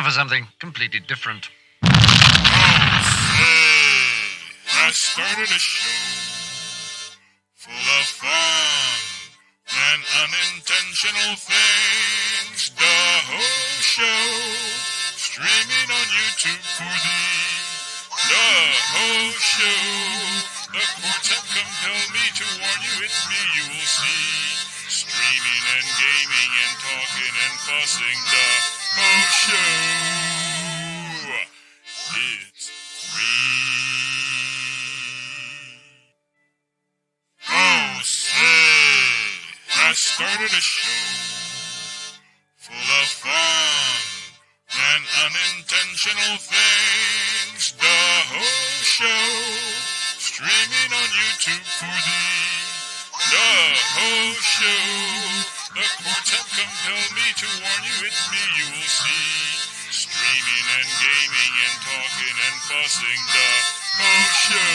now for something completely different. I started a show full of fun and unintentional things. DaHoShow, streaming on YouTube for thee. DaHoShow, the courts have compelled me to warn you, it's me you will see. Streaming and gaming and talking and fussing. DaHoShow, it's free. I started a show full of fun and unintentional things. DaHoShow, streaming on YouTube for thee. DaHoShow, the courts have compelled me to warn you, it's me you will see. Streaming and gaming and talking and fussing. DaHoShow,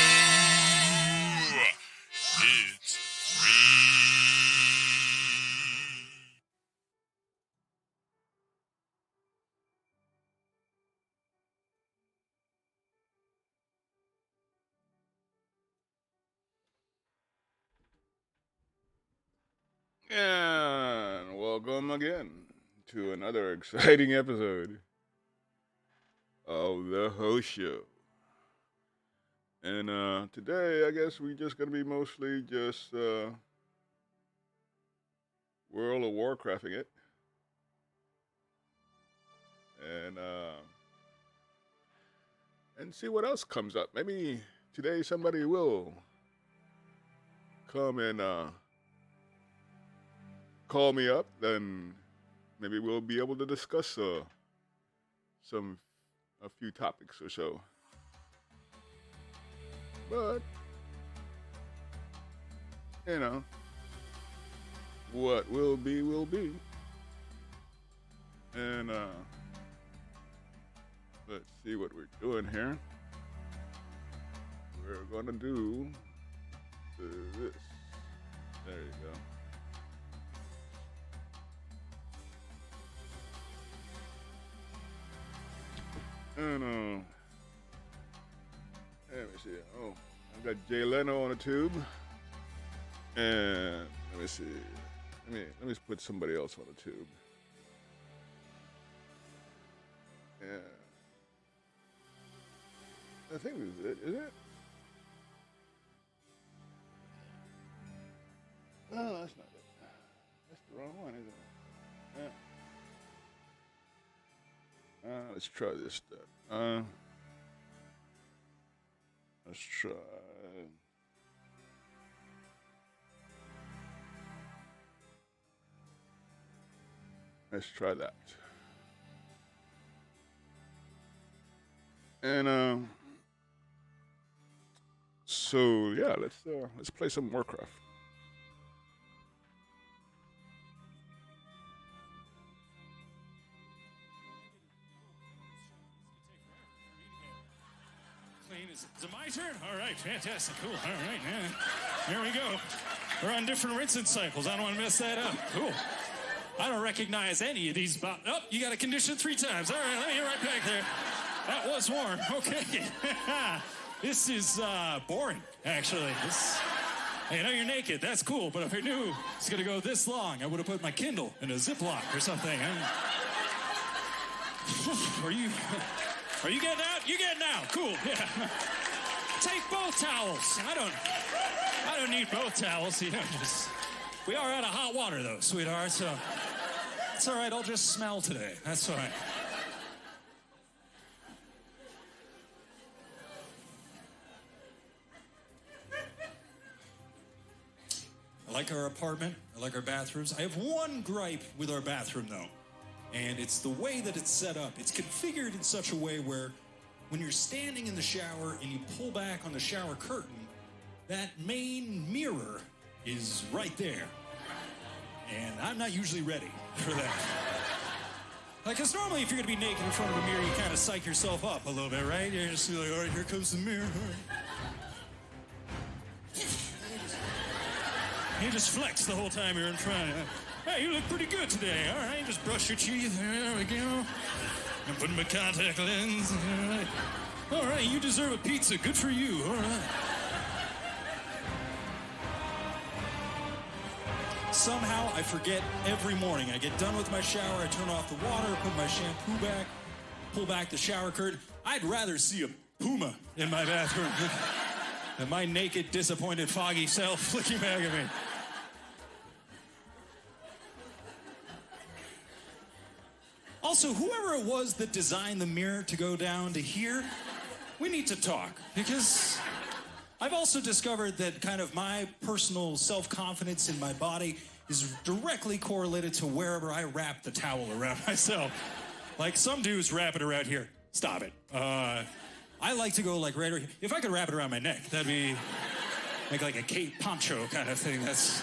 it's free. And welcome again to another exciting episode of DaHoShow. And today, I guess we're just going to be mostly just World of Warcrafting it. And see what else comes up. Maybe today somebody will come and call me up, then maybe we'll be able to discuss a few topics or so. But you know, what will be will be. And let's see what we're doing here. We're gonna do this. There you go. And let me see. Oh, I've got Jay Leno on the tube. And let me see. Let me put somebody else on the tube. Yeah. I think this is it. Is it? No, that's not it. That's the wrong one, isn't it? Yeah. Let's try this stuff. Let's try. Let's try that. And so yeah, let's play some Warcraft. Is it my turn? All right, fantastic, cool. All right, man. Here we go. We're on different rinsing cycles. I don't want to mess that up. Cool. I don't recognize any of these. Oh, you got a condition 3 times. All right, let me get right back there. That was warm. Okay. This is boring, actually. Hey, I know you're naked. That's cool. But if I knew it's going to go this long, I would have put my Kindle in a Ziploc or something. Are you getting out? You getting out? Cool. Yeah. Take both towels. I don't need both towels. You know, we are out of hot water though, sweetheart. So it's all right. I'll just smell today. That's fine. I like our apartment. I like our bathrooms. I have one gripe with our bathroom though. And it's the way that it's set up. It's configured in such a way where when you're standing in the shower and you pull back on the shower curtain, that main mirror is right there. And I'm not usually ready for that. Like, because normally if you're going to be naked in front of a mirror, you kind of psych yourself up a little bit, right? You're just like, all right, here comes the mirror. You just flex the whole time you're in front. Hey, you look pretty good today. All right, just brush your teeth. There we go. I'm putting my contact lens. All right, you deserve a pizza. Good for you. All right. Somehow I forget every morning. I get done with my shower, I turn off the water, put my shampoo back, pull back the shower curtain. I'd rather see a puma in my bathroom than my naked, disappointed, foggy self looking back at me. Also, whoever it was that designed the mirror to go down to here, we need to talk, because I've also discovered that kind of my personal self-confidence in my body is directly correlated to wherever I wrap the towel around myself. Like some dudes wrap it around here. Stop it. I like to go like right here. If I could wrap it around my neck, that'd be like a cape poncho kind of thing. That's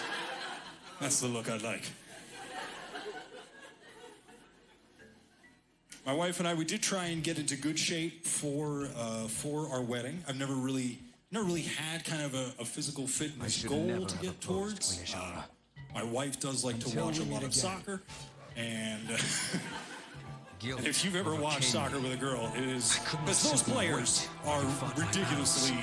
the look I'd like. My wife and I, we did try and get into good shape for our wedding. I've never really had kind of a physical fitness goal to get towards. My wife does like to watch a lot of soccer, and and if you've ever watched soccer with a girl, it is because those players are ridiculously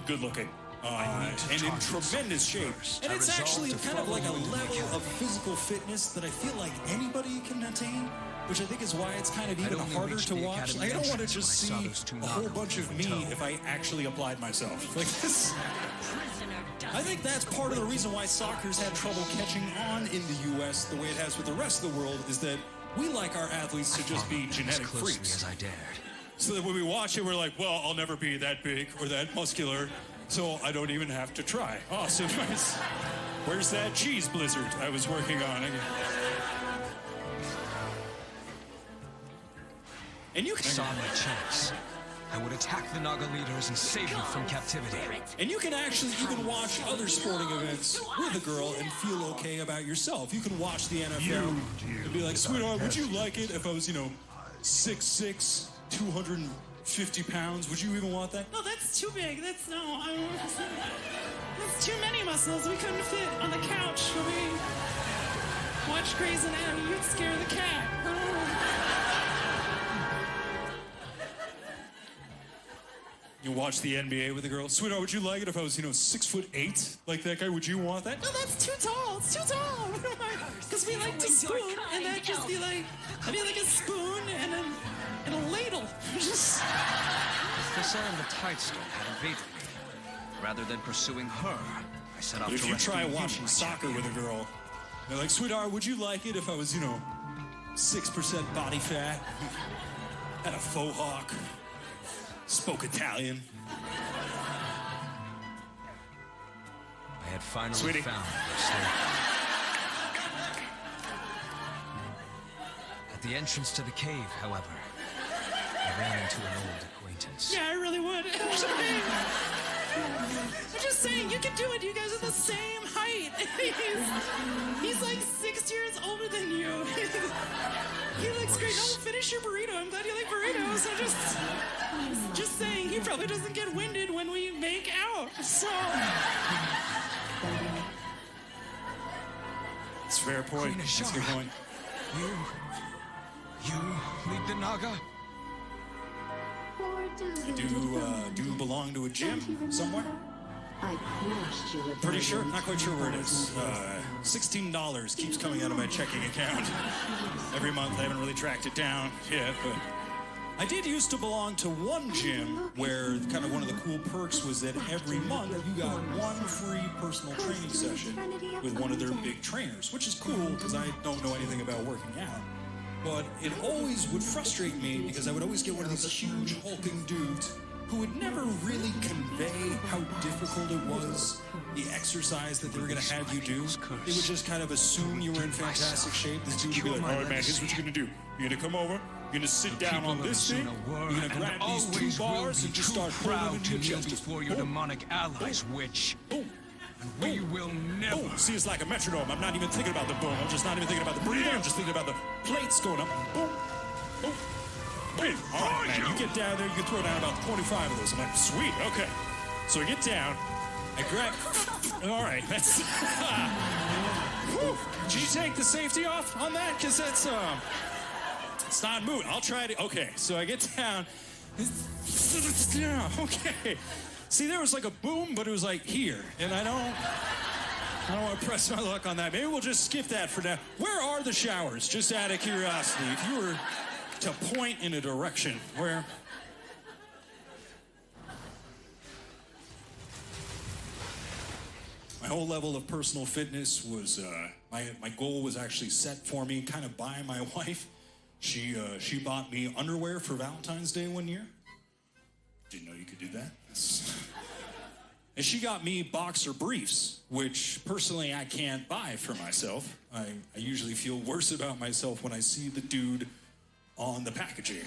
good looking and in tremendous shape. And it's actually kind of like a level of physical fitness that I feel like anybody can attain, which I think is why it's kind of even harder to watch. Like, I don't want to just see a whole bunch of me if I actually applied myself. Like this. I think that's part of the reason why soccer's had trouble catching on in the U.S. the way it has with the rest of the world, is that we like our athletes to just be genetic freaks. As I dared. So that when we watch it, we're like, well, I'll never be that big or that muscular, so I don't even have to try. Oh, so nice. Where's that cheese blizzard I was working on? And you can saw my chance. I would attack the Naga leaders and save you from captivity. And you can actually even watch other sporting events with a girl and feel okay about yourself. You can watch the NFL and be like, sweetheart, would you like it if I was, 6'6", 250 pounds? Would you even want that? No, that's too big. That's too many muscles. We couldn't fit on the couch when we watch Grey's Anatomy. You'd scare the cat. You watch the NBA with a girl. Sweetheart, would you like it if I was, 6'8", like that guy? Would you want that? No, that's too tall. It's too tall. Because we like to spoon, and that'd just be like, I'd be like a spoon and a ladle. Just. This and the Tidestone had invaded me. Rather than pursuing her, I set off to rescue you. If you try watching soccer with a girl, they're like, sweetheart, would you like it if I was, 6% body fat, had a faux hawk, spoke Italian? I had finally Sweetie. found At the entrance to the cave, however, I ran into an old acquaintance. Yeah, I really would. I'm just saying, you can do it. You guys are the same height. He's like 6 years older than you. He looks great. No, finish your burrito. I'm glad you like burritos. I'm just saying, he probably doesn't get winded when we make out. So. It's a fair point. That's a good point. You lead the Naga? Do you belong to a gym somewhere? Pretty sure? Not quite sure where it is. $16 keeps coming out of my checking account every month. I haven't really tracked it down yet, but I did used to belong to one gym where kind of one of the cool perks was that every month you got one free personal training session with one of their big trainers, which is cool because I don't know anything about working out. But it always would frustrate me because I would always get one of these huge hulking dudes who would never really convey how difficult it was, the exercise that they were going to have you do. They would just kind of assume you were in fantastic shape. This dude would be like, all right, man, here's what you're going to do. You're going to come over, you're going to sit down on this thing, you're going to grab these 2 bars and just start pulling into your chest. Before your demonic allies, witch. Boom. We will never. Boom. See, it's like a metronome. I'm not even thinking about the boom. I'm just not even thinking about the breathing. I'm just thinking about the plates going up. Boom. Boom. Boom. All right, man. You get down there. You can throw down about 25 of those. I'm like, sweet. Okay. So I get down. I grab. All right. That's. Did you take the safety off on that? Because that's It's not moving. I'll try to. Okay, so I get down. Okay. See, there was like a boom, but it was like here, and I don't want to press my luck on that. Maybe we'll just skip that for now. Where are the showers? Just out of curiosity, if you were to point in a direction where. My whole level of personal fitness was, my goal was actually set for me kind of by my wife. She bought me underwear for Valentine's Day one year. Didn't know you could do that. And she got me boxer briefs, which personally I can't buy for myself. I usually feel worse about myself when I see the dude on the packaging.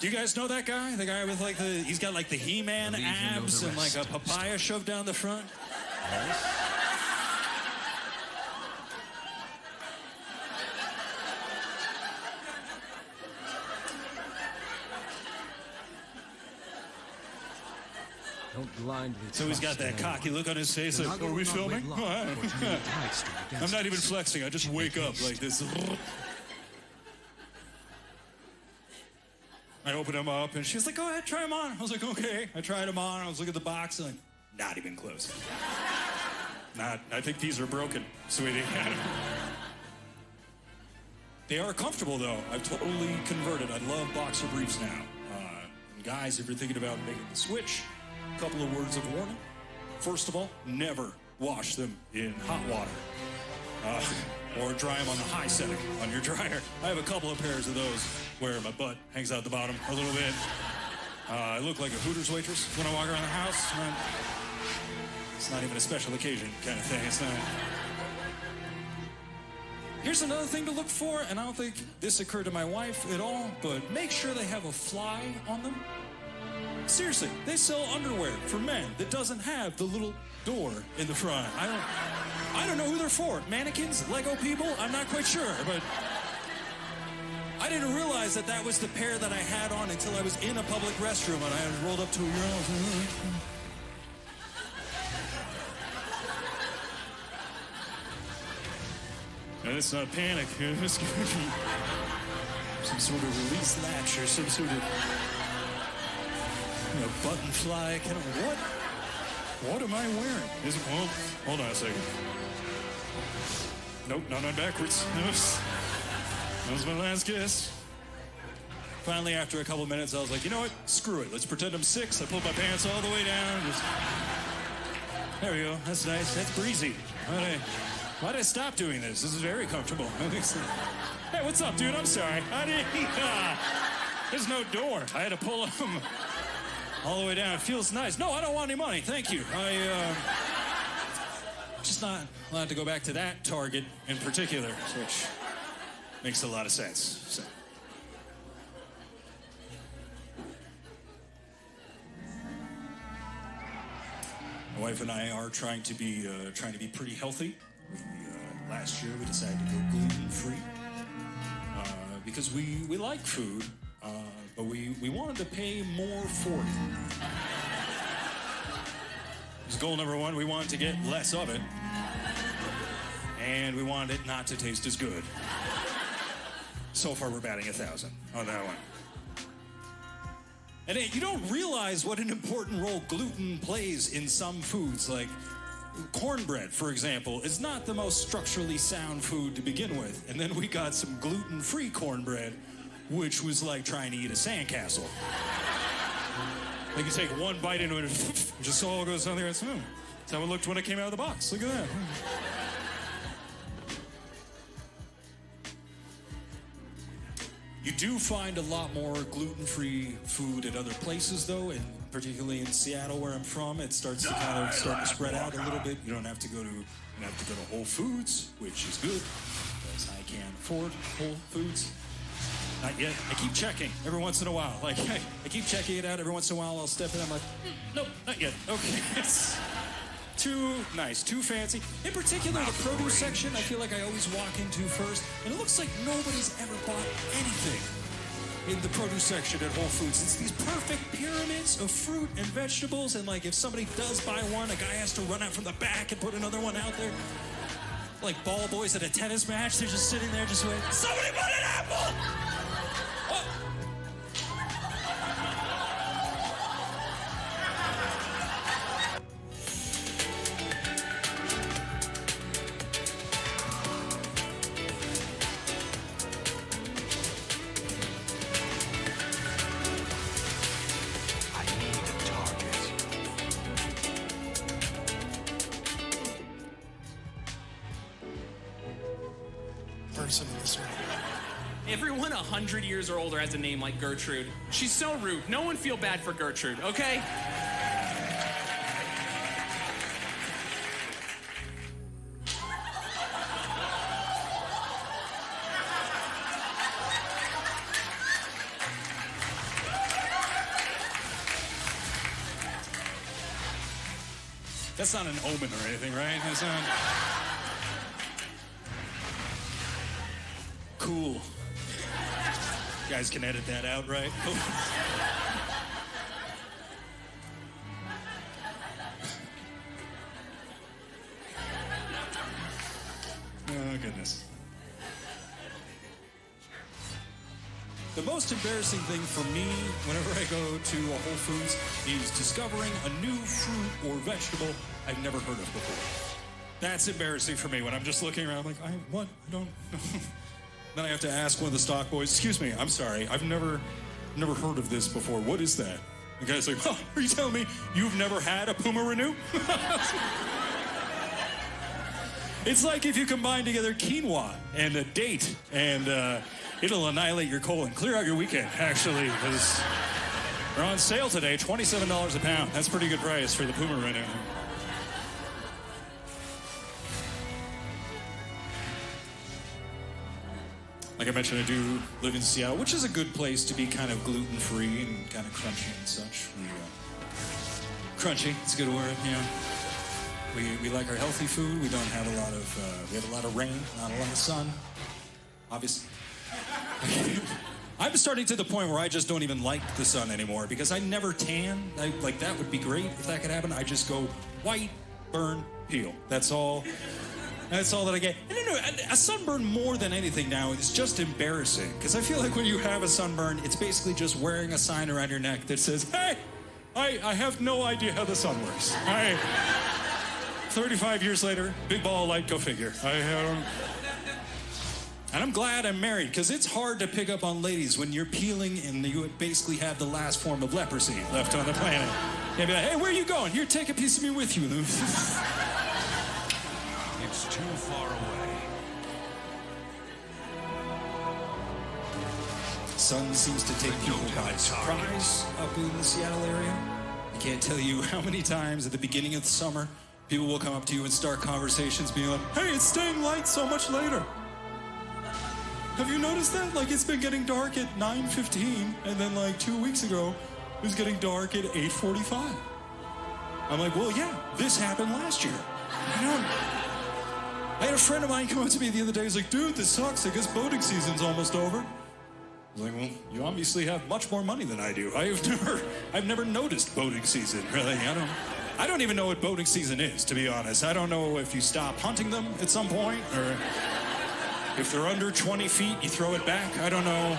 Do you guys know that guy? The guy with like he's got like the He-Man abs and like a papaya shoved down the front? Don't blindly. So he's got that cocky look on his face like, are we filming? I'm not even flexing, I just wake up like this. I opened him up and she's like, go ahead, try him on. I was like, okay. I tried him on, I was looking at the box and like, not even close. I think these are broken, sweetie. They are comfortable though. I've totally converted. I love boxer briefs now. And guys, if you're thinking about making the switch, a couple of words of warning. First of all, never wash them in hot water. Or dry them on the high setting on your dryer. I have a couple of pairs of those where my butt hangs out the bottom a little bit. I look like a Hooters waitress when I walk around the house. It's not even a special occasion kind of thing. It's not. Here's another thing to look for, and I don't think this occurred to my wife at all, but make sure they have a fly on them. Seriously, they sell underwear for men that doesn't have the little door in the front. I don't know who they're for. Mannequins? Lego people? I'm not quite sure, but I didn't realize that that was the pair that I had on until I was in a public restroom and I rolled up to a urinal. And it's not panic. It's some sort of release latch or some sort of button fly. Kind of what am I wearing? Is it? Well, hold on a second. Nope, not on backwards. That was my last guess. Finally, after a couple minutes, I was like, you know what? Screw it. Let's pretend I'm 6. I pulled my pants all the way down. There we go. That's nice. That's breezy. Why did I stop doing this? This is very comfortable. Hey, what's up, dude? I'm sorry. There's no door. I had to pull them all the way down. It feels nice. No, I don't want any money. Thank you. Just not allowed to go back to that Target in particular, which makes a lot of sense. So. My wife and I are trying to be pretty healthy. Last year we decided to go gluten-free because we like food, but we wanted to pay more for it. It was goal number 1. We wanted to get less of it, and we wanted it not to taste as good. So far, we're batting 1,000 on that one. And you don't realize what an important role gluten plays in some foods, like cornbread, for example, is not the most structurally sound food to begin with. And then we got some gluten-free cornbread, which was like trying to eat a sandcastle. Like you take one bite into it, and just all goes down there. That's how it looked when it came out of the box. Look at that. You do find a lot more gluten-free food at other places, though, and particularly in Seattle, where I'm from, it starts to spread out a little bit. You don't have to go to Whole Foods, which is good, because I can't afford Whole Foods. Not yet. I keep checking every once in a while. Like I keep checking it out every once in a while. I'll step in. I'm like, nope, not yet. Okay, it's too nice, too fancy. In particular, the produce section, I feel like I always walk into first, and it looks like nobody's ever bought anything in the produce section at Whole Foods. It's these perfect pyramids of fruit and vegetables, and like if somebody does buy one, a guy has to run out from the back and put another one out there. Like ball boys at a tennis match, they're just sitting there just waiting. Somebody put it apple! What? I need a target. Person in this room. Everyone 100 years or older has a name like Gertrude. She's so rude. No one feel bad for Gertrude, okay? That's not an omen or anything, right? That's not... Cool. You guys can edit that out, right? Oh, goodness. The most embarrassing thing for me whenever I go to a Whole Foods is discovering a new fruit or vegetable I've never heard of before. That's embarrassing for me when I'm just looking around like, what? I don't know. Then I have to ask one of the stock boys, excuse me, I'm sorry, I've never heard of this before. What is that? The guy's like, oh, are you telling me you've never had a Puma Renew? It's like if you combine together quinoa and a date, and it'll annihilate your colon. Clear out your weekend, actually, because they're on sale today, $27 a pound. That's a pretty good price for the Puma Renew. Like I mentioned, I do live in Seattle, which is a good place to be kind of gluten-free and kind of crunchy and such. Crunchy, it's a good word, yeah. We like our healthy food. We don't have a lot of, we have a lot of rain, not a lot of sun, obviously. I'm starting to the point where I just don't even like the sun anymore because I never tan. Like, that would be great if that could happen. I just go white, burn, peel. That's all that I get. And you know, a sunburn more than anything now is just embarrassing because I feel like when you have a sunburn, it's basically just wearing a sign around your neck that says, hey, I have no idea how the sun works. 35 years later, big ball of light, go figure. And I'm glad I'm married because it's hard to pick up on ladies when you're peeling and you basically have the last form of leprosy left on the planet. You'd be like, hey, where are you going? Here, take a piece of me with you. It's too far away. Sun seems to take people by surprise up in the Seattle area. I can't tell you how many times at the beginning of the summer, people will come up to you and start conversations being like, hey, it's staying light so much later. Have you noticed that? Like, it's been getting dark at 9:15, and then like 2 weeks ago, it was getting dark at 8:45. I'm like, well, yeah, this happened last year. I had a friend of mine come up to me the other day. He's like, dude, this sucks. I guess boating season's almost over. I was like, well, you obviously have much more money than I do. I've never noticed boating season, really. I don't even know what boating season is, to be honest. I don't know if you stop hunting them at some point, or if they're under 20 feet, you throw it back. I don't know.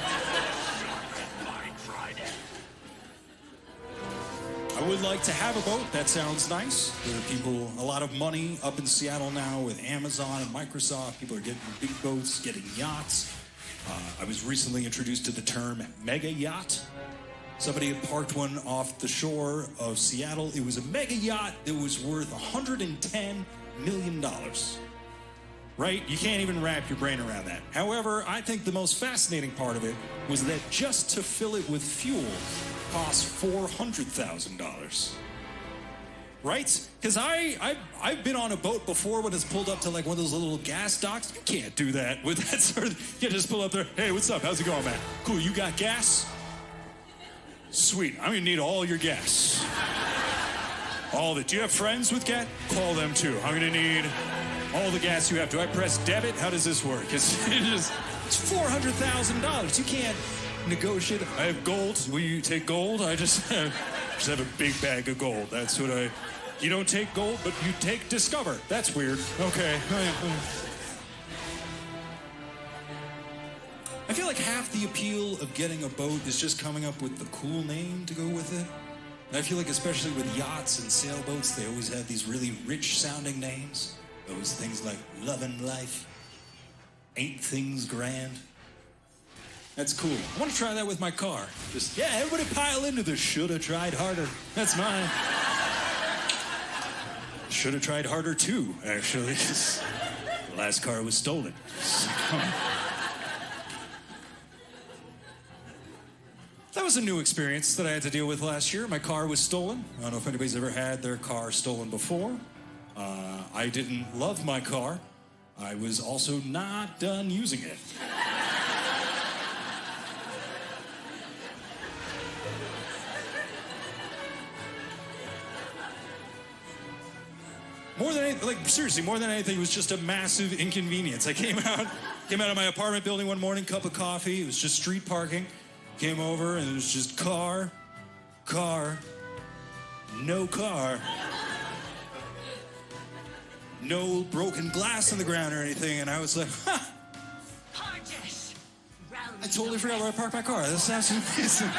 I would like to have a boat. That sounds nice. There are a lot of money up in Seattle now with Amazon and Microsoft. People are getting big boats, getting yachts. I was recently introduced to the term mega yacht. Somebody had parked one off the shore of Seattle. It was a mega yacht that was worth $110 million. Right? You can't even wrap your brain around that. However, I think the most fascinating part of it was that just to fill it with fuel cost $400,000. Right? Because I've been on a boat before when it's pulled up to like one of those little gas docks. You can't do that with that sort of... You just pull up there. Hey, what's up? How's it going, man? Cool, you got gas? Sweet. I'm gonna need all your gas. All of it. Do you have friends with gas? Call them too. I'm gonna need all the gas you have. Do I press debit? How does this work? It's $400,000. You can't negotiate. I have gold. Will you take gold? I just have a big bag of gold. That's what I... You don't take gold, but you take Discover. That's weird. Okay. I feel like half the appeal of getting a boat is just coming up with the cool name to go with it. And I feel like especially with yachts and sailboats, they always have these really rich-sounding names. Those things like Lovin' Life, Ain't Things Grand. That's cool. I want to try that with my car. Just, yeah, everybody pile into the shoulda tried harder. That's mine. Shoulda tried harder too, actually, 'cause the last car was stolen. That was a new experience that I had to deal with last year. My car was stolen. I don't know if anybody's ever had their car stolen before. I didn't love my car. I was also not done using it. More than anything, like seriously, more than anything, it was just a massive inconvenience. I came out of my apartment building one morning, cup of coffee. It was just street parking. Came over and it was just car, no car. No broken glass on the ground or anything, and I was like, huh. I totally forgot where I parked my car. That's absolutely amazing.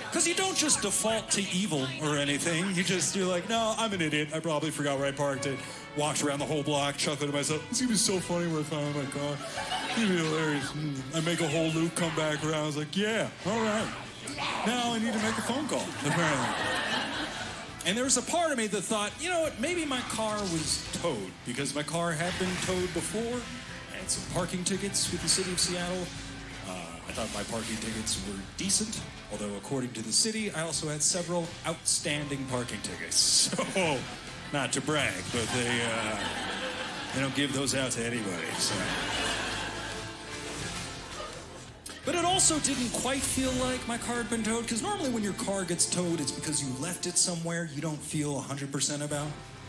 Because you don't just default to evil or anything. You're like, no, I'm an idiot. I probably forgot where I parked it. Walked around the whole block, chuckling to myself. It's gonna be so funny when I find my car. It's gonna be hilarious. I make a whole loop, come back around. I was like, yeah, all right. Now I need to make a phone call, apparently. And there was a part of me that thought, you know what, maybe my car was towed, because my car had been towed before. I had some parking tickets with the city of Seattle. I thought my parking tickets were decent, although according to the city, I also had several outstanding parking tickets. So, not to brag, but they don't give those out to anybody. So. But it also didn't quite feel like my car had been towed, because normally when your car gets towed, it's because you left it somewhere you don't feel 100% about.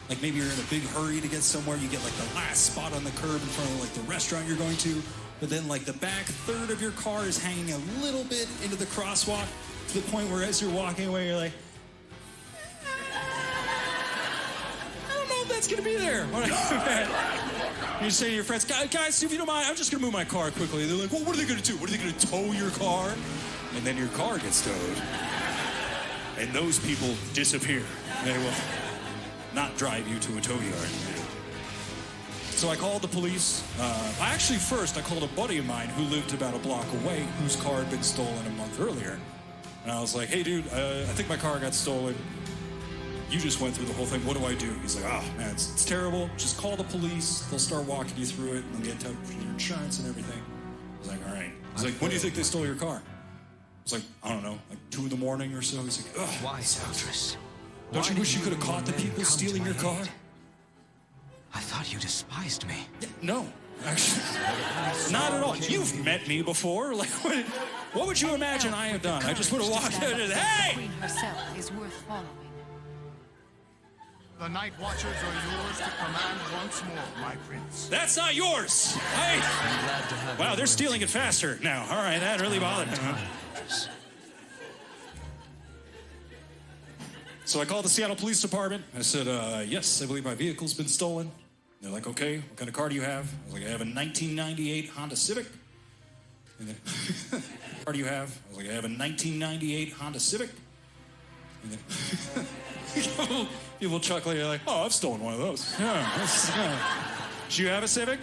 Like maybe you're in a big hurry to get somewhere, you get like the last spot on the curb in front of like the restaurant you're going to, but then like the back third of your car is hanging a little bit into the crosswalk to the point where as you're walking away, you're like, I don't know if that's gonna be there. You say to your friends, guys, if you don't mind, I'm just gonna move my car quickly. They're like, well, what are they gonna do? What are they gonna tow your car? And then your car gets towed. And those people disappear. They will not drive you to a tow yard. So I called the police. I called a buddy of mine who lived about a block away, whose car had been stolen a month earlier. And I was like, hey, dude, I think my car got stolen. You just went through the whole thing. What do I do? He's like, oh, man, it's terrible. Just call the police. They'll start walking you through it, and they'll get in touch with your insurance and everything. I was like, all right. He's like, when do you think they stole your car? I was like, I don't know, like 2 a.m. or so. He's like, ugh. Why, Zeltrus? Don't you wish you could have caught the people stealing your car? I thought you despised me. Yeah, no, actually, not at all. You've met me before. Like, what would you imagine I have done? I just would have walked out and said, hey! The Queen herself is worth following. The Night Watchers are yours to command once more, my prince. That's not yours! Hey! Wow, they're stealing it faster now. All right, that really bothered me. So I called the Seattle Police Department. I said, yes, I believe my vehicle's been stolen. They're like, okay, what kind of car do you have? I was like, I have a 1998 Honda Civic. And then, what car do you have? I was like, I have a 1998 Honda Civic. And then, people chuckling, they're like, oh, I've stolen one of those. Yeah. Do you have a Civic?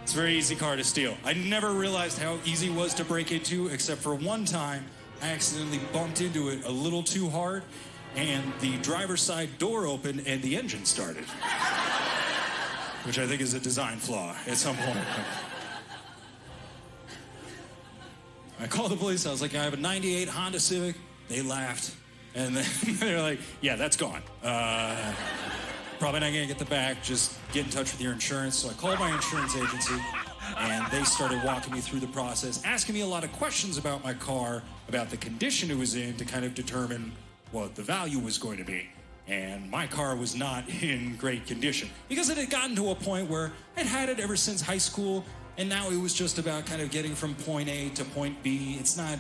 It's a very easy car to steal. I never realized how easy it was to break into, except for one time, I accidentally bumped into it a little too hard, and the driver's side door opened and the engine started. Which I think is a design flaw at some point. I called the police. I was like, I have a 98 Honda Civic. They laughed. And then they're like, yeah, that's gone. Probably not going to get the back. Just get in touch with your insurance. So I called my insurance agency, and they started walking me through the process, asking me a lot of questions about my car, about the condition it was in, to kind of determine what the value was going to be. And my car was not in great condition because it had gotten to a point where I'd had it ever since high school, and now it was just about kind of getting from point A to point B. It's not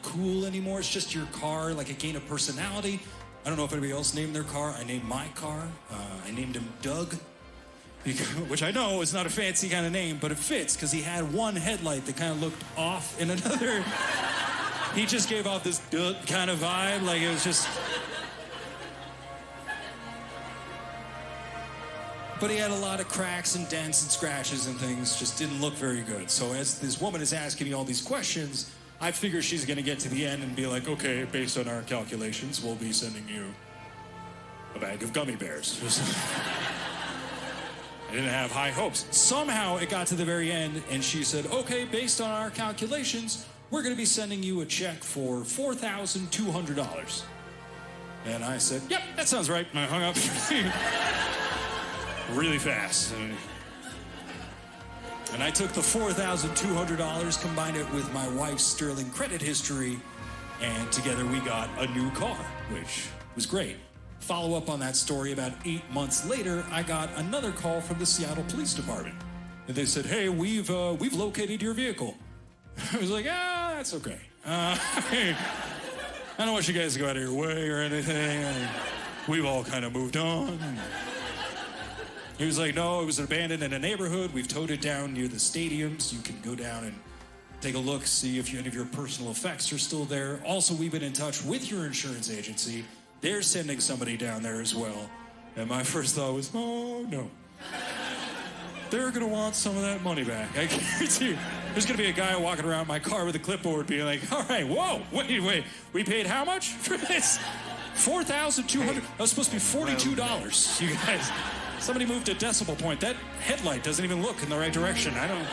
cool anymore. It's just your car, like a gain of personality. I don't know if anybody else named their car. I named my car. I named him Doug. which I know is not a fancy kind of name, but it fits because he had one headlight that kind of looked off in another. He just gave off this kind of vibe, like it was just... But he had a lot of cracks and dents and scratches and things, just didn't look very good. So as this woman is asking me all these questions, I figure she's gonna get to the end and be like, okay, based on our calculations, we'll be sending you a bag of gummy bears. I didn't have high hopes. Somehow it got to the very end and she said, okay, based on our calculations, we're gonna be sending you a check for $4,200. And I said, yep, that sounds right. And I hung up really fast. And I took the $4,200, combined it with my wife's sterling credit history, and together we got a new car, which was great. Follow up on that story, about 8 months later, I got another call from the Seattle Police Department. And they said, hey, we've located your vehicle. I was like, that's okay. I don't want you guys to go out of your way or anything. We've all kind of moved on. He was like, no, it was abandoned in a neighborhood. We've towed it down near the stadiums. You can go down and take a look, see if any of your personal effects are still there. Also, we've been in touch with your insurance agency. They're sending somebody down there as well. And my first thought was, oh, no. They're going to want some of that money back. I guarantee you. There's going to be a guy walking around my car with a clipboard being like, all right, whoa, wait, we paid how much for this? $4,200? That was supposed to be $42, you guys. Somebody moved a decimal point. That headlight doesn't even look in the right direction. I don't...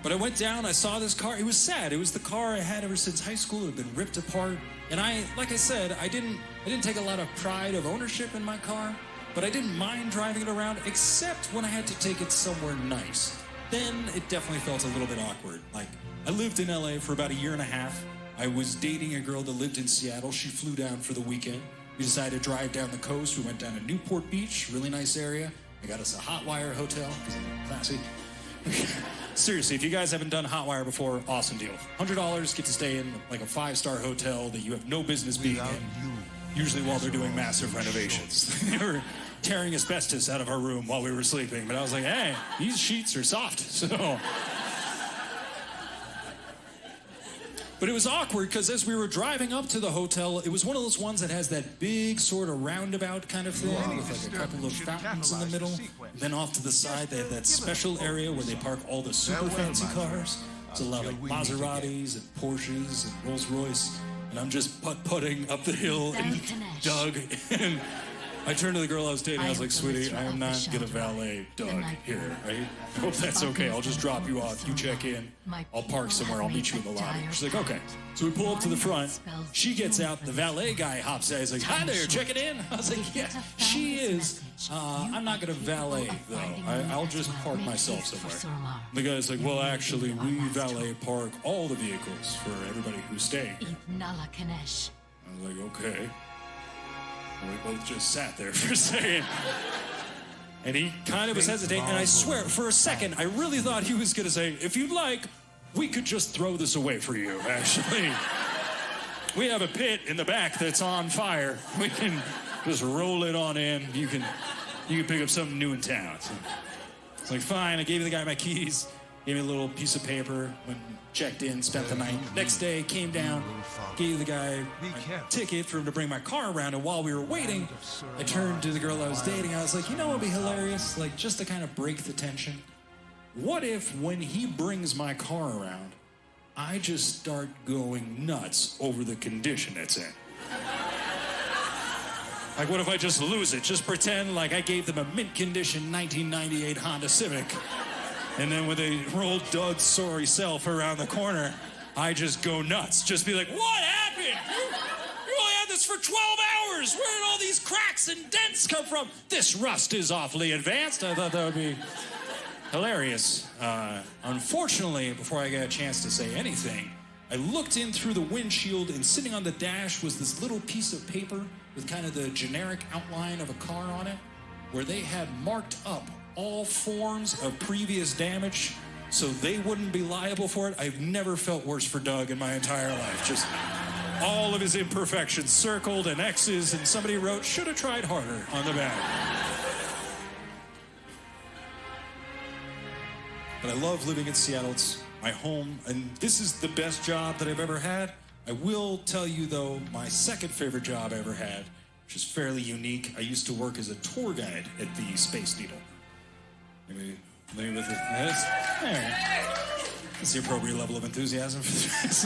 But I went down, I saw this car. It was sad. It was the car I had ever since high school. It had been ripped apart. And like I said, I didn't take a lot of pride of ownership in my car, but I didn't mind driving it around, except when I had to take it somewhere nice. Then it definitely felt a little bit awkward. Like, I lived in LA for about 1.5 years. I was dating a girl that lived in Seattle. She flew down for the weekend. We decided to drive down the coast. We went down to Newport Beach, really nice area. I got us a Hotwire hotel, because I'm classy. Seriously, if you guys haven't done Hotwire before, awesome deal. $100, get to stay in like a 5-star hotel that you have no business being in, usually while they're doing massive renovations. They were tearing asbestos out of our room while we were sleeping, but I was like, hey, these sheets are soft, so... But it was awkward because as we were driving up to the hotel, it was one of those ones that has that big sort of roundabout kind of thing with like a couple of fountains in the middle. And then off to the side, they have that special area where they park all the super fancy cars. It's a lot like Maseratis and Porsches and Rolls Royce. And I'm just putt-putting up the hill and Doug. And I turned to the girl I was dating. I was like, sweetie, I am not going to valet Doug here, right? I hope that's okay. I'll just drop you off. You check in. I'll park somewhere. I'll meet you in the lobby. She's like, okay. So we pull up to the front. She gets out. The valet guy hops out. He's like, hi there, check it in. I was like, yeah, she is. I'm not going to valet, though. I'll just park myself somewhere. The guy's like, well, actually, we valet park all the vehicles for everybody who's staying. I was like, okay. And we both just sat there for a second. And he kind of was hesitating, and I swear, for a second, I really thought he was going to say, if you'd like, we could just throw this away for you, actually. We have a pit in the back that's on fire. We can just roll it on in. You can pick up something new in town. So it's like, fine. I gave the guy my keys, gave me a little piece of paper, went, checked in, spent the night. Next day, came down, gave the guy my ticket for him to bring my car around, and while we were waiting, I turned to the girl I was dating. I was like, you know what would be hilarious? Like, just to kind of break the tension. What if, when he brings my car around, I just start going nuts over the condition it's in? Like, what if I just lose it? Just pretend like I gave them a mint condition 1998 Honda Civic. And then when they roll Doug's sorry self around the corner, I just go nuts. Just be like, what happened? You only had this for 12 hours. Where did all these cracks and dents come from? This rust is awfully advanced. I thought that would be hilarious. Unfortunately, before I got a chance to say anything, I looked in through the windshield, and sitting on the dash was this little piece of paper with kind of the generic outline of a car on it, where they had marked up all forms of previous damage so they wouldn't be liable for it. I've never felt worse for Doug in my entire life. Just all of his imperfections circled and X's, and somebody wrote, should have tried harder on the back. But I love living in Seattle. It's my home, and this is the best job that I've ever had. I will tell you, though, my second favorite job I ever had, which is fairly unique. I used to work as a tour guide at the Space Needle. Maybe with it. That's the appropriate level of enthusiasm for this.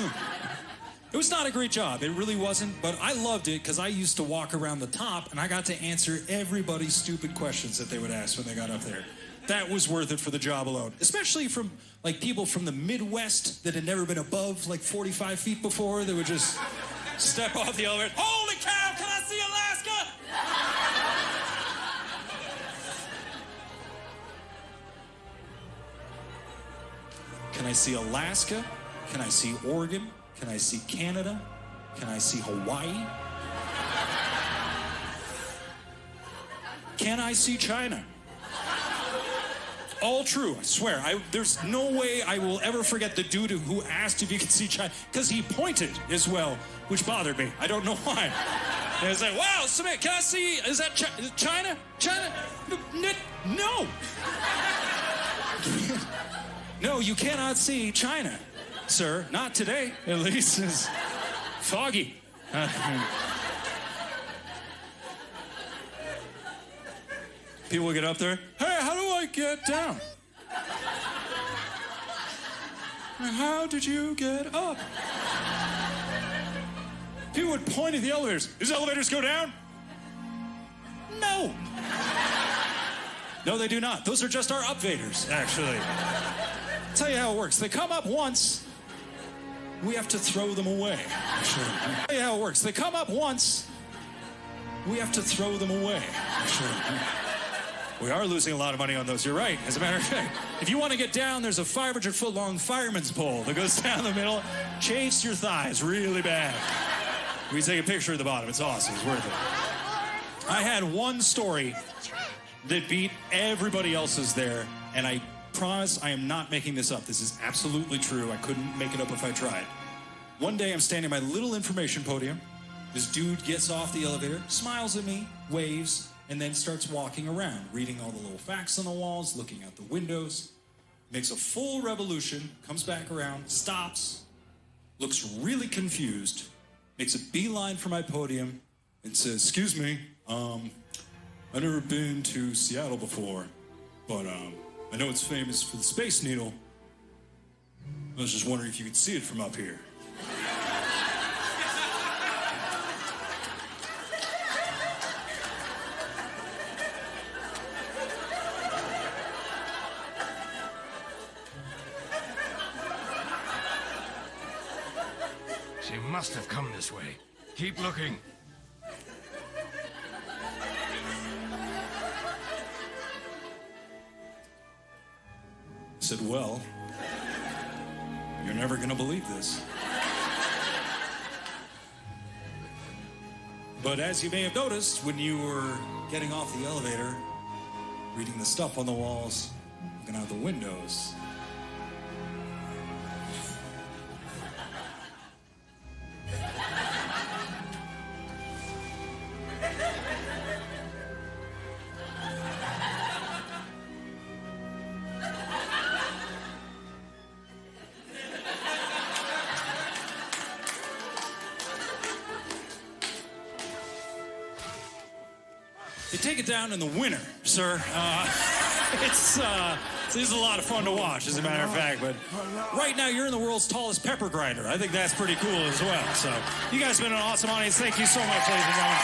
It was not a great job. It really wasn't, but I loved it because I used to walk around the top and I got to answer everybody's stupid questions that they would ask when they got up there. That was worth it for the job alone. Especially from like people from the Midwest that had never been above like 45 feet before. They would just step off the elevator. Holy cow, can I see Alaska? Can I see Alaska? Can I see Oregon? Can I see Canada? Can I see Hawaii? Can I see China? All true, I swear. There's no way I will ever forget the dude who asked if you could see China, because he pointed as well, which bothered me. I don't know why. And I was like, wow, Samir, can I see, is that China? China? No. No, you cannot see China, sir. Not today, at least. It's foggy. People would get up there. Hey, how do I get down? How did you get up? People would point at the elevators. Does elevators go down? No. No, they do not. Those are just our upvators, actually. I'll tell you how it works. They come up once. We have to throw them away. Actually. I'll tell you how it works. They come up once. We have to throw them away. Actually. We are losing a lot of money on those. You're right. As a matter of fact, if you want to get down, there's a 500-foot-long fireman's pole that goes down the middle. Chafes your thighs really bad. We take a picture at the bottom. It's awesome. It's worth it. I had one story that beat everybody else's there, and I promise I am not making this up. This is absolutely true. I couldn't make it up if I tried. One day I'm standing at my little information podium. This dude gets off the elevator, smiles at me, waves, and then starts walking around, reading all the little facts on the walls, looking out the windows, makes a full revolution, comes back around, stops, looks really confused, makes a beeline for my podium, and says, excuse me, I've never been to Seattle before, but I know it's famous for the Space Needle. I was just wondering if you could see it from up here. She must have come this way. Keep looking. I said, well, you're never gonna believe this. But as you may have noticed, when you were getting off the elevator, reading the stuff on the walls, looking out the windows, they take it down in the winter, sir. It's a lot of fun to watch, as a matter of fact. But right now, you're in the world's tallest pepper grinder. I think that's pretty cool as well. So you guys have been an awesome audience. Thank you so much, ladies and gentlemen.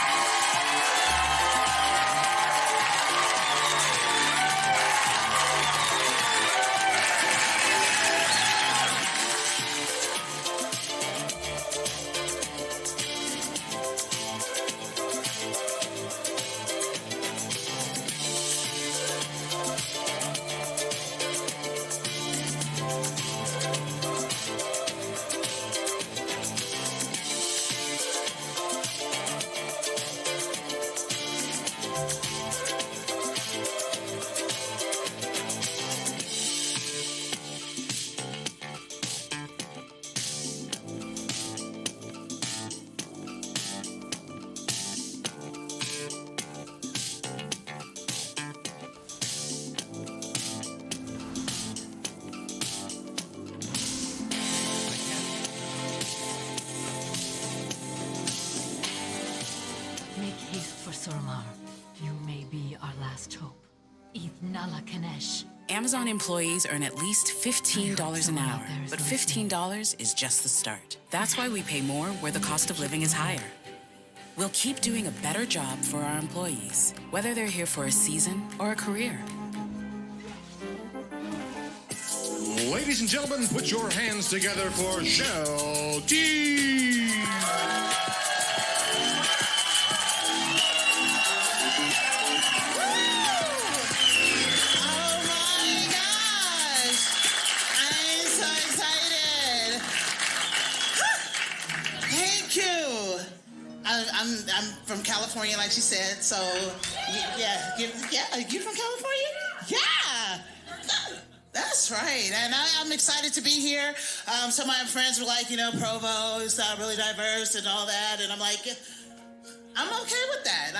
Nala Kanesh. Amazon employees earn at least $15 an hour, but $15 is just the start. That's why we pay more where the cost of living is higher. We'll keep doing a better job for our employees, whether they're here for a season or a career. Ladies and gentlemen, put your hands together for Shell T. I'm from California, like she said. So, yeah, you from California? Yeah, that's right. And I'm excited to be here. Some of my friends were like, Provo is really diverse and all that, and I'm like, I'm okay with that.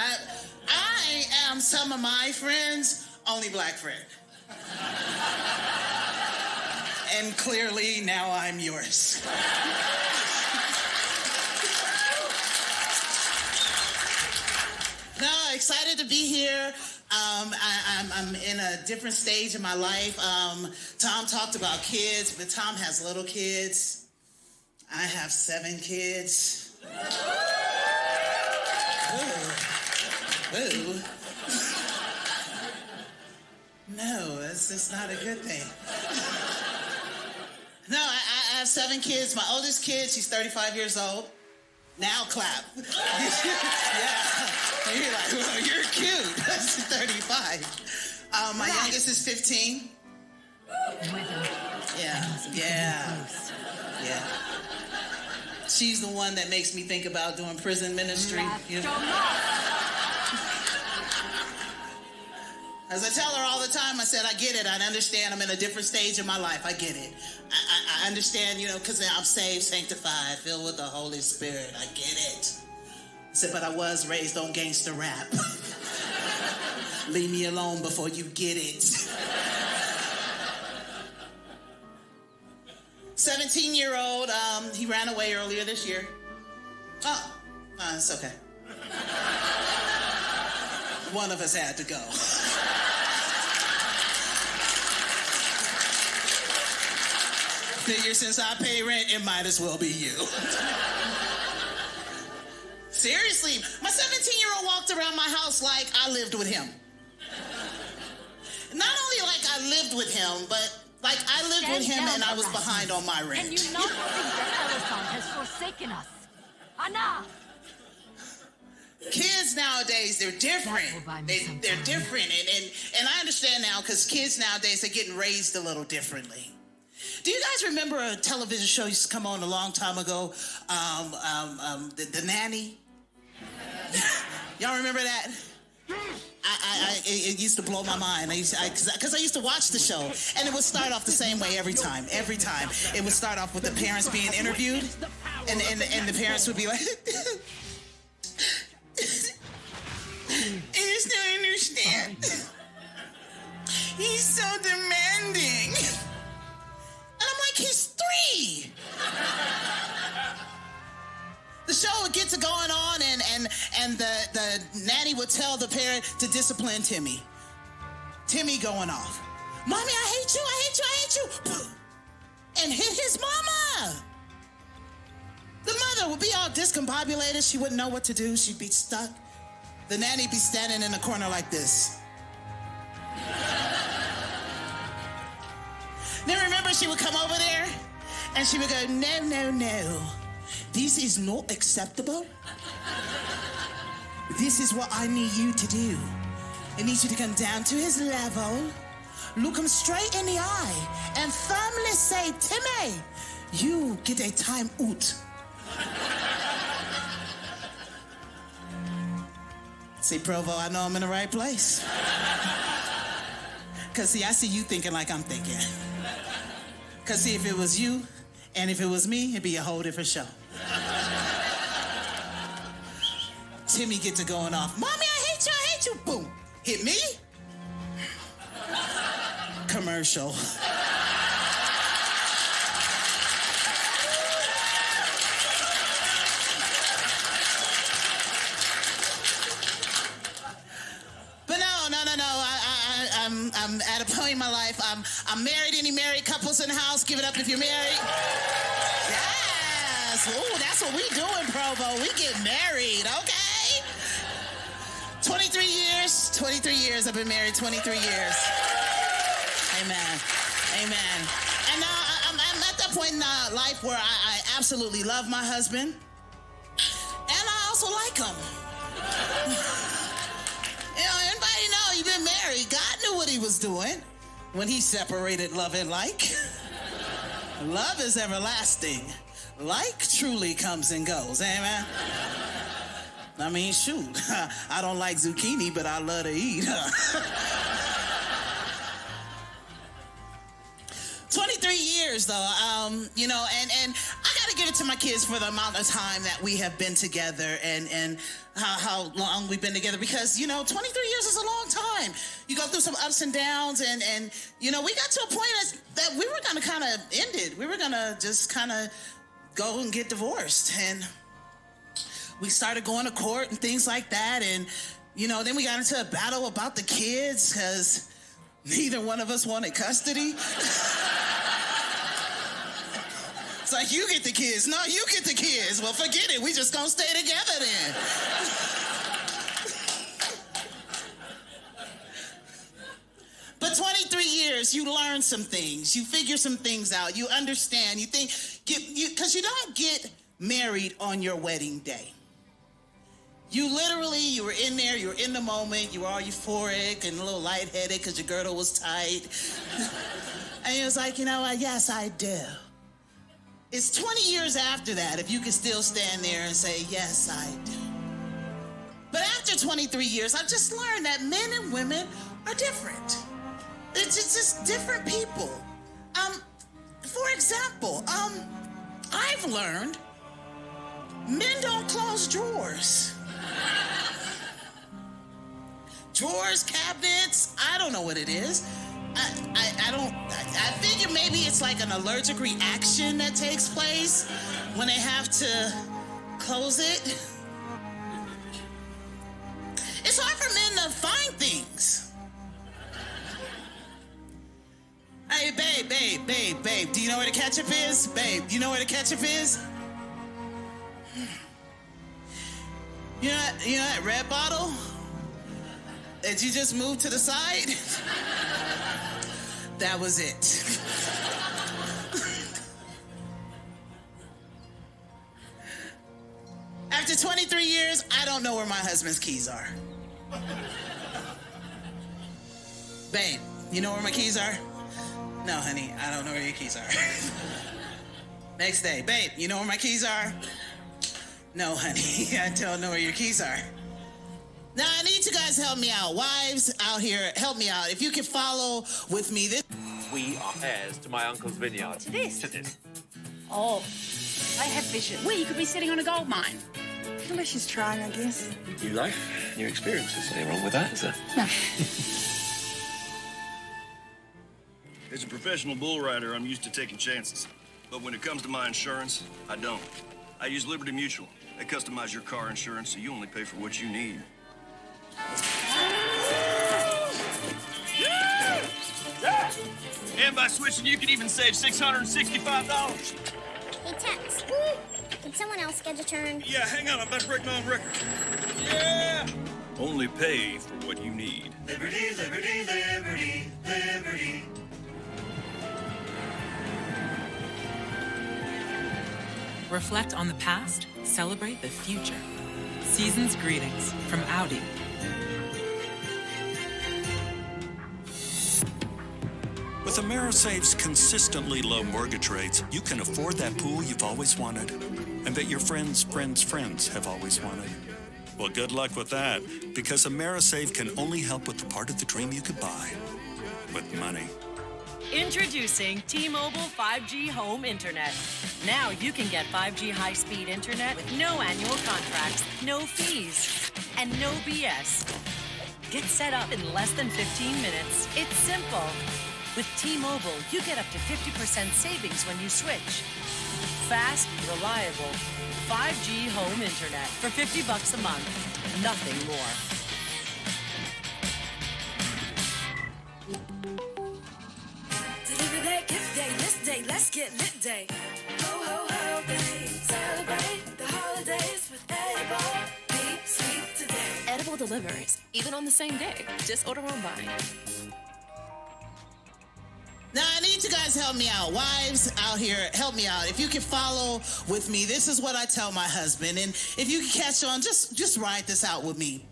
I am some of my friends' only black friend, and clearly now I'm yours. No, excited to be here. I'm in a different stage in my life. Tom talked about kids, but Tom has little kids. I have 7 kids. Ooh. No, it's not a good thing. No, I have 7 kids. My oldest kid, she's 35 years old. Now clap. Yeah. You're like, well, you're cute. She's 35. My youngest is 15. Yeah. She's the one that makes me think about doing prison ministry. As I tell her all the time, I said, I get it. I understand. I'm in a different stage of my life. I get it. I understand, because I'm saved, sanctified, filled with the Holy Spirit. I get it. I said, but I was raised on gangster rap. Leave me alone before you get it. 17-year-old, he ran away earlier this year. Oh, it's okay. One of us had to go. Figure since I pay rent, it might as well be you. Seriously, my 17-year-old walked around my house like I lived with him. Not only like I lived with him, but like I lived with him and I was behind on my rent. Can you not see that elephant has forsaken us? Anna! Kids nowadays, they're different. They're different. And I understand now because kids nowadays, they're getting raised a little differently. Do you guys remember a television show used to come on a long time ago? The Nanny? Y'all remember that? It used to blow my mind. Because I used to watch the show, and it would start off the same way every time. Every time. It would start off with the parents being interviewed, and the parents would be like... I just don't understand. He's so demanding. And I'm like, he's 3. The show would get to going on, and the nanny would tell the parent to discipline Timmy. Timmy going off. Mommy, I hate you, I hate you, I hate you. And hit his mama. The mother would be all discombobulated. She wouldn't know what to do. She'd be stuck. The nanny be standing in the corner like this. Then remember, she would come over there and she would go, no, no, no. This is not acceptable. This is what I need you to do. I need you to come down to his level, look him straight in the eye, and firmly say, Timmy, you get a time out. See, Provo, I know I'm in the right place. Because, see, I see you thinking like I'm thinking. Because, see, if it was you and if it was me, it'd be a whole different show. Timmy gets to going off. Mommy, I hate you, I hate you. Boom. Hit me. Commercial. But no. enjoying my life. I'm married. Any married couples in the house? Give it up if you're married. Yes. Ooh, that's what we do in Provo. We get married, okay? 23 years. 23 years. I've been married 23 years. Amen. Amen. And now I'm at that point in life where I absolutely love my husband. And I also like him. You know, anybody know you've been married? God knew what he was doing when he separated love and like. Love is everlasting. Like truly comes and goes. Amen. I mean, shoot. I don't like zucchini, but I love to eat. 23 years, though, you know, and I got to give it to my kids for the amount of time that we have been together and how long we've been together because, you know, 23 years is a long time. You go through some ups and downs and you know, we got to a point that we were going to kind of end it. We were going to just kind of go and get divorced. And we started going to court and things like that. And, you know, then we got into a battle about the kids because neither one of us wanted custody. It's like, you get the kids. No, you get the kids. Well, forget it. We just gonna stay together then. But 23 years, you learn some things. You figure some things out. You understand. You think, because you don't get married on your wedding day. You were in there, you were in the moment, you were all euphoric and a little lightheaded because your girdle was tight. And you was like, you know what, yes, I do. It's 20 years after that if you can still stand there and say, yes, I do. But after 23 years, I've just learned that men and women are different. It's just different people. For example, I've learned men don't close drawers. Drawers, cabinets, I don't know what it is. I figure maybe it's like an allergic reaction that takes place when they have to close it. It's hard for men to find things. Hey, babe, do you know where the ketchup is? Babe, do you know where the ketchup is? You know that red bottle that you just moved to the side? That was it. After 23 years, I don't know where my husband's keys are. Babe, you know where my keys are? No, honey, I don't know where your keys are. Next day, babe, you know where my keys are? No, honey, I don't know where your keys are. Now, I need you guys to help me out. Wives out here, help me out. If you can follow with me. We are heirs to my uncle's vineyard. To this? To this. Oh, I have vision. We could be sitting on a gold mine. Delicious trying, I guess. New life, new experiences. Nothing wrong with that, is there? No. As a professional bull rider, I'm used to taking chances. But when it comes to my insurance, I don't. I use Liberty Mutual. They customize your car insurance so you only pay for what you need. And by switching, you can even save $665. Hey, Tex. Can someone else get a turn? Yeah, hang on. I'm about to break my own record. Yeah! Only pay for what you need. Liberty, liberty, liberty, liberty. Reflect on the past, celebrate the future. Season's greetings from Audi. With AmeriSave's consistently low mortgage rates, you can afford that pool you've always wanted and that your friends' friends' friends have always wanted. Well, good luck with that, because AmeriSave can only help with the part of the dream you could buy with money. Introducing T-Mobile 5G Home Internet. Now you can get 5G high-speed internet with no annual contracts, no fees, and no BS. Get set up in less than 15 minutes. It's simple. With T-Mobile, you get up to 50% savings when you switch. Fast, reliable, 5G home internet for $50 a month. Nothing more. Let's get lit day. Ho, ho, ho day. Celebrate the holidays with edible. Be sweet today. Edible delivers, even on the same day. Just order online. Now, I need you guys to help me out. Wives out here, help me out. If you can follow with me, this is what I tell my husband. And if you can catch on, just ride this out with me.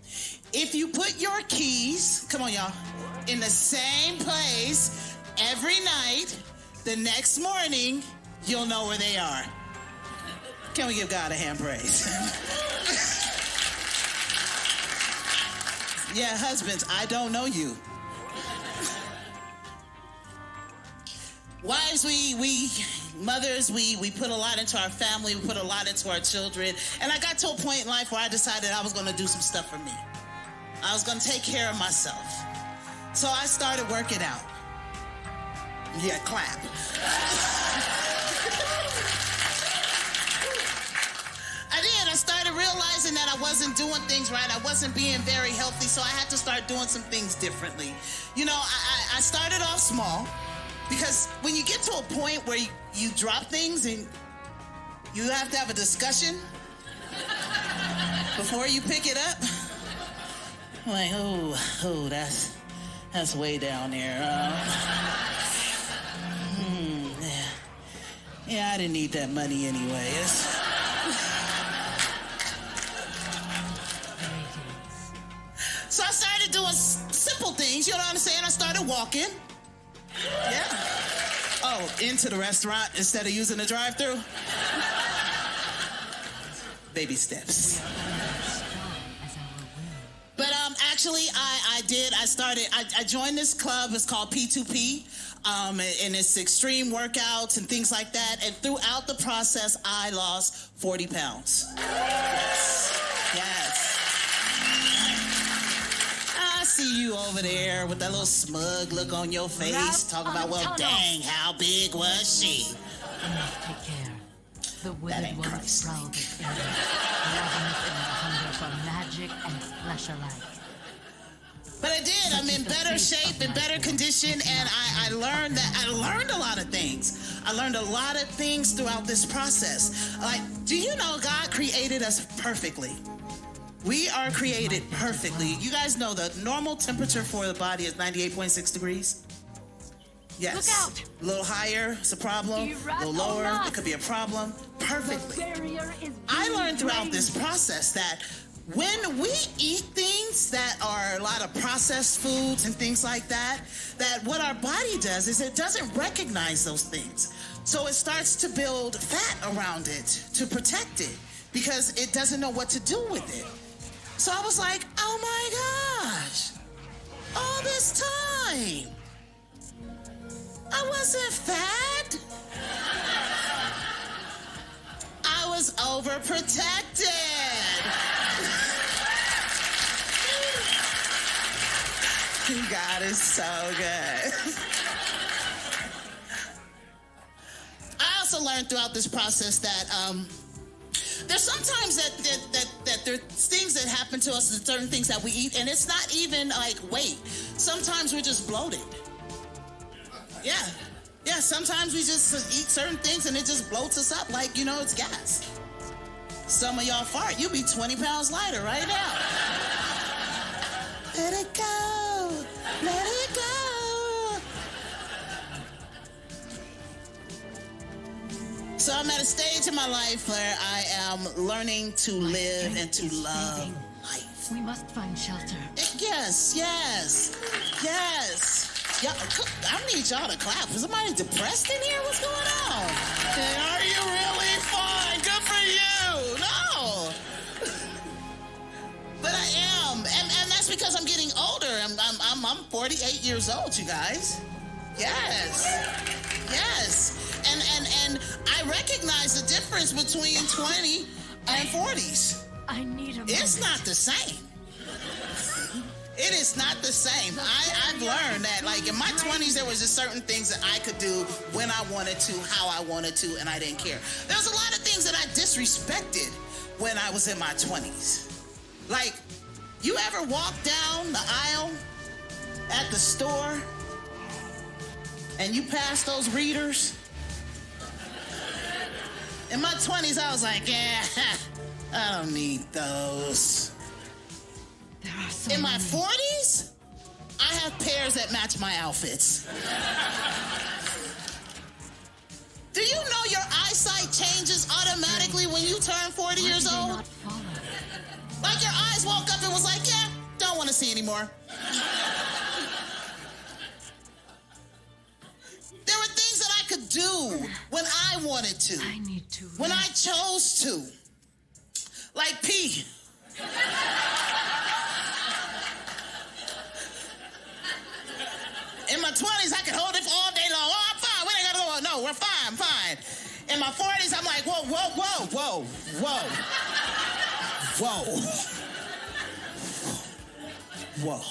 If you put your keys, come on, y'all, in the same place every night, the next morning, you'll know where they are. Can we give God a hand praise? Yeah, husbands, I don't know you. Wives, mothers, we put a lot into our family, we put a lot into our children. And I got to a point in life where I decided I was going to do some stuff for me. I was going to take care of myself. So I started working out. Yeah, clap. I did. I started realizing that I wasn't doing things right. I wasn't being very healthy, so I had to start doing some things differently. You know, I started off small. Because when you get to a point where you drop things and you have to have a discussion before you pick it up, I'm like, oh, that's way down there. Yeah, I didn't need that money anyway. So I started doing simple things, you know what I'm saying? I started walking. Yeah. Oh, into the restaurant instead of using the drive-thru? Baby steps. But actually, I joined this club. It's called P2P. And it's extreme workouts and things like that. And throughout the process, I lost 40 pounds. Yes. I see you over there with that little smug look on your face, talking about, well, dang, how big was she? Take care. The withered ones prowl the earth, ravenous in their hunger for magic and flesh alike. But I did. I'm in better shape, in better condition, and I learned a lot of things. I learned a lot of things throughout this process. Like, do you know God created us perfectly? We are created perfectly. You guys know the normal temperature for the body is 98.6 degrees? Yes. Look out. A little higher, it's a problem. A little lower, it could be a problem. Perfectly. I learned throughout this process that when we eat things that are a lot of processed foods and things like that, that what our body does is it doesn't recognize those things. So it starts to build fat around it to protect it because it doesn't know what to do with it. So I was like, oh my gosh, all this time, I wasn't fat. I was overprotected. God is so good. I also learned throughout this process that there's sometimes that there's things that happen to us, certain things that we eat, and it's not even like weight. Sometimes we're just bloated. Yeah, sometimes we just eat certain things and it just bloats us up like, you know, it's gas. Some of y'all fart, you'll be 20 pounds lighter right now. Let it go, let it go. So I'm at a stage in my life where I am learning to live and to love life. We must find shelter. Yes. Yeah, I need y'all to clap. Is somebody depressed in here? What's going on? And are you really fine? Good for you. No. But I am, and that's because I'm getting older. I'm 48 years old, you guys. Yes. And I recognize the difference between 20 and 40s. I need a moment. It's not the same. It is not the same. I've learned that, like, in my 20s, there was just certain things that I could do when I wanted to, how I wanted to, and I didn't care. There was a lot of things that I disrespected when I was in my 20s. Like, you ever walk down the aisle at the store and you pass those readers In my 20s, I was like, yeah, I don't need those. In my 40s, I have pairs that match my outfits. Do you know your eyesight changes automatically when you turn 40 years old? Like your eyes woke up and was like, yeah, don't want to see anymore. There were things that I could do when I wanted to. I need to. When I chose to. Like pee. In my 20s, I could hold it for all day long. Oh, I'm fine. We ain't gotta go. No, we're fine, fine. In my 40s, I'm like, whoa, whoa, whoa, whoa, whoa. Whoa. Whoa.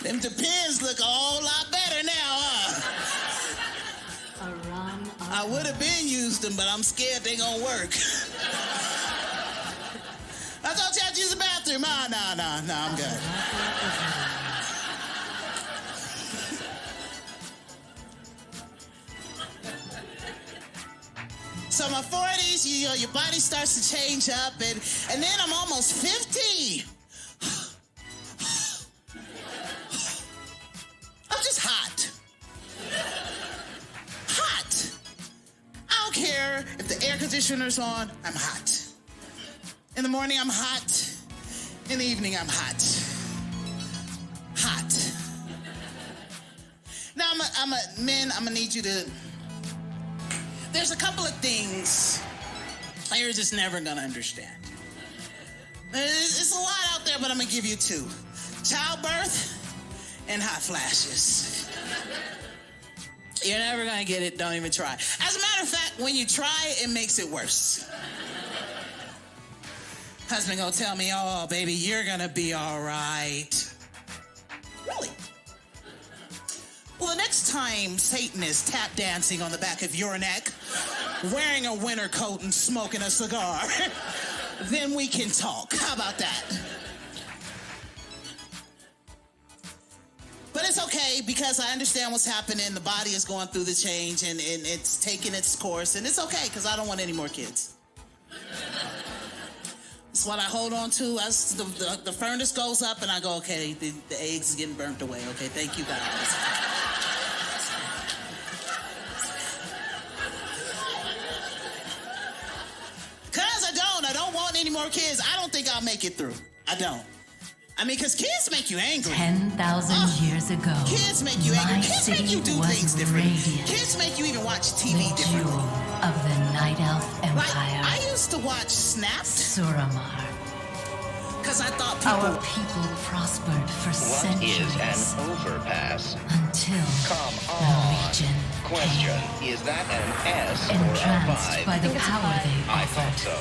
Them Depends look a whole lot better now, huh? I would have been used them, but I'm scared they gonna work. I thought you had to use the bathroom. No, I'm good. So my 40s, you know, your body starts to change up, and then I'm almost 50. I'm just hot. Hot. I don't care if the air conditioner's on, I'm hot. In the morning, I'm hot. In the evening, I'm hot. Hot. Now, men, I'm gonna need you to... There's a couple of things you're just never gonna understand. It's a lot out there, but I'm gonna give you two. Childbirth and hot flashes. You're never gonna get it, don't even try. As a matter of fact, when you try, it makes it worse. Husband gonna tell me, oh, baby, you're gonna be all right. Really? Well, the next time Satan is tap dancing on the back of your neck, wearing a winter coat and smoking a cigar, then we can talk. How about that? But it's okay because I understand what's happening. The body is going through the change and it's taking its course. And it's okay because I don't want any more kids. It's what I hold on to. As the furnace goes up and I go, okay, the eggs is getting burnt away. Okay, thank you, guys. Because I don't want any more kids. I don't think I'll make it through. I don't. I mean, because kids make you angry. 10,000 years ago, kids make you angry. Kids make you do things different. Kids make you even watch TV differently. Of the Night Elf Empire. Like, I used to watch Snapped. Suramar. Because I thought our people prospered for centuries. What is an overpass? Until the Legion Question, is that an S or a entranced 5? by the power they I offered. thought so.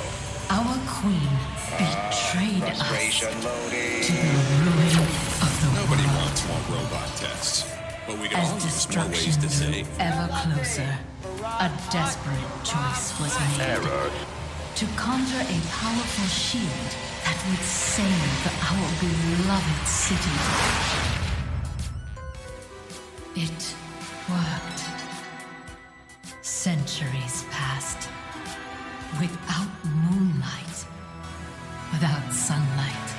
Our queen betrayed us Frustration to loading. the ruin of the Nobody world. wants more robot tests, but we can As all use more destruction ways to grew save. ever closer, a desperate choice was made. Error. To conjure a powerful shield that would save our beloved city. It worked. Centuries passed. Without moonlight, without sunlight.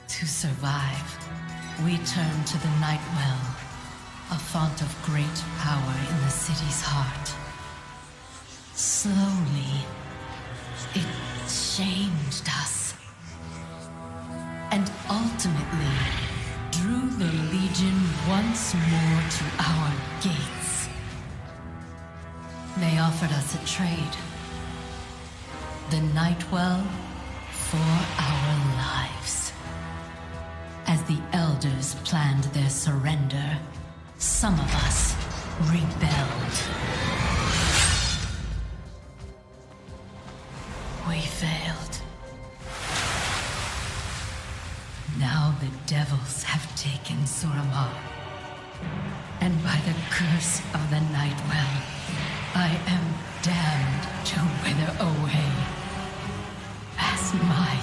To survive, we turned to the night well, a font of great power in the city's heart. Slowly, it changed us. And ultimately, drew the Legion once more to our gates. They offered us a trade. The Nightwell for our lives. As the elders planned their surrender, some of us rebelled. We failed. Now the devils have taken Suramar. And by the curse of the Nightwell, I am damned to wither away as my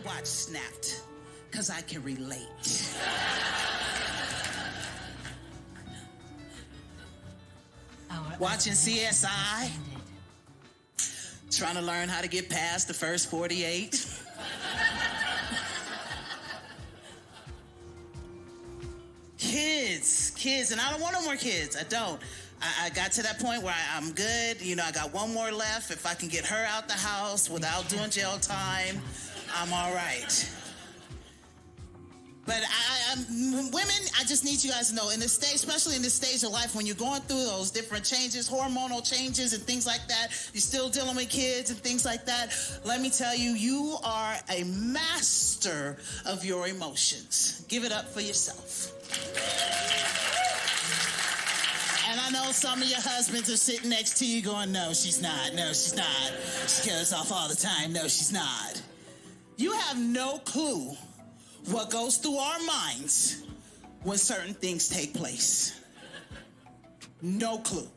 watch snapped, because I can relate. Watching CSI, trying to learn how to get past the first 48. Kids, and I don't want no more kids. I don't. I got to that point where I'm good. You know, I got one more left. If I can get her out the house without doing jail time, I'm all right. But women, I just need you guys to know, in this stage, especially in this stage of life, when you're going through those different changes, hormonal changes and things like that, you're still dealing with kids and things like that. Let me tell you, you are a master of your emotions. Give it up for yourself. And I know some of your husbands are sitting next to you going, no, she's not. No, she's not. She kills off all the time. No, she's not. You have no clue what goes through our minds when certain things take place. No clue.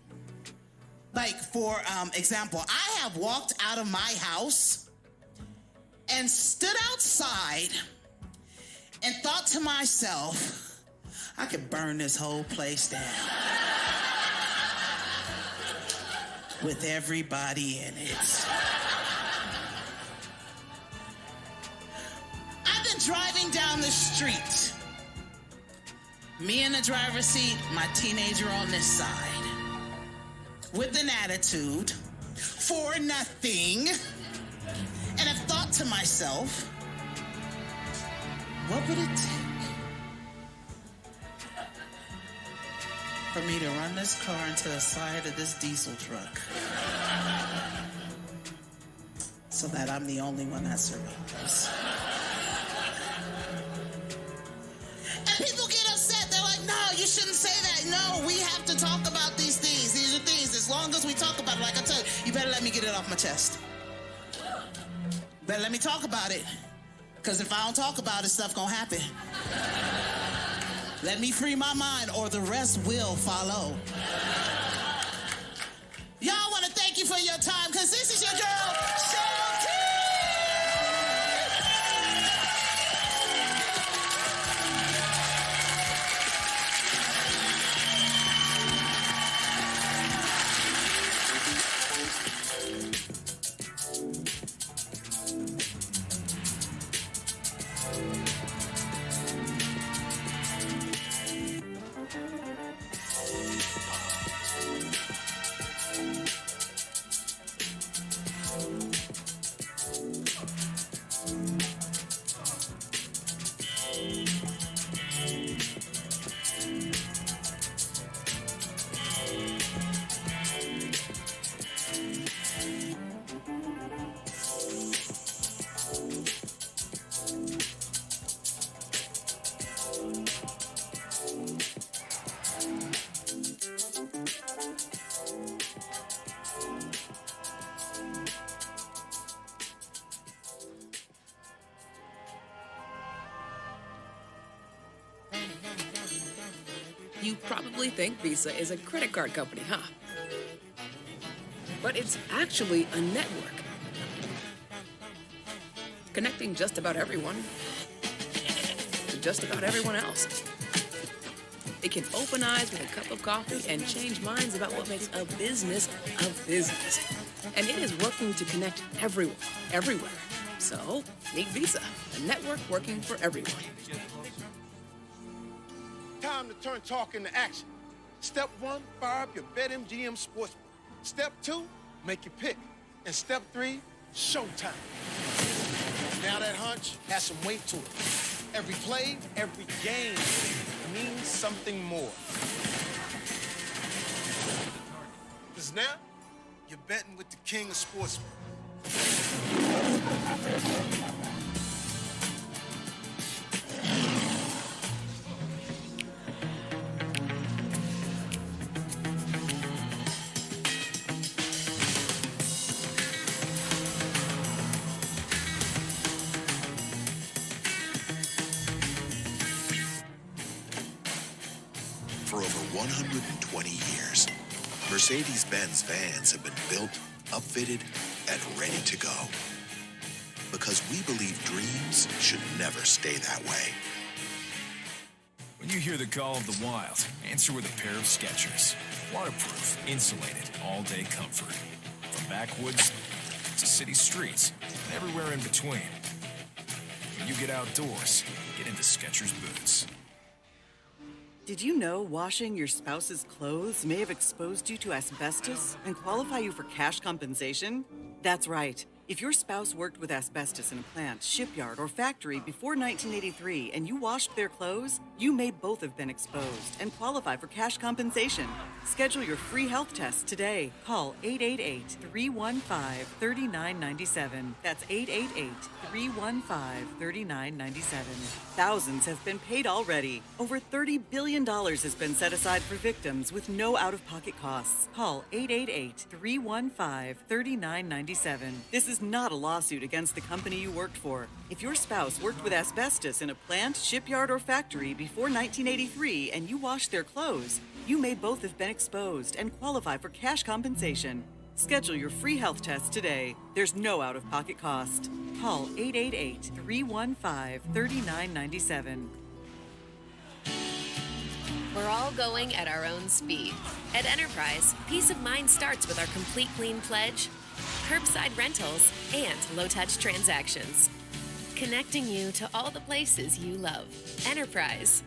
Like, for example, I have walked out of my house and stood outside and thought to myself, I could burn this whole place down with everybody in it. I've been driving down the street. Me in the driver's seat, my teenager on this side. With an attitude for nothing. And I've thought to myself, what would it take for me to run this car into the side of this diesel truck so that I'm the only one that survives? And people get upset. They're like, no, you shouldn't say that. No, we have to talk about these things. These are things. As long as we talk about it, like I tell you, you better let me get it off my chest. Better let me talk about it. Because if I don't talk about it, stuff gonna happen. Let me free my mind or the rest will follow. Y'all want to thank you for your time, because this is your girl, Show T. You probably think Visa is a credit card company, huh? But it's actually a network. Connecting just about everyone to just about everyone else. It can open eyes with a cup of coffee and change minds about what makes a business a business. And it is working to connect everyone, everywhere. So, meet Visa, a network working for everyone. Time to turn talk into action. Step 1, fire up your BetMGM Sportsbook. Step 2, make your pick. And step 3, showtime. Now that hunch has some weight to it. Every play, every game means something more. Because now, you're betting with the king of sportsmen. For over 120 years, Mercedes-Benz vans have been built, upfitted, and ready to go. But because we believe dreams should never stay that way. When you hear the call of the wild, answer with a pair of Skechers. Waterproof, insulated, all-day comfort. From backwoods to city streets, and everywhere in between. When you get outdoors, get into Skechers boots. Did you know washing your spouse's clothes may have exposed you to asbestos and qualify you for cash compensation? That's right. If your spouse worked with asbestos in a plant, shipyard, or factory before 1983 and you washed their clothes, you may both have been exposed and qualify for cash compensation. Schedule your free health test today. Call 888-315-3997. That's 888-315-3997. Thousands have been paid already. Over $30 billion has been set aside for victims with no out-of-pocket costs. Call 888-315-3997. This is not a lawsuit against the company you worked for. If your spouse worked with asbestos in a plant, shipyard, or factory before 1983 and you washed their clothes, you may both have been exposed and qualify for cash compensation. Schedule your free health test today. There's no out-of-pocket cost. Call 888-315-3997. We're all going at our own speed. At Enterprise, peace of mind starts with our Complete Clean Pledge, curbside rentals, and low-touch transactions. Connecting you to all the places you love. Enterprise.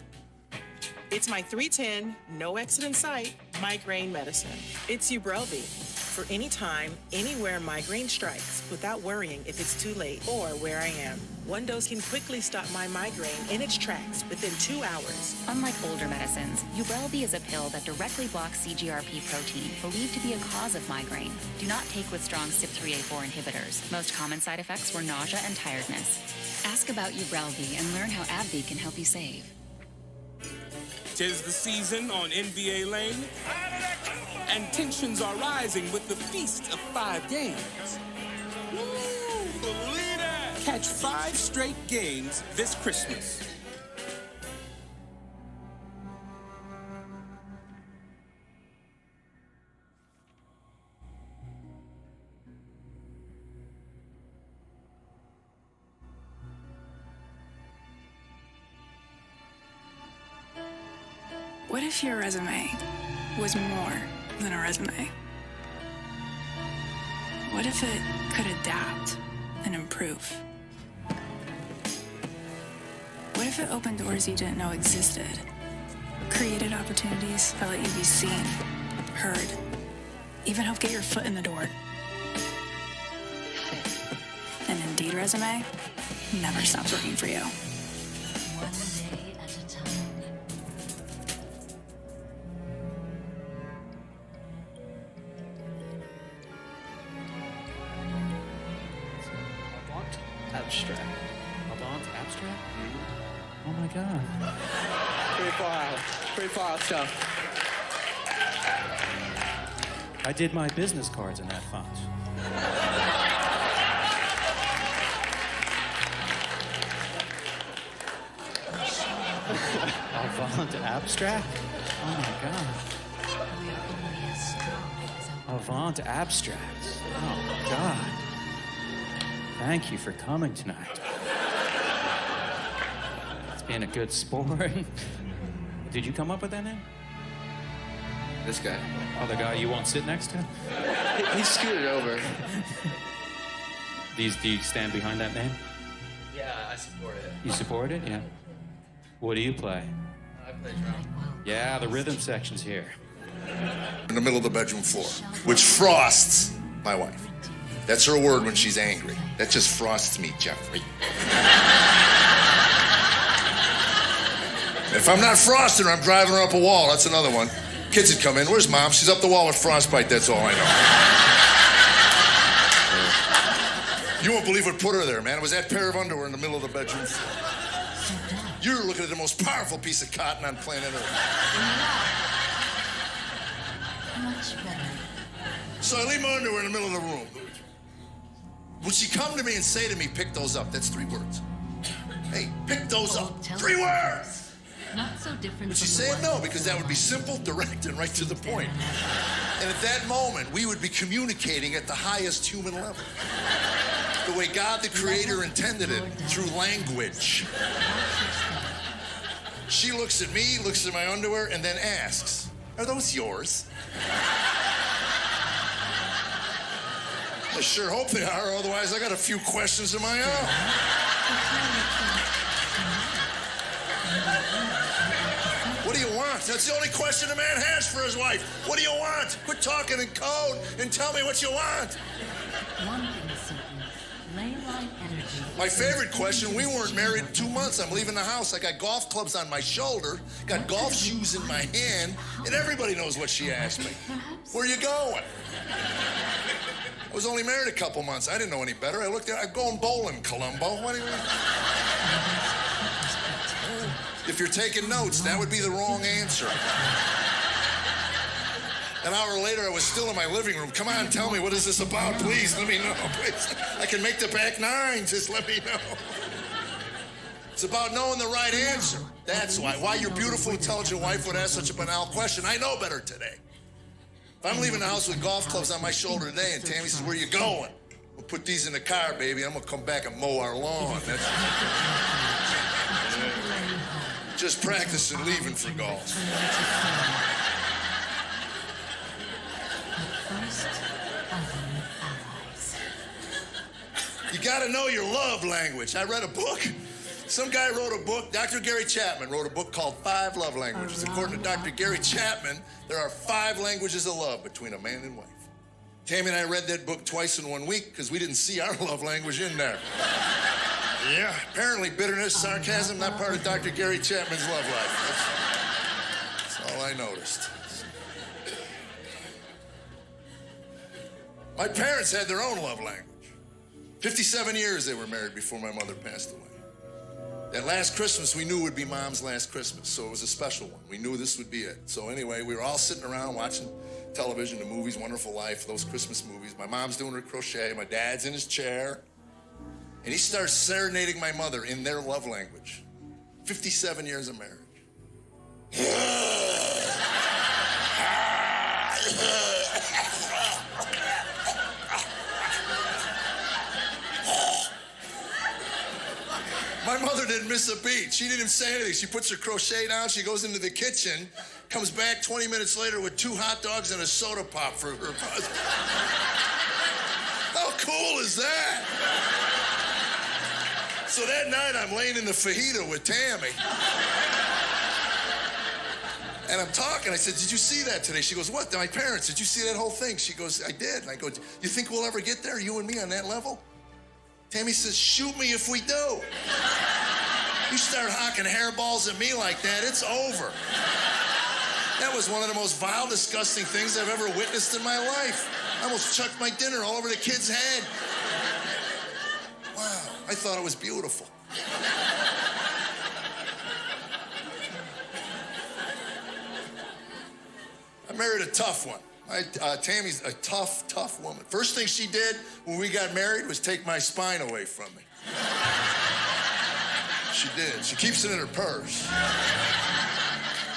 It's my 310, no exit in sight, migraine medicine. It's Ubrelvy. For any time, anywhere migraine strikes without worrying if it's too late or where I am. One dose can quickly stop my migraine in its tracks within 2 hours. Unlike older medicines, Ubrelvy is a pill that directly blocks CGRP protein, believed to be a cause of migraine. Do not take with strong CYP3A4 inhibitors. Most common side effects were nausea and tiredness. Ask about Ubrelvy and learn how AbbVie can help you save. 'Tis the season on NBA Lane, and tensions are rising with the feast of 5 games. Woo, believe that! Catch 5 straight games this Christmas. What if your resume was more than a resume? What if it could adapt and improve? What if it opened doors you didn't know existed? Created opportunities that let you be seen, heard, even help get your foot in the door. An Indeed resume never stops working for you. Abstract. Avant abstract? Oh my god. Pretty far out stuff. I did my business cards in that font. Avant abstract? Oh my god. Avant abstract. Oh my god. Thank you for coming tonight. It's being a good sport. Did you come up with that name? This guy. Oh, the guy you won't sit next to? He scooted over. Do you stand behind that name? Yeah, I support it. You support it? Yeah. What do you play? I play drum. Yeah, the rhythm section's here. In the middle of the bedroom floor, which frosts my wife. That's her word when she's angry. That just frosts me, Jeffrey. If I'm not frosting her, I'm driving her up a wall. That's another one. Kids would come in. Where's Mom? She's up the wall with frostbite. That's all I know. You won't believe what put her there, man. It was that pair of underwear in the middle of the bedroom floor. You're looking at the most powerful piece of cotton on planet Earth. Much better. So I leave my underwear in the middle of the room. Would she come to me and say to me, pick those up? That's 3 words. Hey, pick those up. 3 words! Not so different. Would she say it? No, because that would be simple, direct, and right to the point. And at that moment, we would be communicating at the highest human level. the way God the Creator intended it, through language. She looks at me, looks at my underwear, and then asks, "Are those yours?" I sure hope they are, otherwise I got a few questions of my own. What do you want? That's the only question a man has for his wife. What do you want? Quit talking in code and tell me what you want. One thing is certain. Ley-line energy. My favorite question, we weren't married 2 months. I'm leaving the house. I got golf clubs on my shoulder, got golf shoes in my hand, and everybody knows what she asked me. Where you going? I was only married a couple months. I didn't know any better. I looked at I'm going bowling, Columbo. What do you mean? If you're taking notes, that would be the wrong answer. An hour later, I was still in my living room. Come on, tell me, what is this about? Please, let me know. Please. I can make the back nine. Just let me know. It's about knowing the right answer. That's why your beautiful, intelligent wife would ask such a banal question. I know better today. If I'm leaving the house with golf clubs on my shoulder today and Tammy says, "Where you going?" We'll put these in the car, baby. I'm going to come back and mow our lawn. That's just practicing leaving for golf. You got to know your love language. I read a book. Some guy wrote a book, Dr. Gary Chapman wrote a book called 5 Love Languages. According to Dr. Gary Chapman, there are 5 languages of love between a man and wife. Tammy and I read that book twice in 1 week because we didn't see our love language in there. Yeah, apparently bitterness, sarcasm, not part of Dr. Gary Chapman's love life. That's all I noticed. My parents had their own love language. 57 years they were married before my mother passed away. That last Christmas, we knew would be Mom's last Christmas, so it was a special one. We knew this would be it. So anyway, we were all sitting around watching television, the movies, Wonderful Life, those Christmas movies. My mom's doing her crochet, my dad's in his chair, and he starts serenading my mother in their love language. 57 years of marriage. My mother didn't miss a beat. She didn't even say anything. She puts her crochet down, she goes into the kitchen, comes back 20 minutes later with 2 hot dogs and a soda pop for her husband. How cool is that? So that night, I'm laying in the fajita with Tammy. And I'm talking. I said, "Did you see that today?" She goes, "What? My parents, did you see that whole thing?" She goes, "I did." And I go, "You think we'll ever get there, you and me, on that level?" Tammy says, "Shoot me if we do. You start hocking hairballs at me like that, it's over." That was one of the most vile, disgusting things I've ever witnessed in my life. I almost chucked my dinner all over the kid's head. Wow, I thought it was beautiful. I married a tough one. Tammy's a tough, tough woman. First thing she did when we got married was take my spine away from me. She did. She keeps it in her purse.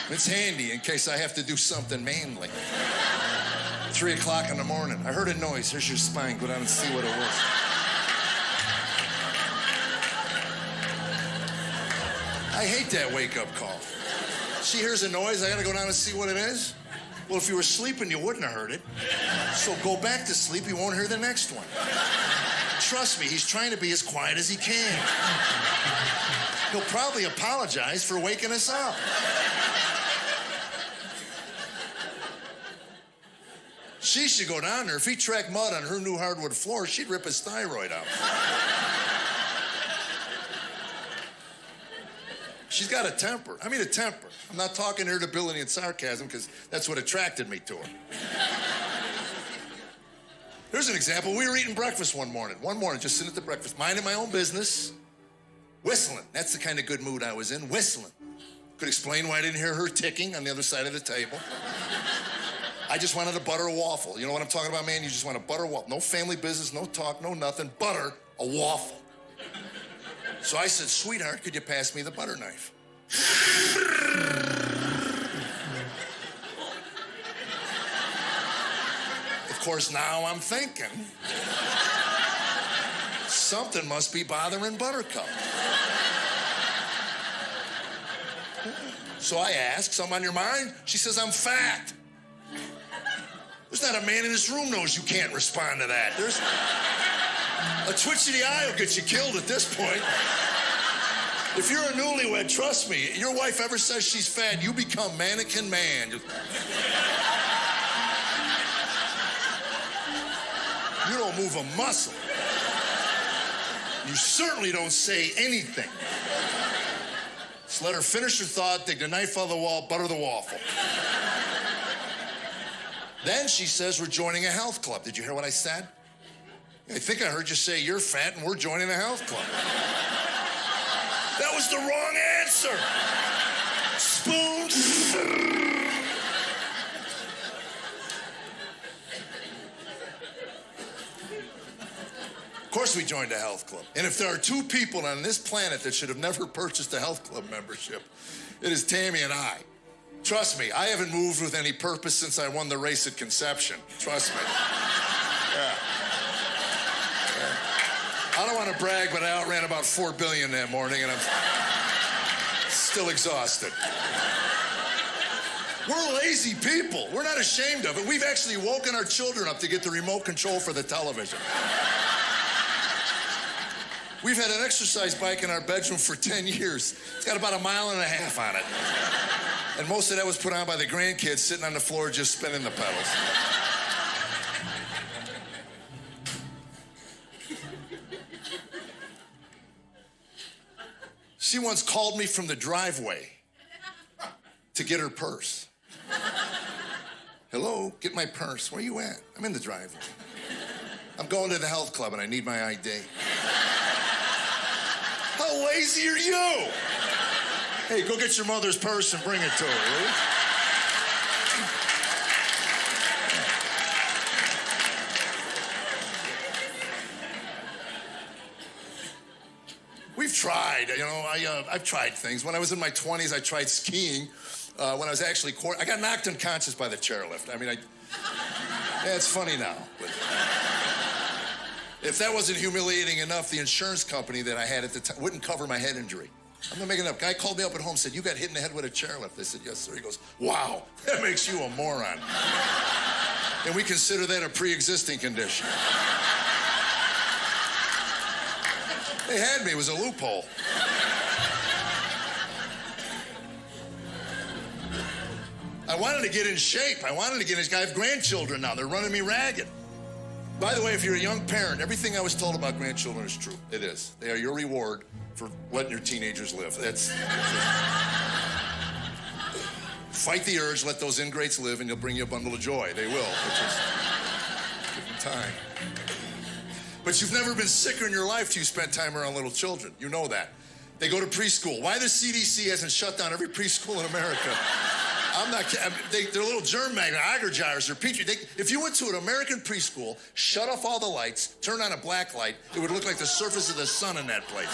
It's handy in case I have to do something manly. 3 o'clock in the morning. I heard a noise. Here's your spine. Go down and see what it was. I hate that wake-up call. She hears a noise. I got to go down and see what it is. Well, if you were sleeping, you wouldn't have heard it. So go back to sleep, you won't hear the next one. Trust me, he's trying to be as quiet as he can. He'll probably apologize for waking us up. She should go down there. If he tracked mud on her new hardwood floor, she'd rip his thyroid out. She's got a temper. I mean, a temper. I'm not talking irritability and sarcasm because that's what attracted me to her. Here's an example. We were eating breakfast one morning, just sitting at the breakfast, minding my own business, whistling. That's the kind of good mood I was in, whistling. Could explain why I didn't hear her ticking on the other side of the table. I just wanted to butter a waffle. You know what I'm talking about, man? You just want to butter a waffle. No family business, no talk, no nothing. Butter a waffle. So I said, "Sweetheart, could you pass me the butter knife?" Of course, now I'm thinking, Something must be bothering Buttercup. So I ask, something on your mind? She says, I'm fat. There's not a man in this room knows you can't respond to that. There's a twitch of the eye will get you killed at this point. If you're a newlywed, trust me, your wife ever says she's fat, you become mannequin man. You don't move a muscle. You certainly don't say anything. Just let her finish her thought, dig the knife out of the wall, butter the waffle. Then she says we're joining a health club. Did you hear what I said? I think I heard you say you're fat and we're joining a health club. That was the wrong answer. Spoon. Of course we joined a health club. And if there are two people on this planet that should have never purchased a health club membership, it is Tammy and I. Trust me, I haven't moved with any purpose since I won the race at conception. Trust me. Yeah. I don't want to brag, but I outran about 4 billion that morning, and I'm still exhausted. We're lazy people. We're not ashamed of it. We've actually woken our children up to get the remote control for the television. We've had an exercise bike in our bedroom for 10 years. It's got about 1.5 miles on it. And most of that was put on by the grandkids sitting on the floor just spinning the pedals. She once called me from the driveway to get her purse. Hello, get my purse. Where you at? I'm in the driveway. I'm going to the health club and I need my ID. How lazy are you? Hey, go get your mother's purse and bring it to her, will you? We've tried, you know, I've tried things. When I was in my 20s, I tried skiing. When I was actually, I got knocked unconscious by the chairlift. I mean, yeah, it's funny now. But if that wasn't humiliating enough, the insurance company that I had at the time wouldn't cover my head injury. I'm not making it up. Guy called me up at home and said, you got hit in the head with a chairlift. I said, yes, sir. He goes, wow, that makes you a moron. And we consider that a pre-existing condition. They had me. It was a loophole. I wanted to get in shape. I have grandchildren now. They're running me ragged. By the way, if you're a young parent, everything I was told about grandchildren is true. It is. They are your reward for letting your teenagers live. That's fight the urge, let those ingrates live, and you'll bring you a bundle of joy. They will. Just give them time. But you've never been sicker in your life till you spent time around little children. You know that. They go to preschool. Why the CDC hasn't shut down every preschool in America? I'm not kidding. They're little germ magnet, agar jars, or petri. If you went to an American preschool, shut off all the lights, turn on a black light, it would look like the surface of the sun in that place.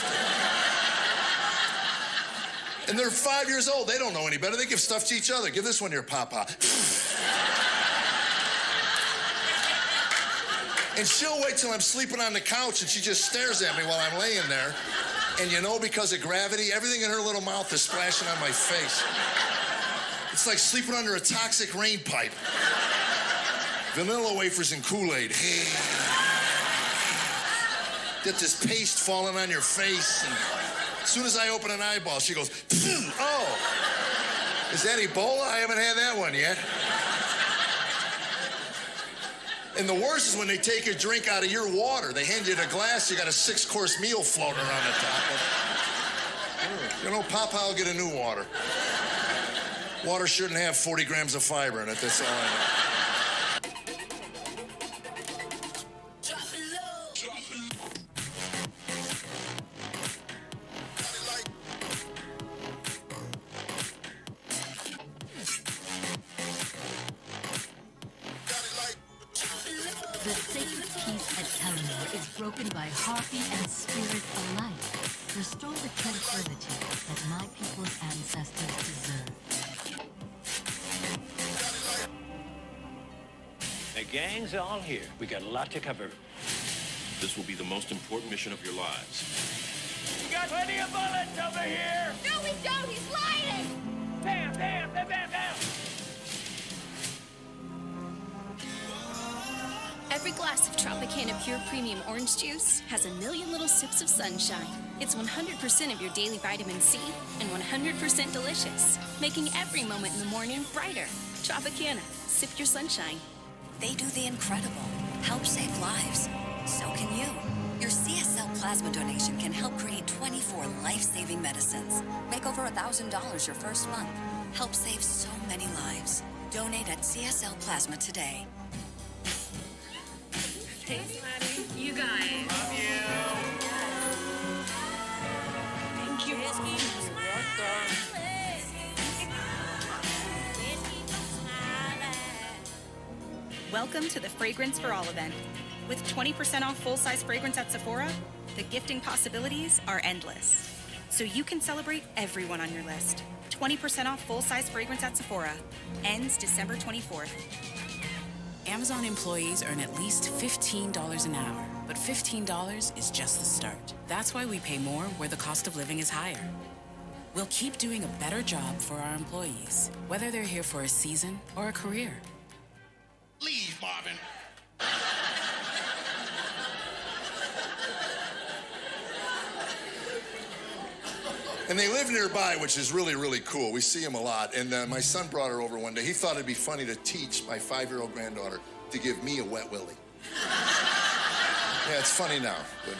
And they're 5 years old. They don't know any better. They give stuff to each other. Give this one to your papa. And she'll wait till I'm sleeping on the couch and she just stares at me while I'm laying there. And you know, because of gravity, everything in her little mouth is splashing on my face. It's like sleeping under a toxic rain pipe. Vanilla wafers and Kool-Aid. Get this paste falling on your face. And as soon as I open an eyeball, she goes, oh, is that Ebola? I haven't had that one yet. And the worst is when they take a drink out of your water. They hand you the glass, you got a 6-course meal floating around the top of it. You know, Papa will get a new water. Water shouldn't have 40 grams of fiber in it, that's all I know. The sacred peace at Eleanor is broken by harpy and spirit alike. Restore the tranquility that my people's ancestors deserve. The gang's all here. We got a lot to cover. This will be the most important mission of your lives. We got plenty of bullets over here. No, we don't. He's lying. Bam, bam, bam, bam, bam. Every glass of Tropicana Pure Premium Orange Juice has a million little sips of sunshine. It's 100% of your daily vitamin C and 100% delicious, making every moment in the morning brighter. Tropicana, sip your sunshine. They do the incredible. Help save lives. So can you. Your CSL plasma donation can help create 24 life-saving medicines. Make over $1,000 your first month. Help save so many lives. Donate at CSL Plasma today. Thanks, Maddie. You guys. Love you. Thank you. Welcome to the Fragrance for All event. With 20% off full-size fragrance at Sephora, the gifting possibilities are endless. So you can celebrate everyone on your list. 20% off full-size fragrance at Sephora. Ends December 24th. Amazon employees earn at least $15 an hour, but $15 is just the start. That's why we pay more where the cost of living is higher. We'll keep doing a better job for our employees, whether they're here for a season or a career. Leave, Marvin. And they live nearby, which is really, really cool. We see them a lot. And my son brought her over one day. He thought it'd be funny to teach my 5-year-old granddaughter to give me a wet willy. Yeah, it's funny now. But,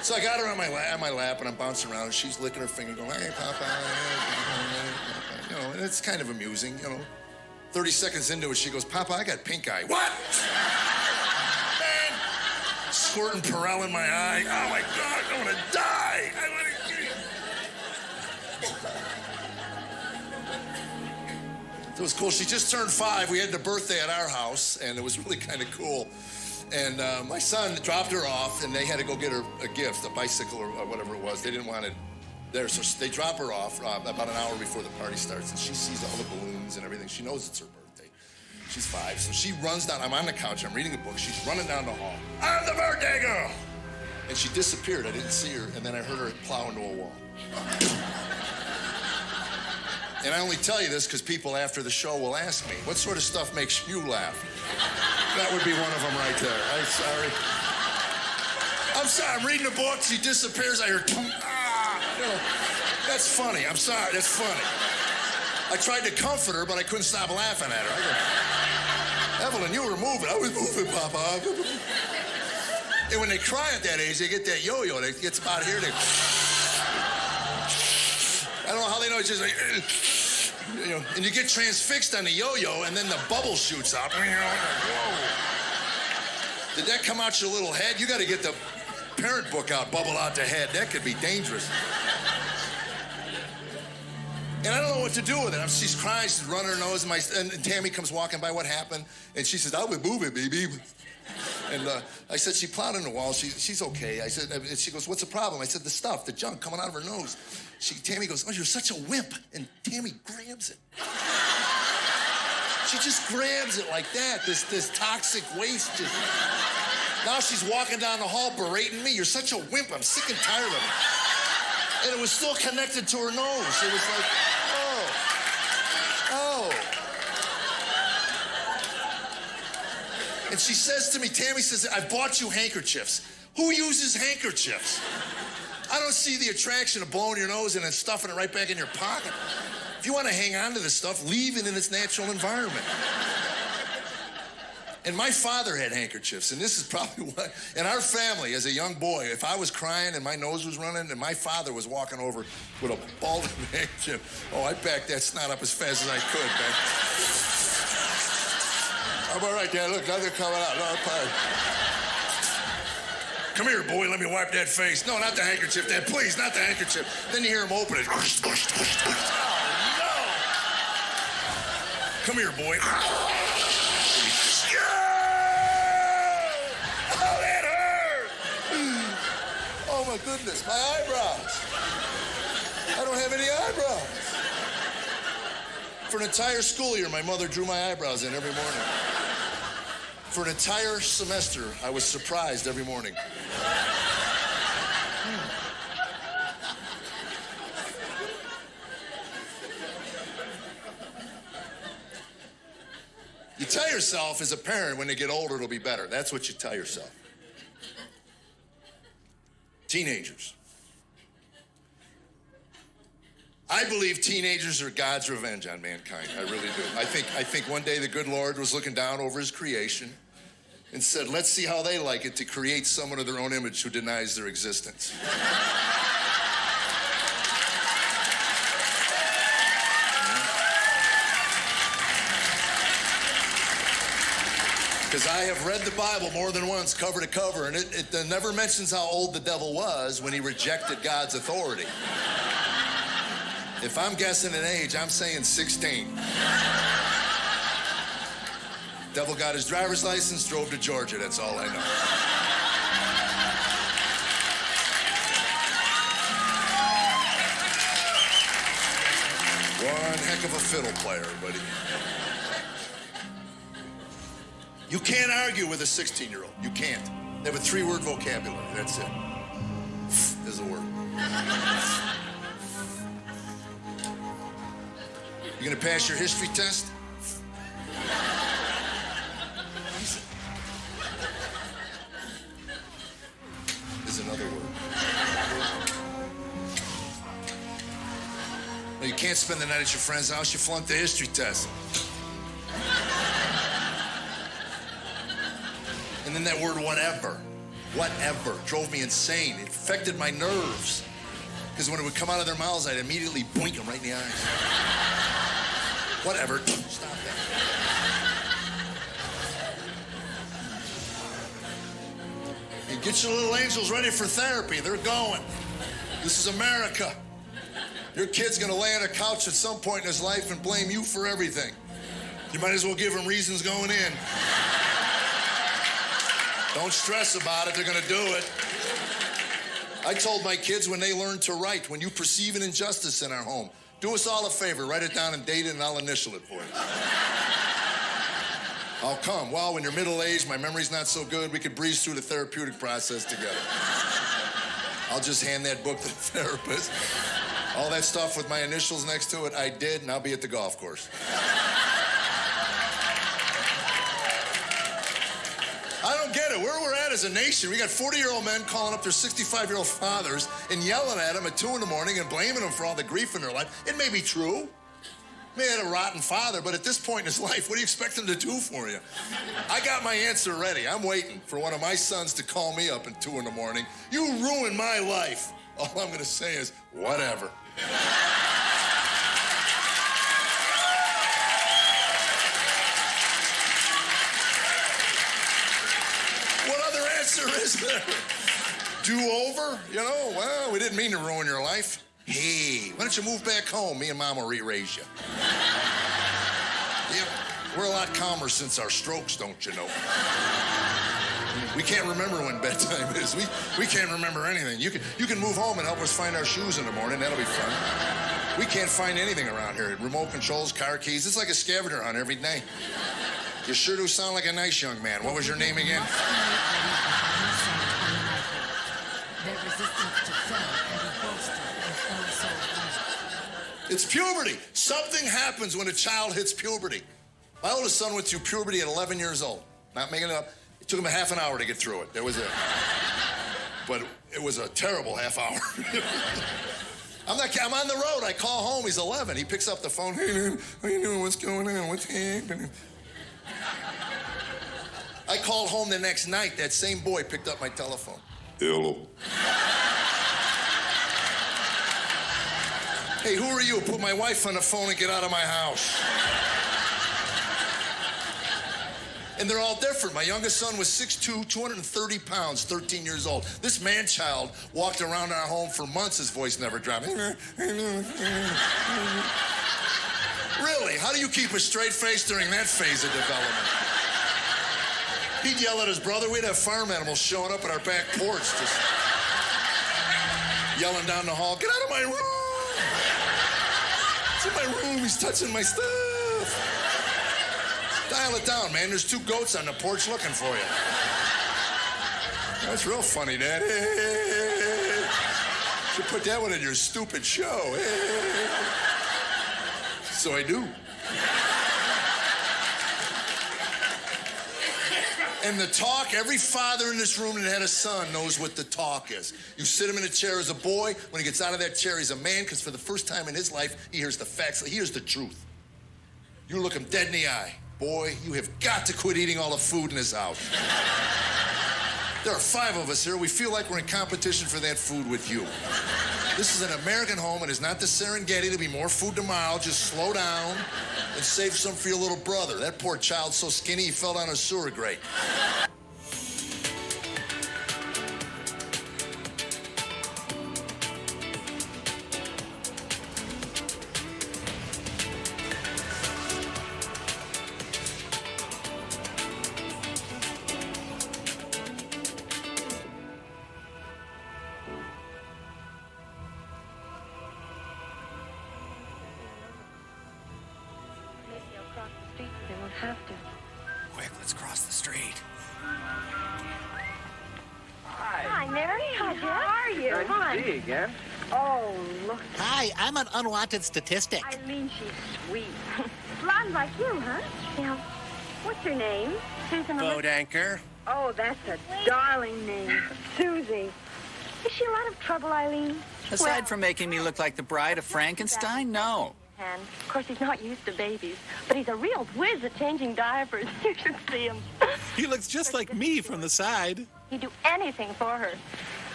so I got her on my lap, and I'm bouncing around, and she's licking her finger, going, "Hey, Papa." You know, and it's kind of amusing, you know. 30 seconds into it, she goes, "Papa, I got pink eye." What? Man, squirting Perel in my eye. Oh, my God, I'm going to die. It was cool. She just turned 5. We had the birthday at our house, and it was really kind of cool. And my son dropped her off, and they had to go get her a gift, a bicycle or whatever it was. They didn't want it there, so they drop her off about an hour before the party starts, and she sees all the balloons and everything. She knows it's her birthday. She's 5, so she runs down. I'm on the couch. I'm reading a book. She's running down the hall. "I'm the birthday girl!" And she disappeared. I didn't see her, and then I heard her plow into a wall. And I only tell you this because people after the show will ask me, "What sort of stuff makes you laugh?" That would be one of them right there. I'm sorry. I'm reading a book. She disappears. I hear, you know, that's funny. I'm sorry. That's funny. I tried to comfort her, but I couldn't stop laughing at her. I go, "Evelyn, you were moving." "I was moving, Papa." And when they cry at that age, they get that yo-yo. It gets about here. I don't know how they know. It's just like, you know, and you get transfixed on the yo-yo, and then the bubble shoots up. Whoa. Did that come out your little head? You got to get the parent book out, bubble out the head. That could be dangerous. And I don't know what to do with it. She's crying, she's running her nose, and Tammy comes walking by. "What happened?" And she says, "I was moving, baby." And I said, "She plowed in the wall. She's okay." I said, and she goes, "What's the problem?" I said, "The stuff, the junk coming out of her nose." Tammy goes, "Oh, you're such a wimp." And Tammy grabs it. She just grabs it like that. This toxic waste just. Now she's walking down the hall berating me. "You're such a wimp. I'm sick and tired of it." And it was still connected to her nose. It was like, oh. And she says to me, Tammy says, "I bought you handkerchiefs." Who uses handkerchiefs? I don't see the attraction of blowing your nose and then stuffing it right back in your pocket. If you want to hang on to this stuff, leave it in its natural environment. And my father had handkerchiefs, and this is probably what, in our family, as a young boy, if I was crying and my nose was running and my father was walking over with a bald handkerchief, oh, I backed that snot up as fast as I could, man. I'm all right, Dad. Look, nothing coming out. No, I'm fine. "Come here, boy. Let me wipe that face." "No, not the handkerchief, Dad. Please, not the handkerchief." Then you hear him open it. "Oh, no. Come here, boy." Oh, that hurt. Oh, my goodness. My eyebrows. I don't have any eyebrows. For an entire school year, my mother drew my eyebrows in every morning. For an entire semester, I was surprised every morning. You tell yourself as a parent, when they get older, it'll be better. That's what you tell yourself. Teenagers. I believe teenagers are God's revenge on mankind. I really do. I think one day the good Lord was looking down over his creation and said, let's see how they like it to create someone of their own image who denies their existence. Because I have read the Bible more than once, cover to cover, and it never mentions how old the devil was when he rejected God's authority. If I'm guessing an age, I'm saying 16. Devil got his driver's license, drove to Georgia, that's all I know. One heck of a fiddle player, buddy. You can't argue with a 16-year-old. You can't. They have a 3-word vocabulary. That's it. Is a word. You gonna pass your history test? Is another word. No, you can't spend the night at your friend's house. You flunked the history test. And then that word whatever drove me insane. It affected my nerves. Because when it would come out of their mouths, I'd immediately boink them right in the eyes. Whatever. Stop that. You get your little angels ready for therapy. They're going. This is America. Your kid's gonna lay on a couch at some point in his life and blame you for everything. You might as well give him reasons going in. Don't stress about it, they're gonna do it. I told my kids when they learn to write, when you perceive an injustice in our home, do us all a favor, write it down and date it and I'll initial it for you. I'll come. Well, when you're middle-aged, my memory's not so good, we could breeze through the therapeutic process together. I'll just hand that book to the therapist. All that stuff with my initials next to it, I did, and I'll be at the golf course. I don't get it. Where we're at as a nation, we got 40-year-old men calling up their 65-year-old fathers and yelling at them at 2 in the morning and blaming them for all the grief in their life. It may be true. He had a rotten father, but at this point in his life, what do you expect him to do for you? I got my answer ready. I'm waiting for one of my sons to call me up at 2 in the morning. You ruined my life. All I'm going to say is, whatever. Is there? Do over? You know, well, we didn't mean to ruin your life. Hey, why don't you move back home? Me and Mom will re-raise you. Yep, we're a lot calmer since our strokes, don't you know? We can't remember when bedtime is. We can't remember anything. You can move home and help us find our shoes in the morning. That'll be fun. We can't find anything around here. Remote controls, car keys. It's like a scavenger hunt every day. You sure do sound like a nice young man. What was your name again? It's puberty. Something happens when a child hits puberty. My oldest son went through puberty at 11 years old. Not making it up. It took him a half an hour to get through it. But it was a terrible half hour. I'm on the road. I call home. He's 11. He picks up the phone. Hey, man, how you doing? What's going on? What's happening? I called home the next night. That same boy picked up my telephone. Hello. Hey, who are you? Put my wife on the phone and get out of my house. And they're all different. My youngest son was 6'2", 230 pounds, 13 years old. This man-child walked around our home for months. His voice never dropped. Really? How do you keep a straight face during that phase of development? He'd yell at his brother. We'd have farm animals showing up at our back porch, just yelling down the hall, get out of my room! It's in my room, he's touching my stuff. Dial it down, man. There's 2 goats on the porch looking for you. That's real funny, Dad. Should put that one in your stupid show. So I do. And the talk, every father in this room that had a son knows what the talk is. You sit him in a chair as a boy. When he gets out of that chair, he's a man, because for the first time in his life, he hears the facts. He hears the truth. You look him dead in the eye. Boy, you have got to quit eating all the food in this house. There are 5 of us here. We feel like we're in competition for that food with you. This is an American home. It is not the Serengeti. There'll be more food tomorrow. Just slow down and save some for your little brother. That poor child's so skinny he fell down a sewer grate. Quick, let's cross the street. Hi, Mary. Hi, how are you? Nice to see you again. Oh, look. Hi, I'm an unwanted statistic. Eileen, she's sweet. Blonde like you, huh? Yeah. What's her name? Susan. Boat anchor. Oh, that's a darling name. Susie. Is she a lot of trouble, Eileen? Aside from making me look like the bride of Frankenstein, no. And of course, he's not used to babies, but he's a real whiz at changing diapers. You should see him. He looks just like me from the side. He'd do anything for her.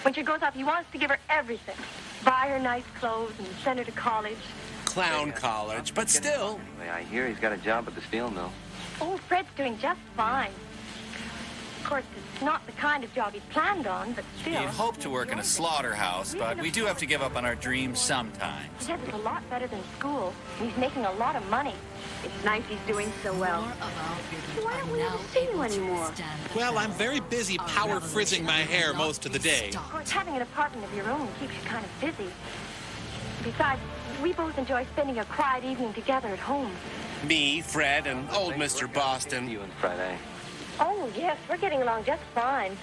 When she grows up, he wants to give her everything. Buy her nice clothes and send her to college. Clown college, but still. I hear he's got a job at the steel mill. Oh, Fred's doing just fine. Of course, it's not the kind of job he'd planned on, but still. He'd hoped to work in a slaughterhouse, but we do have to give up on our dreams sometimes. He says it's a lot better than school, and he's making a lot of money. It's nice he's doing so well. Why don't we ever see you anymore? Well, I'm very busy power frizzing my hair most of the day. Of course, having an apartment of your own keeps you kind of busy. Besides, we both enjoy spending a quiet evening together at home. Me, Fred, and old Mr. Boston. You and Fred, eh? Oh, yes, we're getting along just fine.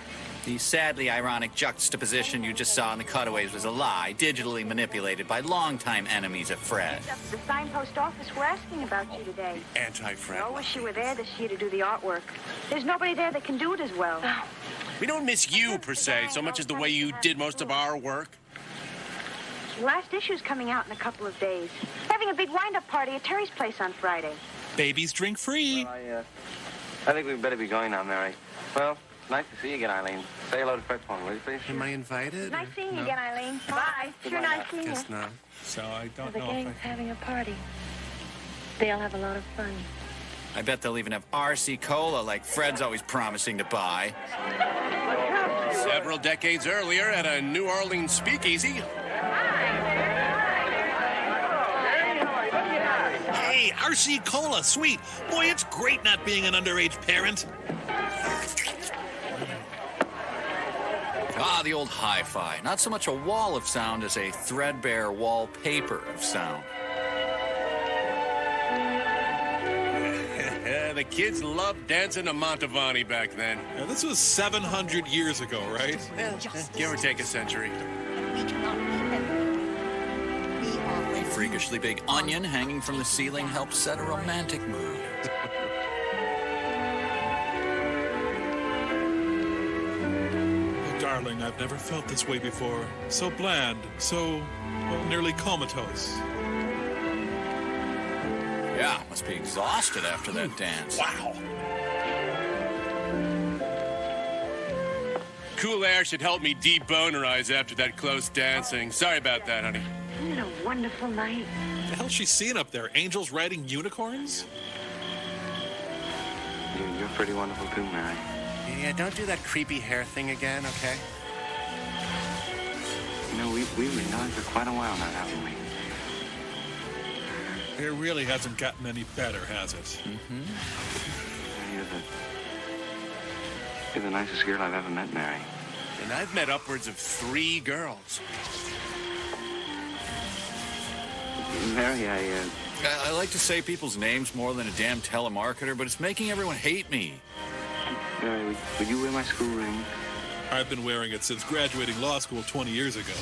The sadly ironic juxtaposition you just saw in the cutaways was a lie, digitally manipulated by longtime enemies of Fred. The signpost office were asking about you today. Anti-Fred. I wish you were there this year to do the artwork. There's nobody there that can do it as well. We don't miss you, per se, so much as the way you did most of our work. The last issue's coming out in a couple of days. Having a big wind-up party at Terry's place on Friday. Babies drink free. Well, I think we'd better be going now, Mary. Well, nice to see you again, Eileen. Say hello to Fred for me, will you, please? Am I invited? Nice seeing you again, Eileen. Bye. Sure nice seeing you. Guess not. So I don't The know gang's if having a party. They'll have a lot of fun. I bet they'll even have RC Cola like Fred's always promising to buy. Several decades earlier at a New Orleans speakeasy. Hey, RC Cola, sweet. Boy, it's great not being an underage parent. Ah, the old hi-fi. Not so much a wall of sound as a threadbare wallpaper of sound. The kids loved dancing to Mantovani back then. Now, this was 700 years ago, right? Give or take a century. A freakishly big onion hanging from the ceiling helps set a romantic mood. Oh, darling, I've never felt this way before. So bland, so well, nearly comatose. Yeah, must be exhausted after that dance. Wow. Cool air should help me debonerize after that close dancing. Sorry about that, honey. Isn't it a wonderful night? The hell's she seeing up there? Angels riding unicorns? You're pretty wonderful too, Mary. Yeah, don't do that creepy hair thing again, okay? You know, we've been knowing for quite a while now, haven't we? It really hasn't gotten any better, has it? Mm-hmm. You're the nicest girl I've ever met, Mary. And I've met upwards of 3 girls. Mary, I like to say people's names more than a damn telemarketer, but it's making everyone hate me. Mary, would you wear my school ring? I've been wearing it since graduating law school 20 years ago.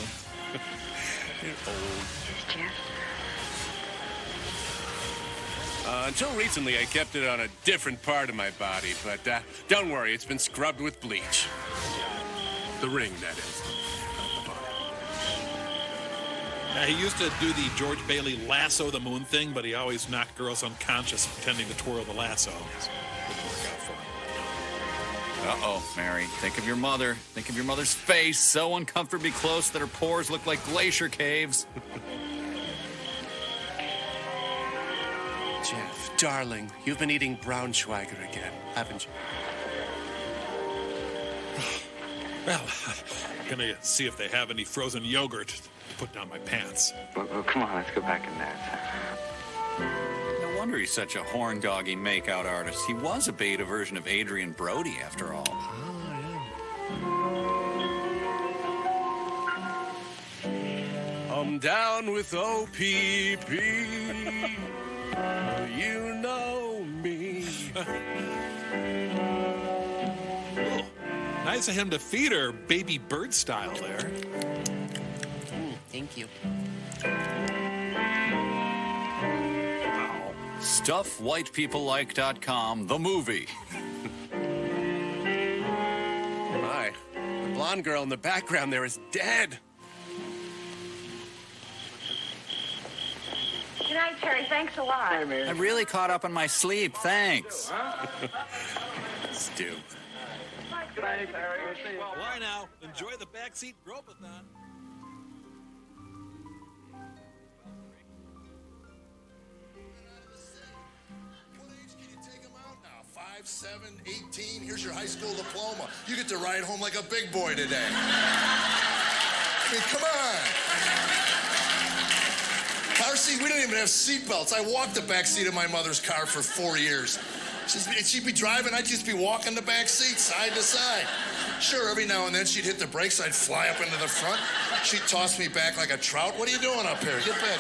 You're old. Jeff? Until recently, I kept it on a different part of my body, but don't worry, it's been scrubbed with bleach. The ring, that is. He used to do the George Bailey lasso the moon thing, but he always knocked girls unconscious pretending to twirl the lasso. Didn't work out for him. Uh-oh, Mary. Think of your mother. Think of your mother's face, so uncomfortably close that her pores look like glacier caves. Jeff, darling, you've been eating Braunschweiger again, haven't you? Well, I'm gonna see if they have any frozen yogurt to put down my pants. Well, come on, let's go back and dance. No wonder he's such a horn-doggy make-out artist. He was a beta version of Adrian Brody, after all. I'm down with OPP. You know me. Oh, nice of him to feed her baby bird style there. Thank you. StuffWhitePeopleLike.com, the movie. My, the blonde girl in the background there is dead. Good night, Terry. Thanks a lot. I really caught up on my sleep, thanks. Stu. Good night, Terry. We'll see you. Bye now. Enjoy the backseat gropathon. What age can you take them out now? 5, 7, 18? Here's your high school diploma. You get to ride home like a big boy today. I mean, come on. Car seat, we didn't even have seat belts. I walked the back seat of my mother's car for 4 years. She'd be driving, I'd just be walking the back seat side to side. Sure, every now and then she'd hit the brakes, I'd fly up into the front. She'd toss me back like a trout. What are you doing up here? Get back there.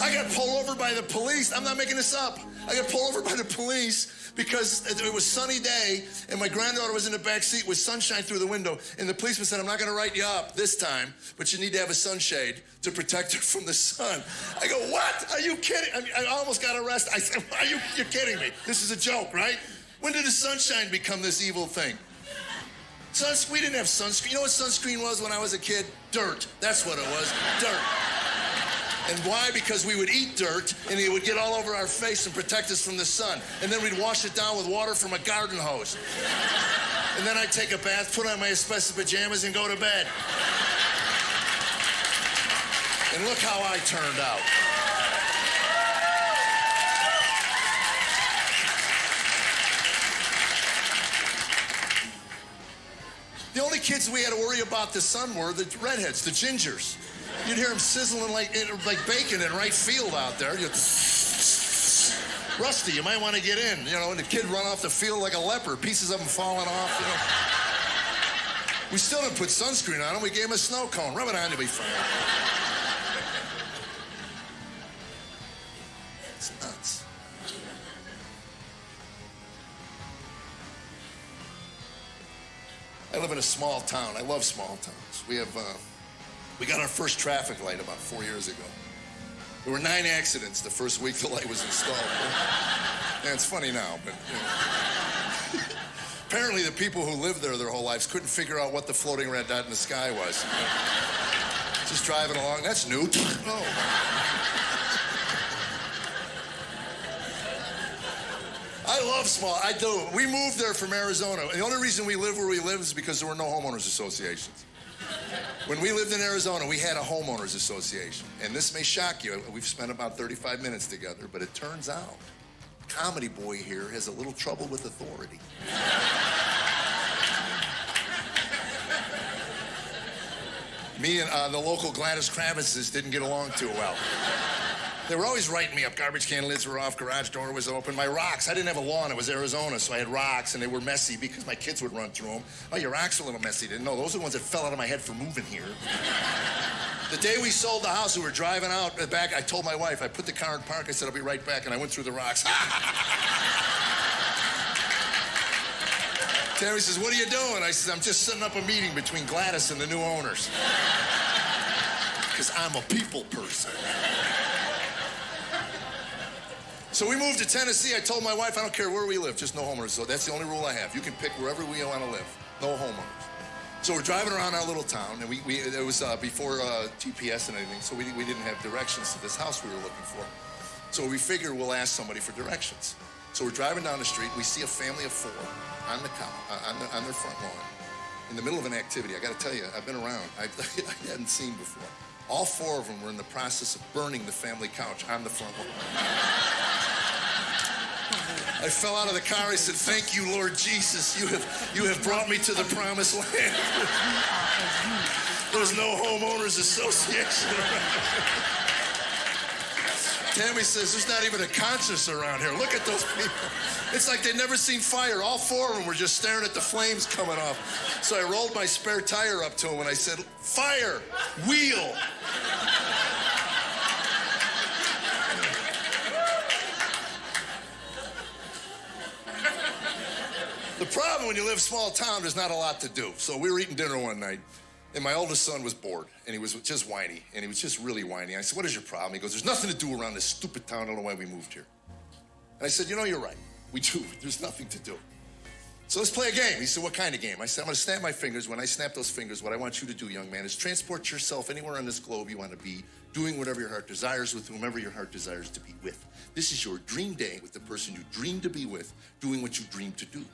I got pulled over by the police. I'm not making this up. I got pulled over by the police because it was a sunny day and my granddaughter was in the back seat with sunshine through the window, and the policeman said, I'm not going to write you up this time, but you need to have a sunshade to protect her from the sun. I go, what? Are you kidding? I mean, I almost got arrested. I said, you're kidding me. This is a joke, right? When did the sunshine become this evil thing? We didn't have sunscreen. You know what sunscreen was when I was a kid? Dirt. That's what it was. Dirt. And why? Because we would eat dirt, and it would get all over our face and protect us from the sun. And then we'd wash it down with water from a garden hose. And then I'd take a bath, put on my asbestos pajamas, and go to bed. And look how I turned out. The only kids we had to worry about the sun were the redheads, the gingers. You'd hear them sizzling like bacon in right field out there. Rusty, you might want to get in. You know, and the kid run off the field like a leopard, pieces of him falling off, you know. We still didn't put sunscreen on him. We gave him a snow cone. Rub it on to be fine. It's nuts. I live in a small town. I love small towns. We got our first traffic light about 4 years ago. There were 9 accidents the first week the light was installed. Yeah, it's funny now, but you know. Apparently the people who lived there their whole lives couldn't figure out what the floating red dot in the sky was. Just driving along, that's new. Oh. I love small, I do. We moved there from Arizona. And the only reason we live where we live is because there were no homeowners associations. When we lived in Arizona, we had a homeowners association. And this may shock you. We've spent about 35 minutes together, but it turns out Comedy Boy here has a little trouble with authority. Me and the local Gladys Kravitzes didn't get along too well. They were always writing me up. Garbage can lids were off, garage door was open. My rocks, I didn't have a lawn. It was Arizona, so I had rocks, and they were messy because my kids would run through them. Oh, your rocks are a little messy. Didn't know. Those are the ones that fell out of my head for moving here. The day we sold the house, we were driving out the back. I told my wife, I put the car in park. I said, I'll be right back, and I went through the rocks. Tammy says, what are you doing? I said, I'm just setting up a meeting between Gladys and the new owners. Because I'm a people person. So we moved to Tennessee. I told my wife, I don't care where we live, just no homeowners. So that's the only rule I have. You can pick wherever we want to live, no homeowners. So we're driving around our little town, and it was before GPS and anything, so we didn't have directions to this house we were looking for. So we figured we'll ask somebody for directions. So we're driving down the street. We see a family of 4 on the on their front lawn, in the middle of an activity. I got to tell you, I've been around. I hadn't seen before. All 4 of them were in the process of burning the family couch on the front lawn. I fell out of the car. I said, thank you, Lord Jesus. You have brought me to the promised land. There's no homeowners association around. Tammy says, there's not even a conscience around here. Look at those people. It's like they'd never seen fire. All 4 of them were just staring at the flames coming off. So I rolled my spare tire up to them and I said, fire, wheel. The problem when you live small town, there's not a lot to do. So we were eating dinner one night, and my oldest son was bored, and he was just whiny, and he was just really whiny. I said, what is your problem? He goes, there's nothing to do around this stupid town. I don't know why we moved here. And I said, you know, you're right. We do. There's nothing to do. So let's play a game. He said, what kind of game? I said, I'm going to snap my fingers. When I snap those fingers, what I want you to do, young man, is transport yourself anywhere on this globe you want to be, doing whatever your heart desires with whomever your heart desires to be with. This is your dream day with the person you dream to be with, doing what you dream to do.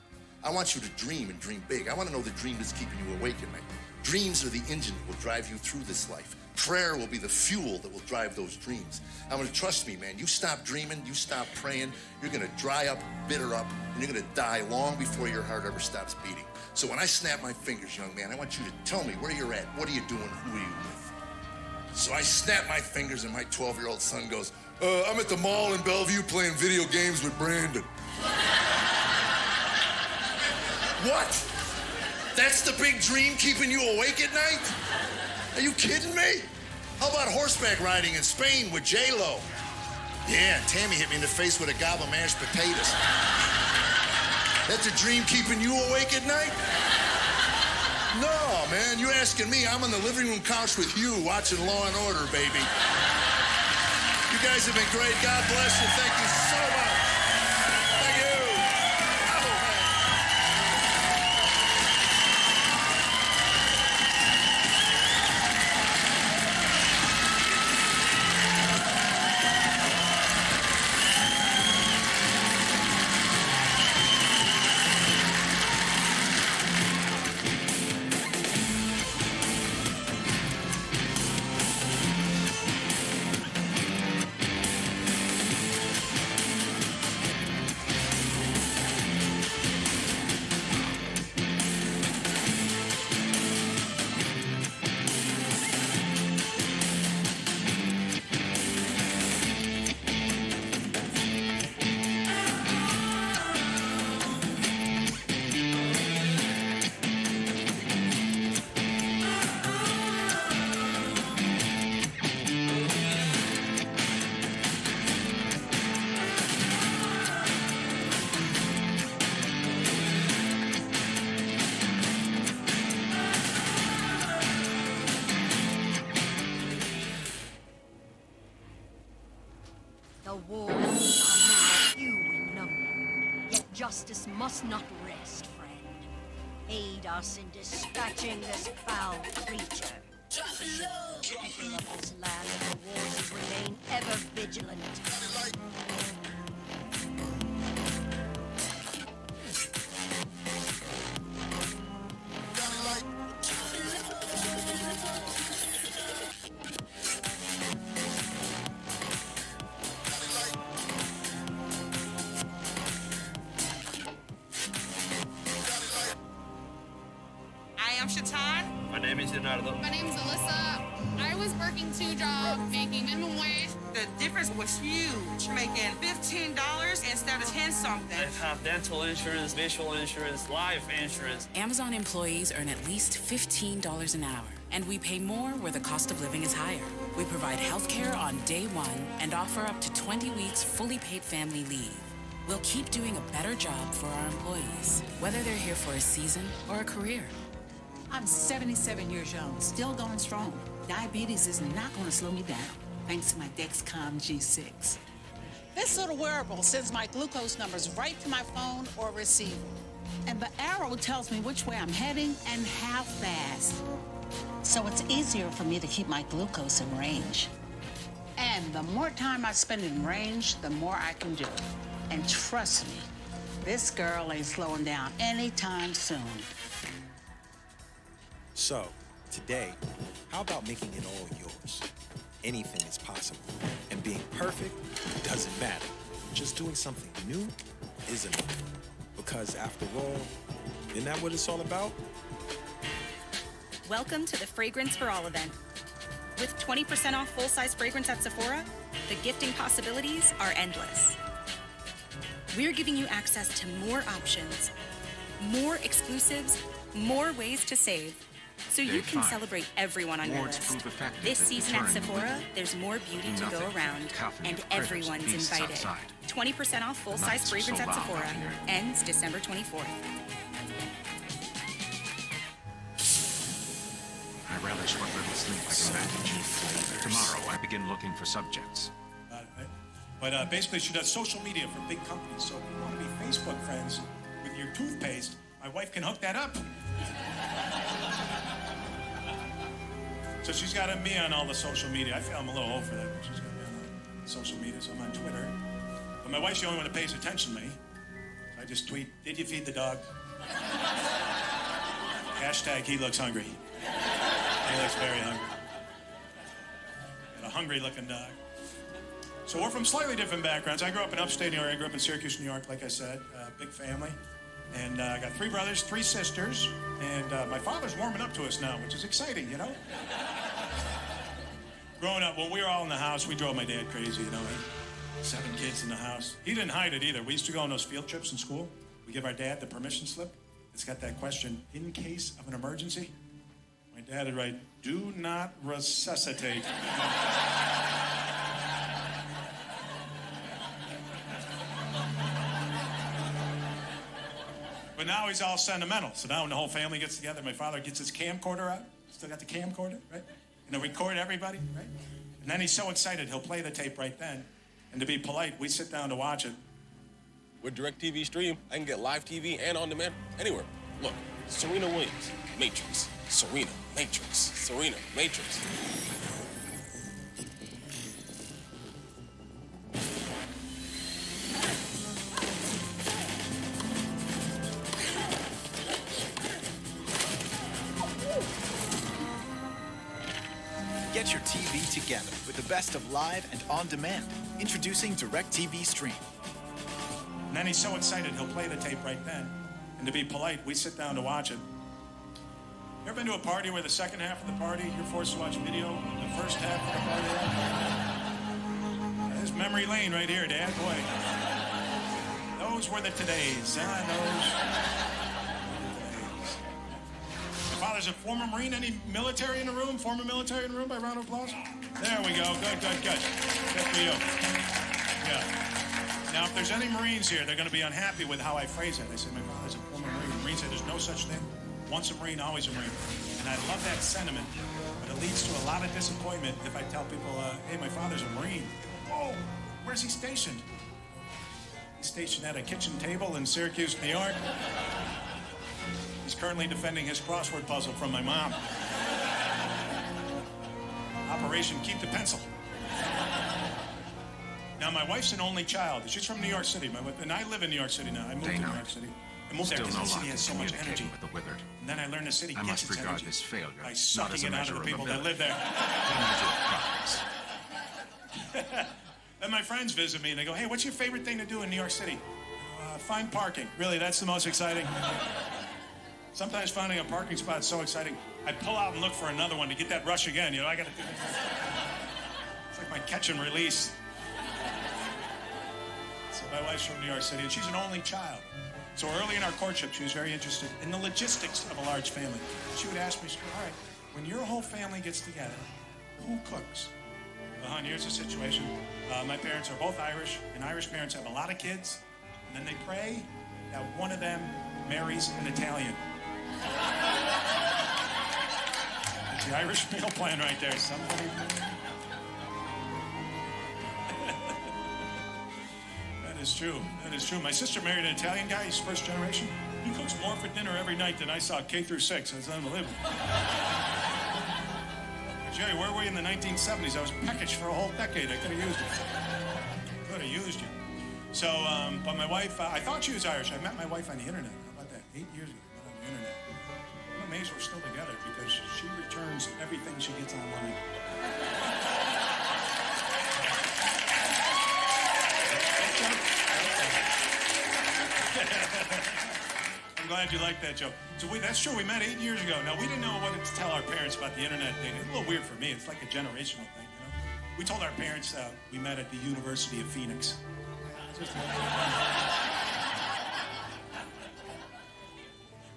I want you to dream and dream big. I want to know the dream that's keeping you awake at night. Dreams are the engine that will drive you through this life. Prayer will be the fuel that will drive those dreams. I'm going to trust me, man. You stop dreaming, you stop praying, you're going to dry up, bitter up, and you're going to die long before your heart ever stops beating. So when I snap my fingers, young man, I want you to tell me where you're at, what are you doing, who are you with? So I snap my fingers, and my 12-year-old son goes, I'm at the mall in Bellevue playing video games with Brandon. What? That's the big dream keeping you awake at night? Are you kidding me? How about horseback riding in Spain with J-Lo? Yeah, Tammy hit me in the face with a gob of mashed potatoes. That's the dream keeping you awake at night? No, man, you're asking me. I'm on the living room couch with you watching Law and Order, baby. You guys have been great. God bless you. Thank you so much. Thank you. The wars are now few in number, yet justice must not rest, friend. Aid us in dispatching this foul creature. The people of this land and the waters remain ever vigilant. I'm Shatan. My name is Leonardo. My name's Alyssa. I was working 2 jobs, making minimum wage. The difference Hers was huge, making $15 instead of 10-something. They have dental insurance, visual insurance, life insurance. Amazon employees earn at least $15 an hour, and we pay more where the cost of living is higher. We provide health care on day one and offer up to 20 weeks fully paid family leave. We'll keep doing a better job for our employees, whether they're here for a season or a career. I'm 77 years young, still going strong. Diabetes is not going to slow me down, thanks to my Dexcom G6. This little wearable sends my glucose numbers right to my phone or receiver. And the arrow tells me which way I'm heading and how fast. So it's easier for me to keep my glucose in range. And the more time I spend in range, the more I can do. And trust me, this girl ain't slowing down anytime soon. So, today, how about making it all yours? Anything is possible. And being perfect doesn't matter. Just doing something new is enough. Because after all, isn't that what it's all about? Welcome to the Fragrance for All event. With 20% off full-size fragrance at Sephora, the gifting possibilities are endless. We're giving you access to more options, more exclusives, more ways to save, so you can celebrate everyone on your list. This season at Sephora, there's more beauty to go around, and everyone's invited. 20% off full-size fragrance at Sephora ends December 24th. I relish what little sleep I can manage. Tomorrow, I begin looking for subjects. But basically, she does social media for big companies. So if you want to be Facebook friends with your toothpaste, my wife can hook that up. So she's got me on all the social media. I feel I'm a little old for that, but she's got me on social media, so I'm on Twitter. But my wife's the only one that pays attention to me. So I just tweet, "Did you feed the dog?" Hashtag, he looks hungry. He looks very hungry. Got a hungry-looking dog. So we're from slightly different backgrounds. I grew up in upstate New York. I grew up in Syracuse, New York, like I said. Big family. And I got 3 brothers, 3 sisters. And my father's warming up to us now, which is exciting, you know? Growing up, when we were all in the house, we drove my dad crazy, you know? 7 kids in the house. He didn't hide it either. We used to go on those field trips in school. We give our dad the permission slip. It's got that question, in case of an emergency. My dad would write, "Do not resuscitate." But now he's all sentimental. So now when the whole family gets together, my father gets his camcorder out. Still got the camcorder, right? And he'll record everybody, right? And then he's so excited, he'll play the tape right then. And to be polite, we sit down to watch it. With DirecTV Stream, I can get live TV and on demand anywhere. Look, Serena Williams, Matrix. Serena, Matrix. Serena, Matrix. Get your TV together with the best of live and on demand. Introducing DirecTV Stream. And then he's so excited, he'll play the tape right then. And to be polite, we sit down to watch it. You ever been to a party where the second half of the party, you're forced to watch video of the first half of the party? There's memory lane right here, Dad. Boy. Those were the todays. My father's a former Marine. Any military in the room? Former military in the room by round of applause? There we go. Good. Good for you. Yeah. Now, if there's any Marines here, they're going to be unhappy with how I phrase it. They say, my father's a former Marine. The Marines say there's no such thing. Once a Marine, always a Marine. And I love that sentiment, but it leads to a lot of disappointment if I tell people, hey, my father's a Marine. Whoa, where's he stationed? He's stationed at a kitchen table in Syracuse, New York. He's currently defending his crossword puzzle from my mom. Operation Keep the Pencil. Now, my wife's an only child. She's from New York City. And I live in New York City now. I moved to New York City. I moved there because the city has so much energy. With the withered. And then I learned the city I gets must its regard energy this failure by sucking it out of the people that live there. A measure of progress. Then my friends visit me and they go, hey, what's your favorite thing to do in New York City? Find parking. Really, that's the most exciting. Sometimes finding a parking spot is so exciting, I pull out and look for another one to get that rush again. You know, I got to do this. It's like my catch and release. My wife's from New York City, and she's an only child. So early in our courtship, she was very interested in the logistics of a large family. She would ask me, she would, all right, when your whole family gets together, who cooks? Well, hon, here's the situation. My parents are both Irish, and Irish parents have a lot of kids, and then they pray that one of them marries an Italian. It's the Irish meal plan right there. Somebody... That is true. That is true. My sister married an Italian guy. He's first generation. He cooks more for dinner every night than I saw K through 6. It's unbelievable. Jerry, where were you in the 1970s? I was peckish for a whole decade. I could have used you. Could have used you. So, but my wife, I thought she was Irish. I met my wife on the internet. How about that? 8 years ago, I met on the internet. I'm amazed we're still together because she returns everything she gets online. I'm glad you like that joke. So that's true. We met 8 years ago. Now, we didn't know what to tell our parents about the internet thing. It's a little weird for me. It's like a generational thing, you know? We told our parents we met at the University of Phoenix.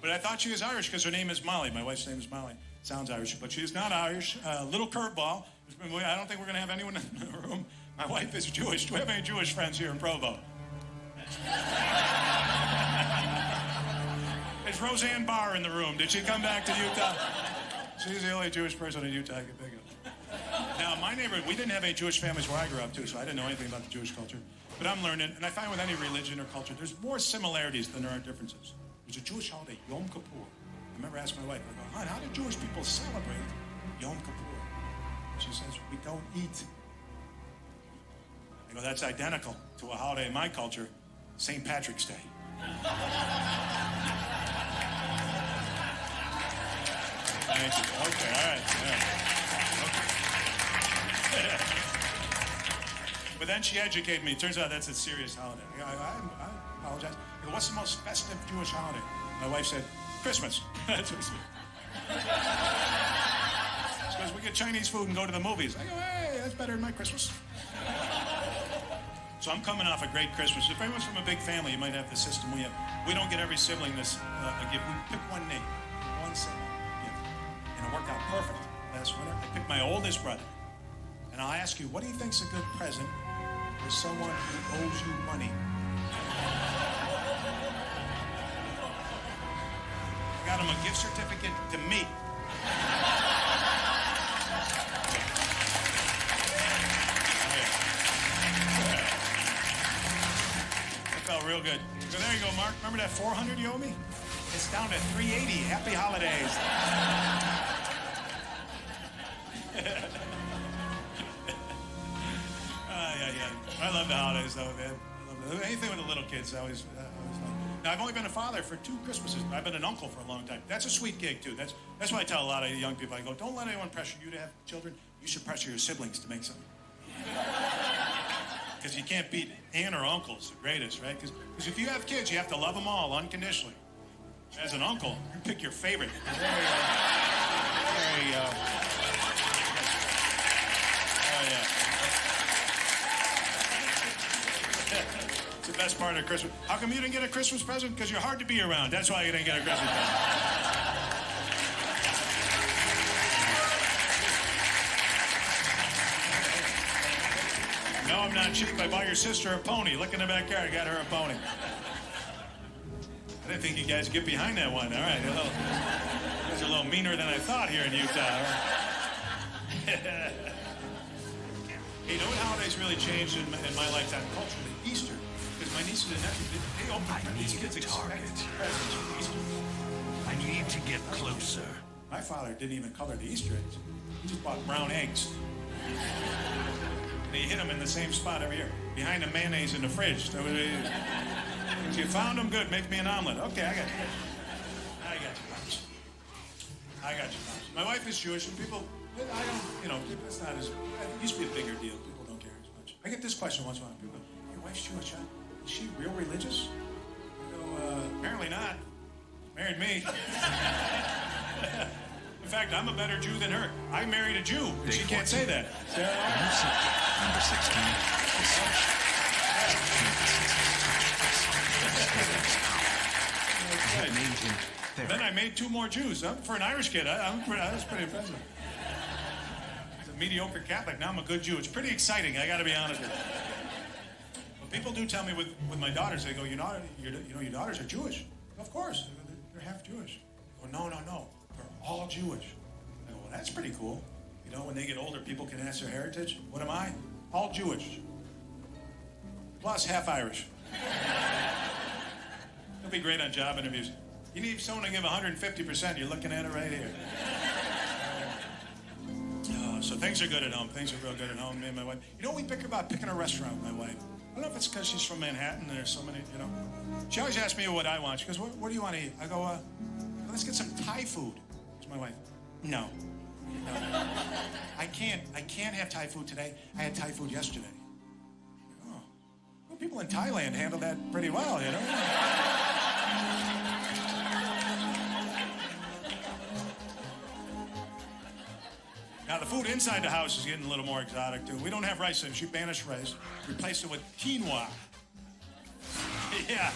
But I thought she was Irish because her name is Molly. My wife's name is Molly. Sounds Irish, but she is not Irish. Little curveball. I don't think we're going to have anyone in the room. My wife is Jewish. Do we have any Jewish friends here in Provo? Is Roseanne Barr in the room? Did she come back to Utah? She's the only Jewish person in Utah I can think of. Now, my neighborhood, we didn't have any Jewish families where I grew up, too, so I didn't know anything about the Jewish culture. But I'm learning, and I find with any religion or culture, there's more similarities than there are differences. There's a Jewish holiday, Yom Kippur. I remember asking my wife, I go, hon, how do Jewish people celebrate Yom Kippur? She says, we don't eat. I go, that's identical to a holiday in my culture, St. Patrick's Day. Thank you. Okay, all right. Okay. But then she educated me. It turns out that's a serious holiday. I apologize. I go, what's the most festive Jewish holiday? My wife said, Christmas. That's what she said. She goes, we get Chinese food and go to the movies. I go, hey, that's better than my Christmas. So I'm coming off a great Christmas. If anyone's from a big family, you might have the system we have. We don't get every sibling this a gift. We pick one name, one sibling gift. And it worked out perfect last winter. I picked my oldest brother. And I'll ask you, what do you think's a good present for someone who owes you money? I got him a gift certificate to me. Felt real good. So there you go, Mark. Remember that $400 you owe me? It's down to $380. Happy holidays. Yeah. I love the holidays, though, man. I love anything with the little kids. I always fun. Now, I've only been a father for 2 Christmases. I've been an uncle for a long time. That's a sweet gig, too. That's why I tell a lot of young people. I go, don't let anyone pressure you to have children. You should pressure your siblings to make something. Because you can't beat aunt or uncle's the greatest, right? Because if you have kids, you have to love them all unconditionally. As an uncle, you pick your favorite. There you go. Oh, yeah. It's the best part of Christmas. How come you didn't get a Christmas present? Because you're hard to be around. That's why you didn't get a Christmas present. No, I'm not cheap. I bought your sister a pony. Look in the backyard. I got her a pony. I didn't think you guys would get behind that one. All right. You guys are a little meaner than I thought here in Utah. Hey, you know what holidays really changed in my lifetime? Culturally, Easter. Because my nieces and nephews, they open these kids expect presents for Easter. I need to get closer. My father didn't even color the Easter eggs. He just bought brown eggs. And he hit them in the same spot every year, behind the mayonnaise in the fridge. So if you found them, good. Make me an omelet. Okay, I got you. I got you. My wife is Jewish, and people, it's not as, it used to be a bigger deal. People don't care as much. I get this question once in a while. People go, your wife's Jewish, huh? Is she real religious? I go, apparently not. Married me. In fact, I'm a better Jew than her. I married a Jew, and she can't say that. Number 16. Then I made 2 more Jews. For an Irish kid, that was pretty impressive. As a mediocre Catholic, now I'm a good Jew. It's pretty exciting, I got to be honest with you. But people do tell me with my daughters, they go, your daughters are Jewish. Of course, they're half Jewish. I go, no, they're all Jewish. I go, well, that's pretty cool. You know, when they get older, people can ask their heritage. What am I? All Jewish. Plus half Irish. It'll be great on job interviews. You need someone to give 150%. You're looking at it right here. So things are good at home. Things are real good at home, me and my wife. You know what we bicker about? Picking a restaurant with my wife. I don't know if it's because she's from Manhattan and there's so many, you know. She always asks me what I want. She goes, what do you want to eat? I go, let's get some Thai food. It's my wife. No. I can't have Thai food today. I had Thai food yesterday. Oh. Well, people in Thailand handle that pretty well, you know. Now, the food inside the house is getting a little more exotic, too. We don't have rice, so she banished rice, replaced it with quinoa. Yeah.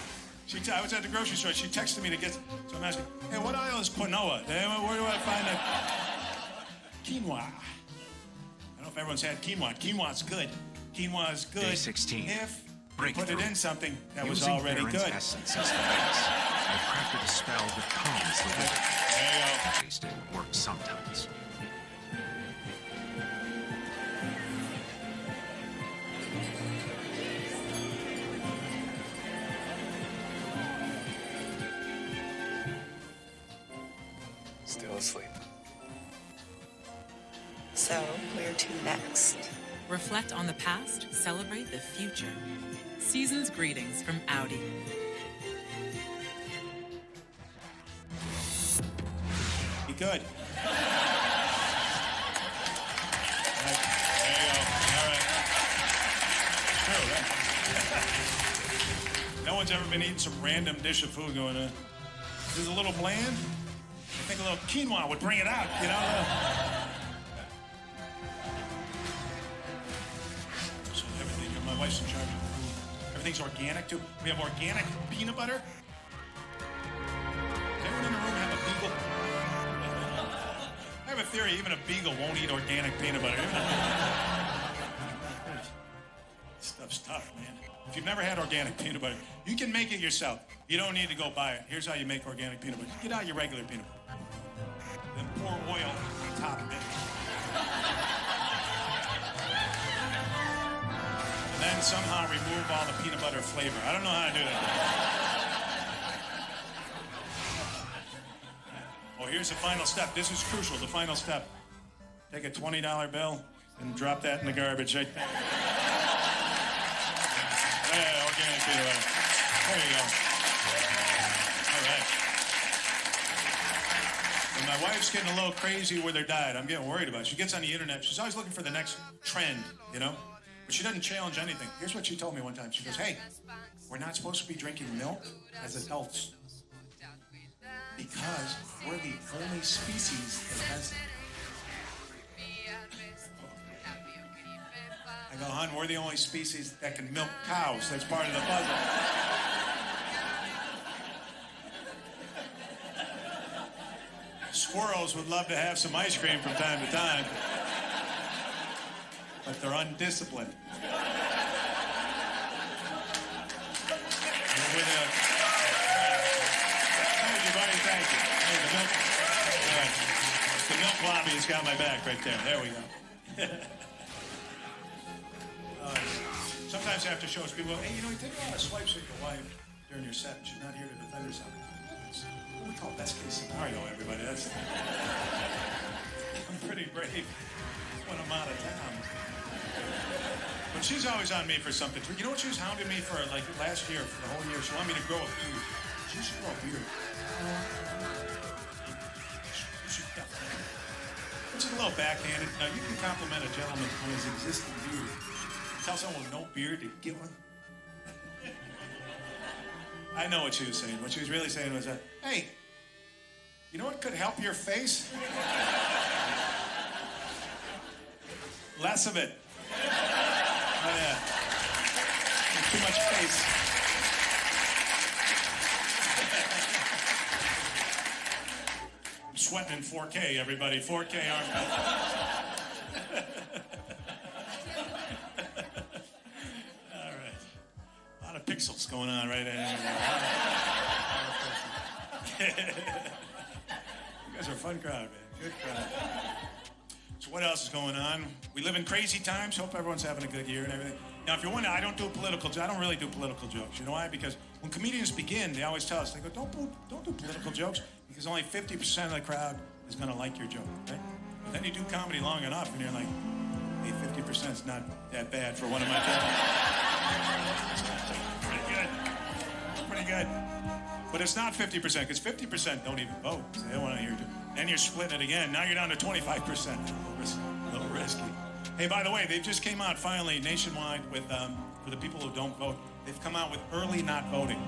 I was at the grocery store. She texted me to get... So I'm asking, hey, what aisle is quinoa? Where do I find that? Quinoa. I don't know if everyone's had quinoa. Quinoa's good. Quinoa's good. Day 16. If you put it in something that was Using already Baron's good. essence as the base, I've crafted a spell that calms the liver. There you go. At least it works sometimes. Still asleep. So, where to next? Reflect on the past, celebrate the future. Season's greetings from Audi. Be good. All right. There you go. All right. True, right? No one's ever been eating some random dish of food going, this is a little bland. I think a little quinoa would bring it out, you know? So everything, my wife's in charge of food. Everything's organic, too. We have organic peanut butter. Does everyone in the room have a beagle? I have a theory, even a beagle won't eat organic peanut butter. Stuff's tough, man. If you've never had organic peanut butter, you can make it yourself. You don't need to go buy it. Here's how you make organic peanut butter. Get out your regular peanut butter. Then pour oil on top of it. And then somehow remove all the peanut butter flavor. I don't know how to do that. Oh, here's the final step. This is crucial, the final step. Take a $20 bill and drop that in the garbage right there. Yeah, organic peanut butter. There you go. All right. And my wife's getting a little crazy with her diet. I'm getting worried about it. She gets on the internet. She's always looking for the next trend, you know? But she doesn't challenge anything. Here's what she told me one time. She goes, hey, we're not supposed to be drinking milk as adults because we're the only species that has... I go, hon, we're the only species that can milk cows. That's part of the puzzle. Squirrels would love to have some ice cream from time to time, but they're undisciplined. Thank you, buddy. Thank you. Hey, the milk. All right. The milk lobby has got my back right there. There we go. Sometimes after shows, people go, hey, you know, you take a lot of swipes at your wife during your set, and she's not here to defend herself. That's what we call best case scenario, everybody. I'm pretty brave when I'm out of town. But she's always on me for something. You know what? She was hounding me for, like, last year, for the whole year. She wanted me to grow a beard. She should grow a beard. Which is a little backhanded. Now, you can compliment a gentleman on his existing beard. Tell someone with no beard to get one. I know what she was saying. What she was really saying was, hey, you know what could help your face? Less of it. Oh, yeah. There's too much face. voting in 4K, everybody. 4K aren't. All right. A lot of pixels going on right there. You guys are a fun crowd, man. Good crowd. So what else is going on? We live in crazy times. Hope everyone's having a good year and everything. Now, if you're wondering, I don't really do political jokes. You know why? Because when comedians begin, they always tell us, they go, don't do political jokes because only 50% of the crowd is going to like your joke, right? But then you do comedy long enough and you're like, hey, 50% is not that bad for one of my jokes. Pretty good. But it's not 50% because 50% don't even vote. So they don't want to hear it. Then you're splitting it again. Now you're down to 25%. A little risky. Hey, by the way, they just came out finally nationwide with, for the people who don't vote, they've come out with early not voting.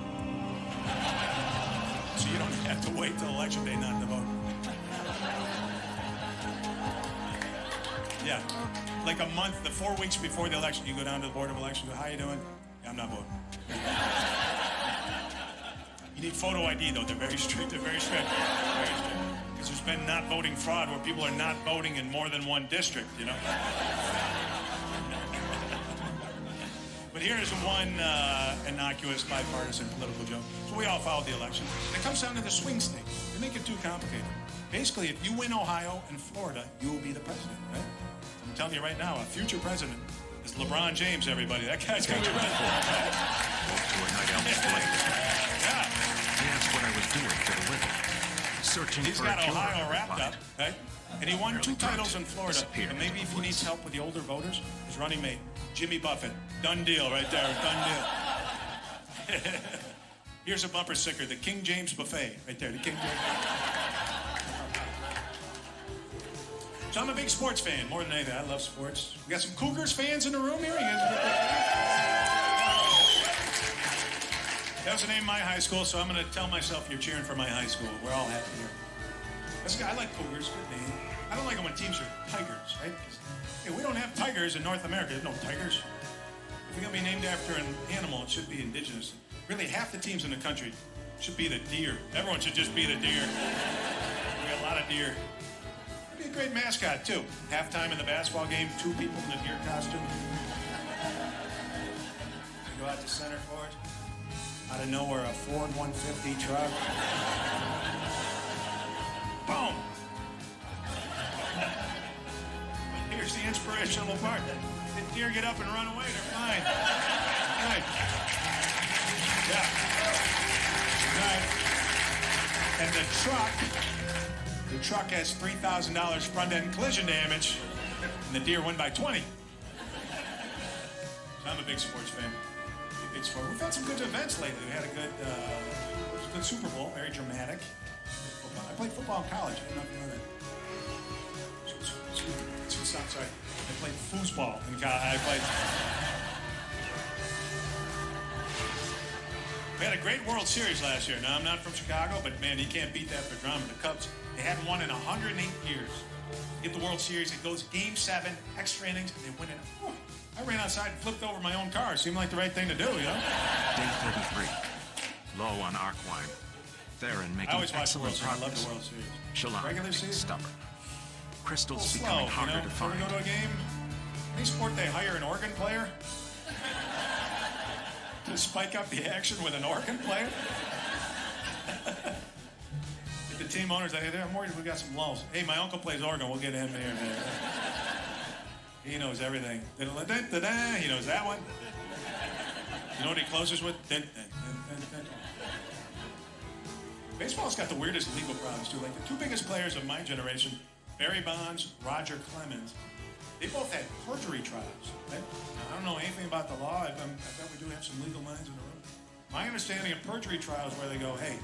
So you don't have to wait till election day not to vote. Yeah. Like a month, the 4 weeks before the election, you go down to the Board of Elections, go, how you doing? Yeah, I'm not voting. You need photo ID, though. They're very strict. Very strict. Because there's been not voting fraud where people are not voting in more than one district, you know? But here's one innocuous bipartisan political joke. So we all followed the election. And it comes down to the swing state. They make it too complicated. Basically, if you win Ohio and Florida, you will be the president, right? I'm telling you right now, a future president is LeBron James, everybody. That guy's going to be president. Yeah. That's what I was doing for the living. Searching He's for got a killer. Ohio wrapped up, right? And he won 2 titles in Florida. And maybe if he needs help with the older voters, his running mate, Jimmy Buffett. Done deal right there. Done deal. Here's a bumper sticker, the King James Buffet. Right there, the King James. So I'm a big sports fan, more than anything. I love sports. We got some Cougars fans in the room here. That was the name of my high school, so I'm going to tell myself you're cheering for my high school. We're all happy here. I like Cougars, good name. I don't like them when teams are Tigers, right? Hey, we don't have tigers in North America. There's no tigers. If we're going to be named after an animal, it should be indigenous. Really, half the teams in the country should be the deer. Everyone should just be the deer. We got a lot of deer. It'd be a great mascot, too. Halftime in the basketball game, 2 people in a deer costume. You go out to center for it. Out of nowhere, a Ford 150 truck. Boom! Here's the inspirational part. The deer get up and run away. They're fine. Right. Yeah. Right. And the truck has $3,000 front-end collision damage, and the deer won by 20. So I'm a big sports fan. Big sport. We've had some good events lately. We had a good Super Bowl, very dramatic. I played football in college. I don't know if you know that. Sorry. I played foosball in college. We had a great World Series last year. Now, I'm not from Chicago, but man, you can't beat that for drama. The Cubs, they hadn't won in 108 years. Get the World Series, it goes Game 7, extra innings, and they win it. Oh, I ran outside and flipped over my own car. Seemed like the right thing to do, you know? Day 33. Low on arc wine. Theron making excellent progress. I love the World Series. Shalom Regular season? stubborn. Crystal's slow, becoming harder to before find. we go to a game, any sport they hire an organ player to spike up the action with an organ player. Get the team owners, I'm worried we got some lulls. Hey, my uncle plays organ. We'll get him there. He knows everything. He knows that one. You know what he closes with? Baseball's got the weirdest legal problems, too. Like the 2 biggest players of my generation, Barry Bonds, Roger Clemens, they both had perjury trials. Right? Now, I don't know anything about the law. I bet we do have some legal minds in the room. My understanding of perjury trials where they go, hey,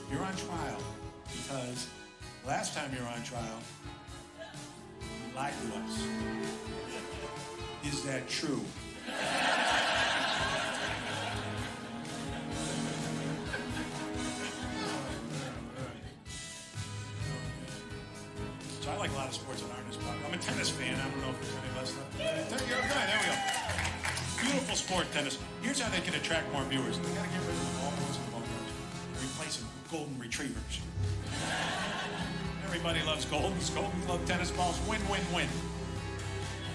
you're on trial because last time you were on trial, you lied to us. Is that true? So I like a lot of sports that aren't as popular. I'm a tennis fan. I don't know if there's any of us left. There we go. Beautiful sport, tennis. Here's how they can attract more viewers. They got to get rid of the ball boys and ball girls. Replace them with golden retrievers. Never Everybody loves Golden Glove tennis balls. Win, win, win.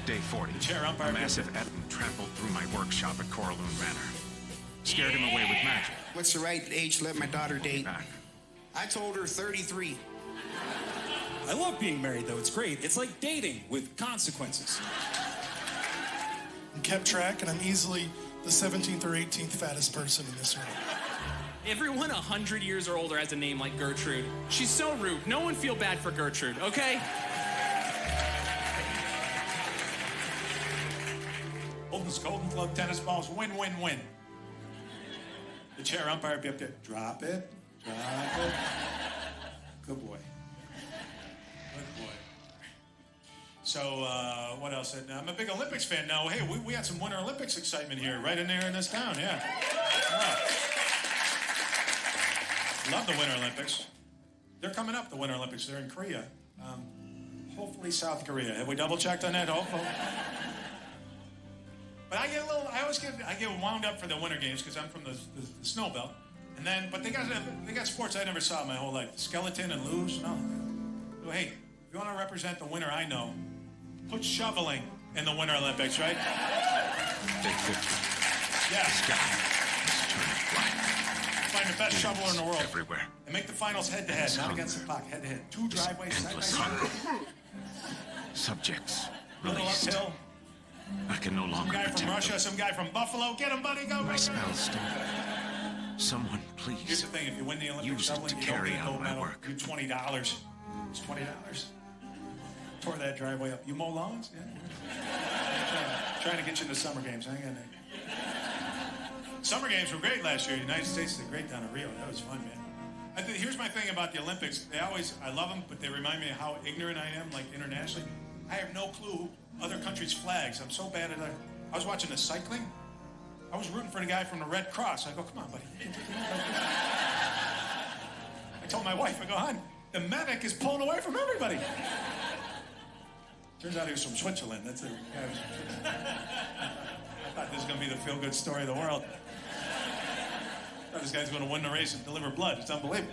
Day 40. The chair umpire. A massive Eton trampled through my workshop at Coraloon Manor. Scared him away with magic. What's the right age to let my daughter date? I told her 33. I love being married, though. It's great. It's like dating with consequences. I'm kept track, and I'm easily the 17th or 18th fattest person in this room. Everyone 100 years or older has a name like Gertrude. She's so rude. No one feel bad for Gertrude, okay? Golden Glove tennis balls. Win, win, win. The chair umpire will be up there. Drop it. Drop it. Good boy. Good boy. So, what else? I'm a big Olympics fan now. Hey, we had some Winter Olympics excitement here, right in there in this town, yeah. Wow. Love the Winter Olympics. They're coming up, the Winter Olympics. They're in Korea. Hopefully South Korea. Have we double-checked on that? Hopefully. But I get wound up for the Winter Games because I'm from the snow belt. And then, but they got sports I never saw my whole life. Skeleton and luge. No. So, hey, if you want to represent the winter I know, put shoveling in the Winter Olympics, right? Day 50. Yeah. The sky is turning black. Find the best shoveler in the world. Everywhere. And make the finals head-to-head, not against the clock, head-to-head. 2 driveways side by side. Subjects Little released. uphill. I can no Some longer guy from protect Russia, them. some guy from Buffalo. Get him, buddy. Go, My go, spell go. still. Someone, Here's please. the thing, if you win the Olympic Use it shoveling, to you don't carry get a out gold my medal. work. You $20. It's $20. Tore that driveway up. You mow lawns? Yeah. Trying to get you into summer games. Hang on there. Summer games were great last year. The United States did great down in Rio. That was fun, man. Here's my thing about the Olympics. I love them, but they remind me of how ignorant I am, like internationally. I have no clue other countries' flags. I'm so bad at it. I was watching the cycling. I was rooting for the guy from the Red Cross. I go, come on, buddy. I told my wife, I go, hon, the medic is pulling away from everybody. Turns out he was from Switzerland. That's it. I thought this was going to be the feel-good story of the world. I thought this guy's going to win the race and deliver blood. It's unbelievable.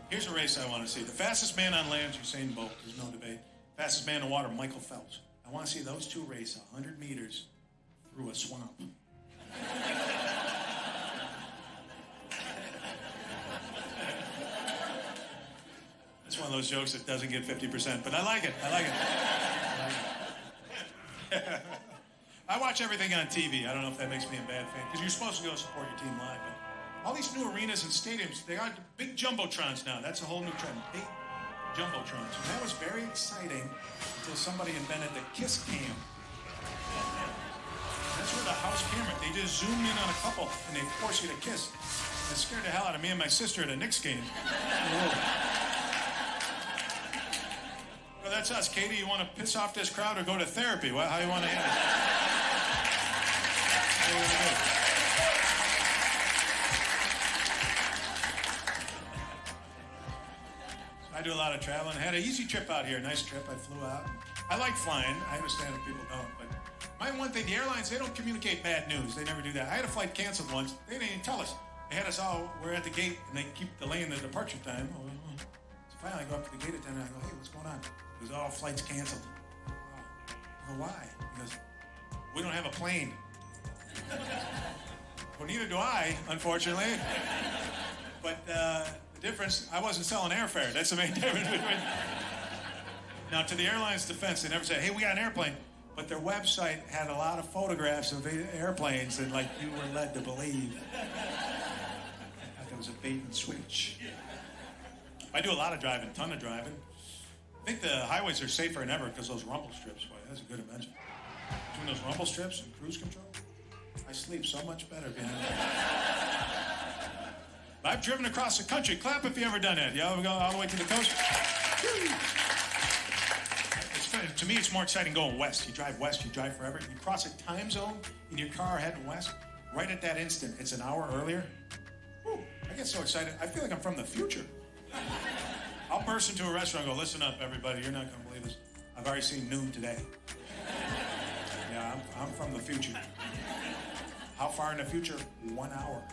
Here's a race I want to see. The fastest man on land is Usain Bolt. There's no debate. Fastest man in the water, Michael Phelps. I want to see those two race 100 meters through a swamp. It's one of those jokes that doesn't get 50%, but I like it. I like it. I watch everything on TV. I don't know if that makes me a bad fan, because you're supposed to go support your team live. But all these new arenas and stadiums, they are big jumbotrons now. That's a whole new trend. Big jumbotrons. And that was very exciting until somebody invented the kiss cam. That's where the house camera, they just zoom in on a couple and they force you to kiss. And it scared the hell out of me and my sister at a Knicks game. Well, that's us. Katie, you want to piss off this crowd or go to therapy? Well, how do you want to handle it? How do you want to do it? I do a lot of traveling. I had an easy trip out here. Nice trip. I flew out. I like flying. I understand if people don't. But my one thing, the airlines, they don't communicate bad news. They never do that. I had a flight canceled once. They didn't even tell us. They had us all, we're at the gate, and they keep delaying the departure time. So finally, I go up to the gate attendant, and I go, hey, what's going on? He goes, all flights canceled. I go, why? He goes, we don't have a plane. Well, neither do I, unfortunately. But the difference, I wasn't selling airfare. That's the main difference between. Now, to the airline's defense, they never said, hey, we got an airplane. But their website had a lot of photographs of airplanes that, like, you were led to believe. I thought it was a bait and switch. I do a lot of driving, ton of driving. I think the highways are safer than ever because those rumble strips, boy, that's a good invention. Between those rumble strips and cruise control, I sleep so much better behind I've driven across the country. Clap if you ever done that. Yeah, we go all the way to the coast. To me, it's more exciting going west. You drive west, you drive forever. You cross a time zone in your car heading west. Right at that instant, it's an hour earlier. Whew, I get so excited. I feel like I'm from the future. I'll burst into a restaurant and go, listen up, everybody. You're not going to believe this. I've already seen noon today. Yeah, I'm from the future. How far in the future? 1 hour.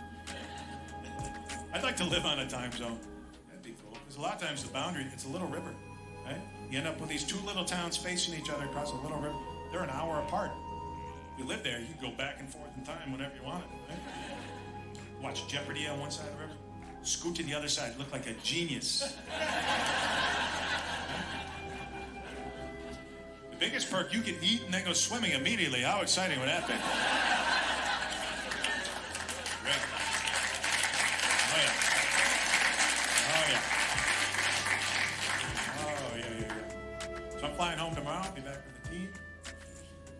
I'd like to live on a time zone. That'd be cool. Because a lot of times the boundary, it's a little river, right? You end up with these two little towns facing each other across a little river. They're an hour apart. If you live there, you can go back and forth in time whenever you wanted, right? Watch Jeopardy on one side of the river, scoot to the other side, look like a genius. The biggest perk, you can eat and then go swimming immediately. How exciting would that be? Great. Oh, yeah. So I'm flying home tomorrow. I'll be back with the team.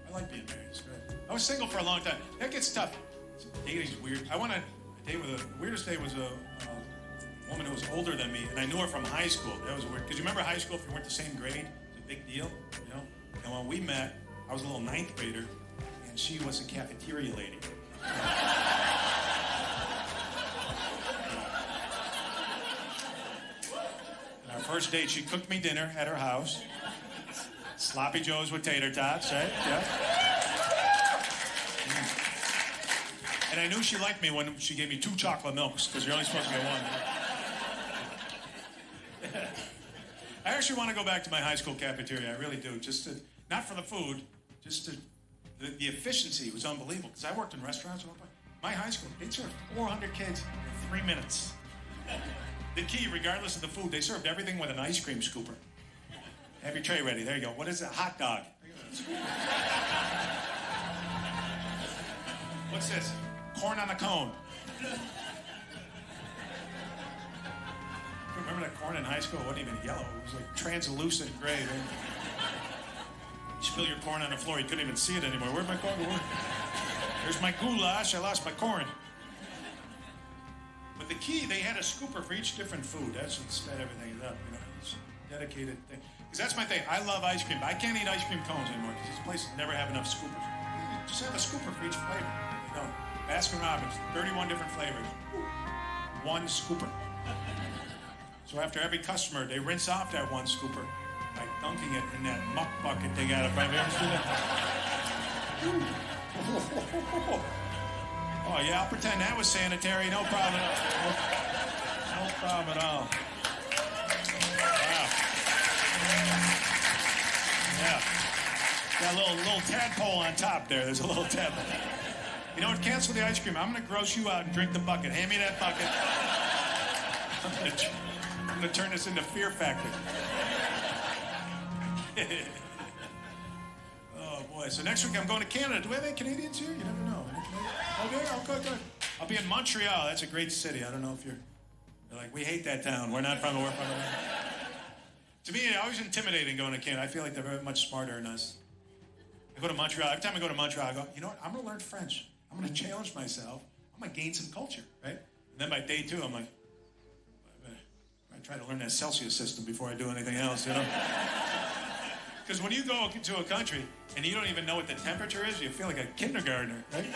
I like being married. It's great. I was single for a long time. That gets tough. Dating's weird. I went on a date with the weirdest date was a woman who was older than me, and I knew her from high school. That was weird. Because you remember high school, if you weren't the same grade, it's a big deal, you know? And when we met, I was a little ninth grader, and she was a cafeteria lady. Our first date, she cooked me dinner at her house. Sloppy Joes with tater tots, right? Yeah. And I knew she liked me when she gave me 2 chocolate milks, because you're only supposed to get one. I actually want to go back to my high school cafeteria. I really do. Just to, not for the food, just to, the efficiency was unbelievable. Because I worked in restaurants. My high school, they served 400 kids in 3 minutes. The key, regardless of the food, they served everything with an ice cream scooper. Have your tray ready. There you go. What is it? Hot dog. What's this? Corn on a cone. Remember that corn in high school? It wasn't even yellow. It was like translucent gray. Right? You spill your corn on the floor, you couldn't even see it anymore. Where'd my corn go? There's my goulash. I lost my corn. But the key, they had a scooper for each different food. That's what sped everything up. You know, it's a dedicated thing. Because that's my thing. I love ice cream, but I can't eat ice cream cones anymore because these places never have enough scoopers. Just have a scooper for each flavor. You know, Baskin Robbins, 31 different flavors. 1 scooper. So after every customer, they rinse off that 1 scooper by dunking it in that muck bucket they got up right there. Oh, yeah, I'll pretend that was sanitary. No problem at all. No problem at all. Wow. Yeah. Got a little tadpole on top there. There's a little tadpole. You know what? Cancel the ice cream. I'm going to gross you out and drink the bucket. Hand me that bucket. I'm going to turn this into Fear Factory. Oh, boy. So next week I'm going to Canada. Do we have any Canadians here? You never know. Okay, good. I'll be in Montreal. That's a great city. I don't know if you're like, we hate that town. We're not from the work. To me, it's always intimidating going to Canada. I feel like they're very much smarter than us. I go to Montreal. Every time I go to Montreal, I go, you know what? I'm going to learn French. I'm going to challenge myself. I'm going to gain some culture, right? And then by day 2, I'm like, I try to learn that Celsius system before I do anything else, you know? Because when you go to a country and you don't even know what the temperature is, you feel like a kindergartner, right?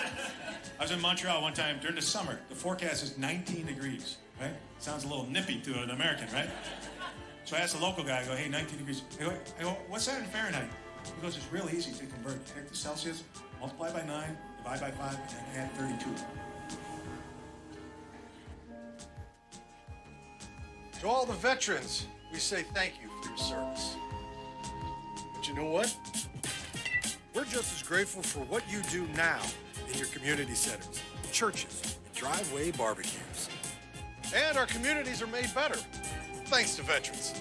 I was in Montreal one time during the summer. The forecast is 19 degrees, right? Sounds a little nippy to an American, right? So I asked the local guy, I go, hey, 19 degrees. I go, what's that in Fahrenheit? He goes, it's real easy to convert. Take the Celsius, multiply by 9, divide by 5, and then add 32. To all the veterans, we say thank you for your service. But you know what? We're just as grateful for what you do now in your community centers, churches, and driveway barbecues. And our communities are made better, thanks to veterans.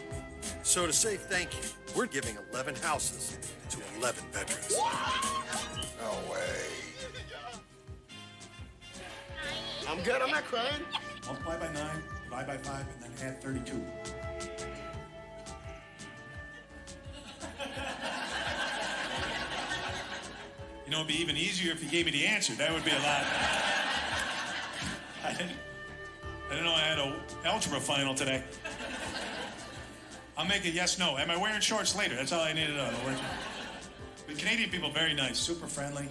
So to say thank you, we're giving 11 houses to 11 veterans. No way. I'm good, I'm not crying. Multiply by 9, divide by 5, and then add 32. You know, it'd be even easier if you gave me the answer. That would be a lot. I didn't know I had an algebra final today. I'll make it yes, no. Am I wearing shorts later? That's all I needed to know. The Canadian people, very nice, super friendly,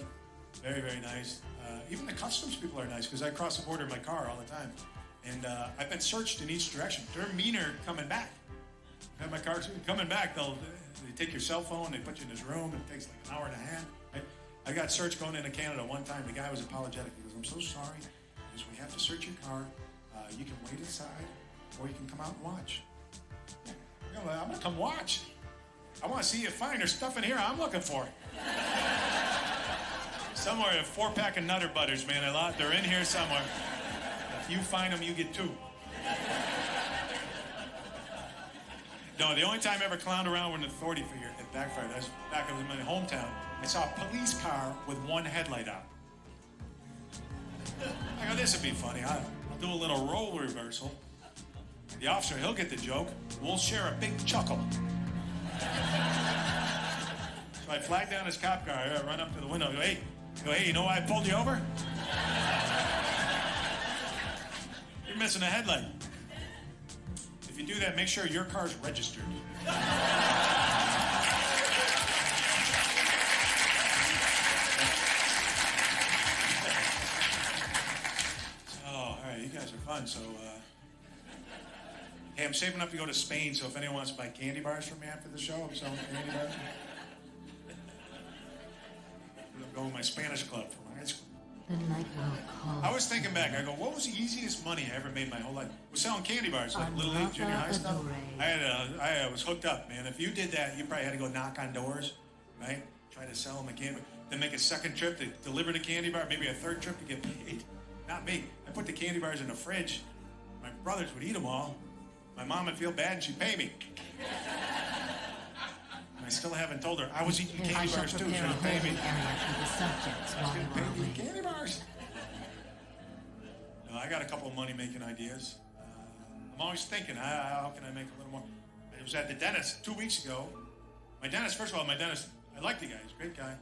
very, very nice. Even the customs people are nice because I cross the border in my car all the time. And I've been searched in each direction. They're meaner coming back. I have my car coming back. They take your cell phone, they put you in this room. It takes like an hour and a half. Right? I got searched going into Canada one time. The guy was apologetic. He goes, I'm so sorry. He goes, we have to search your car. You can wait inside or you can come out and watch. I'm gonna come watch. I want to see you find there's stuff in here I'm looking for. Somewhere, a 4-pack of Nutter Butters, man. They're in here somewhere. If you find them, you get 2. No, the only time I ever clowned around with an authority figure that backfired, I was back in my hometown. I saw a police car with one headlight out. I go, this would be funny. I'll do a little role reversal. The officer, he'll get the joke. We'll share a big chuckle. So I flag down his cop car. I run up to the window. I go, hey, you know why I pulled you over? You're missing a headlight. If you do that, make sure your car's registered. All right, you guys are fun. So, hey, I'm saving up to go to Spain, so if anyone wants to buy candy bars from me after the show, I'm selling candy bars. I'm going to my Spanish club for my high school. I was thinking back, I go, what was the easiest money I ever made my whole life? Was selling candy bars, like Little League, junior high stuff. I was hooked up, man. If you did that, you probably had to go knock on doors, right? Try to sell them a candy bar. Then make a second trip to deliver the candy bar, maybe a third trip to get paid. Not me. I put the candy bars in the fridge. My brothers would eat them all. My mom would feel bad and she'd pay me. I still haven't told her I was eating candy bars too. She didn't pay me. Candy bars. No, I got a couple of money-making ideas. I'm always thinking, how can I make a little more? I was at the dentist 2 weeks ago. My dentist, first of all, I like the guy. He's a great guy.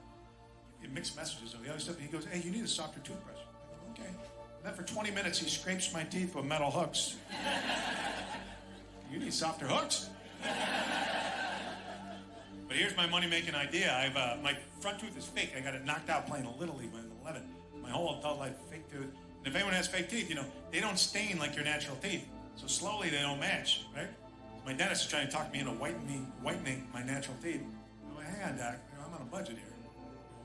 He had mixed messages of the other stuff. He goes, hey, you need a softer toothbrush. I go, okay. And then for 20 minutes, he scrapes my teeth with metal hooks. You need softer hooks. But here's my money-making idea. My front tooth is fake. I got it knocked out playing a Little League when I was 11. My whole adult life, fake tooth. And if anyone has fake teeth, they don't stain like your natural teeth. So slowly they don't match, right? My dentist is trying to talk me into whitening my natural teeth. I'm like, hang on, doc. I'm on a budget here.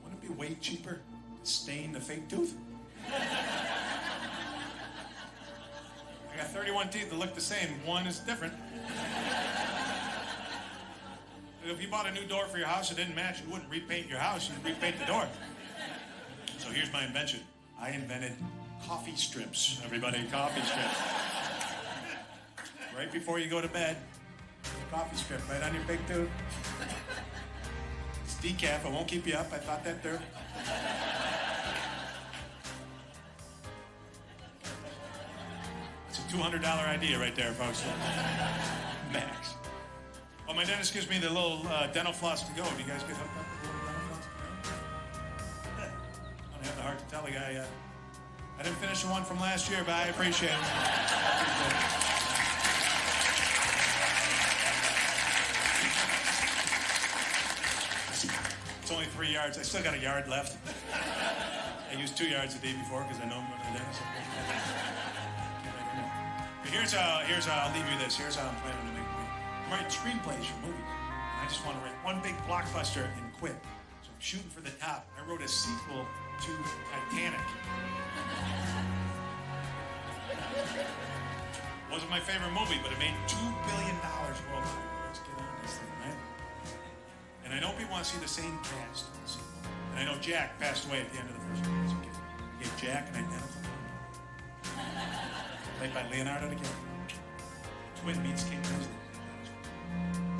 Wouldn't it be way cheaper to stain the fake tooth? I got 31 teeth that look the same. One is different. If you bought a new door for your house, it didn't match, you wouldn't repaint your house, you'd repaint the door. So here's my invention. I invented coffee strips, everybody, coffee strips. Right before you go to bed, coffee strip right on your big tooth. It's decaf, it won't keep you up, I thought that through. It's a $200 idea right there, folks. Max. Well, my dentist gives me the little dental floss to go. Do you guys get hooked up with the little dental floss to go? I don't have the heart to tell the guy yet. I didn't finish the one from last year, but I appreciate it. It's only 3 yards. I still got a yard left. I used 2 yards the day before because I know I'm going to the dentist. Here's how I'll leave you this. Here's how I'm planning to make money. I write screenplays for movies. And I just want to write one big blockbuster and quit. So I'm shooting for the top. I wrote a sequel to Titanic. Wasn't my favorite movie, but it made $2 billion worldwide. Let's get on this thing, right? And I know people want to see the same cast. And I know Jack passed away at the end of the first movie. So I gave Jack an identical played by Leonardo DiCaprio. Twin meets King President.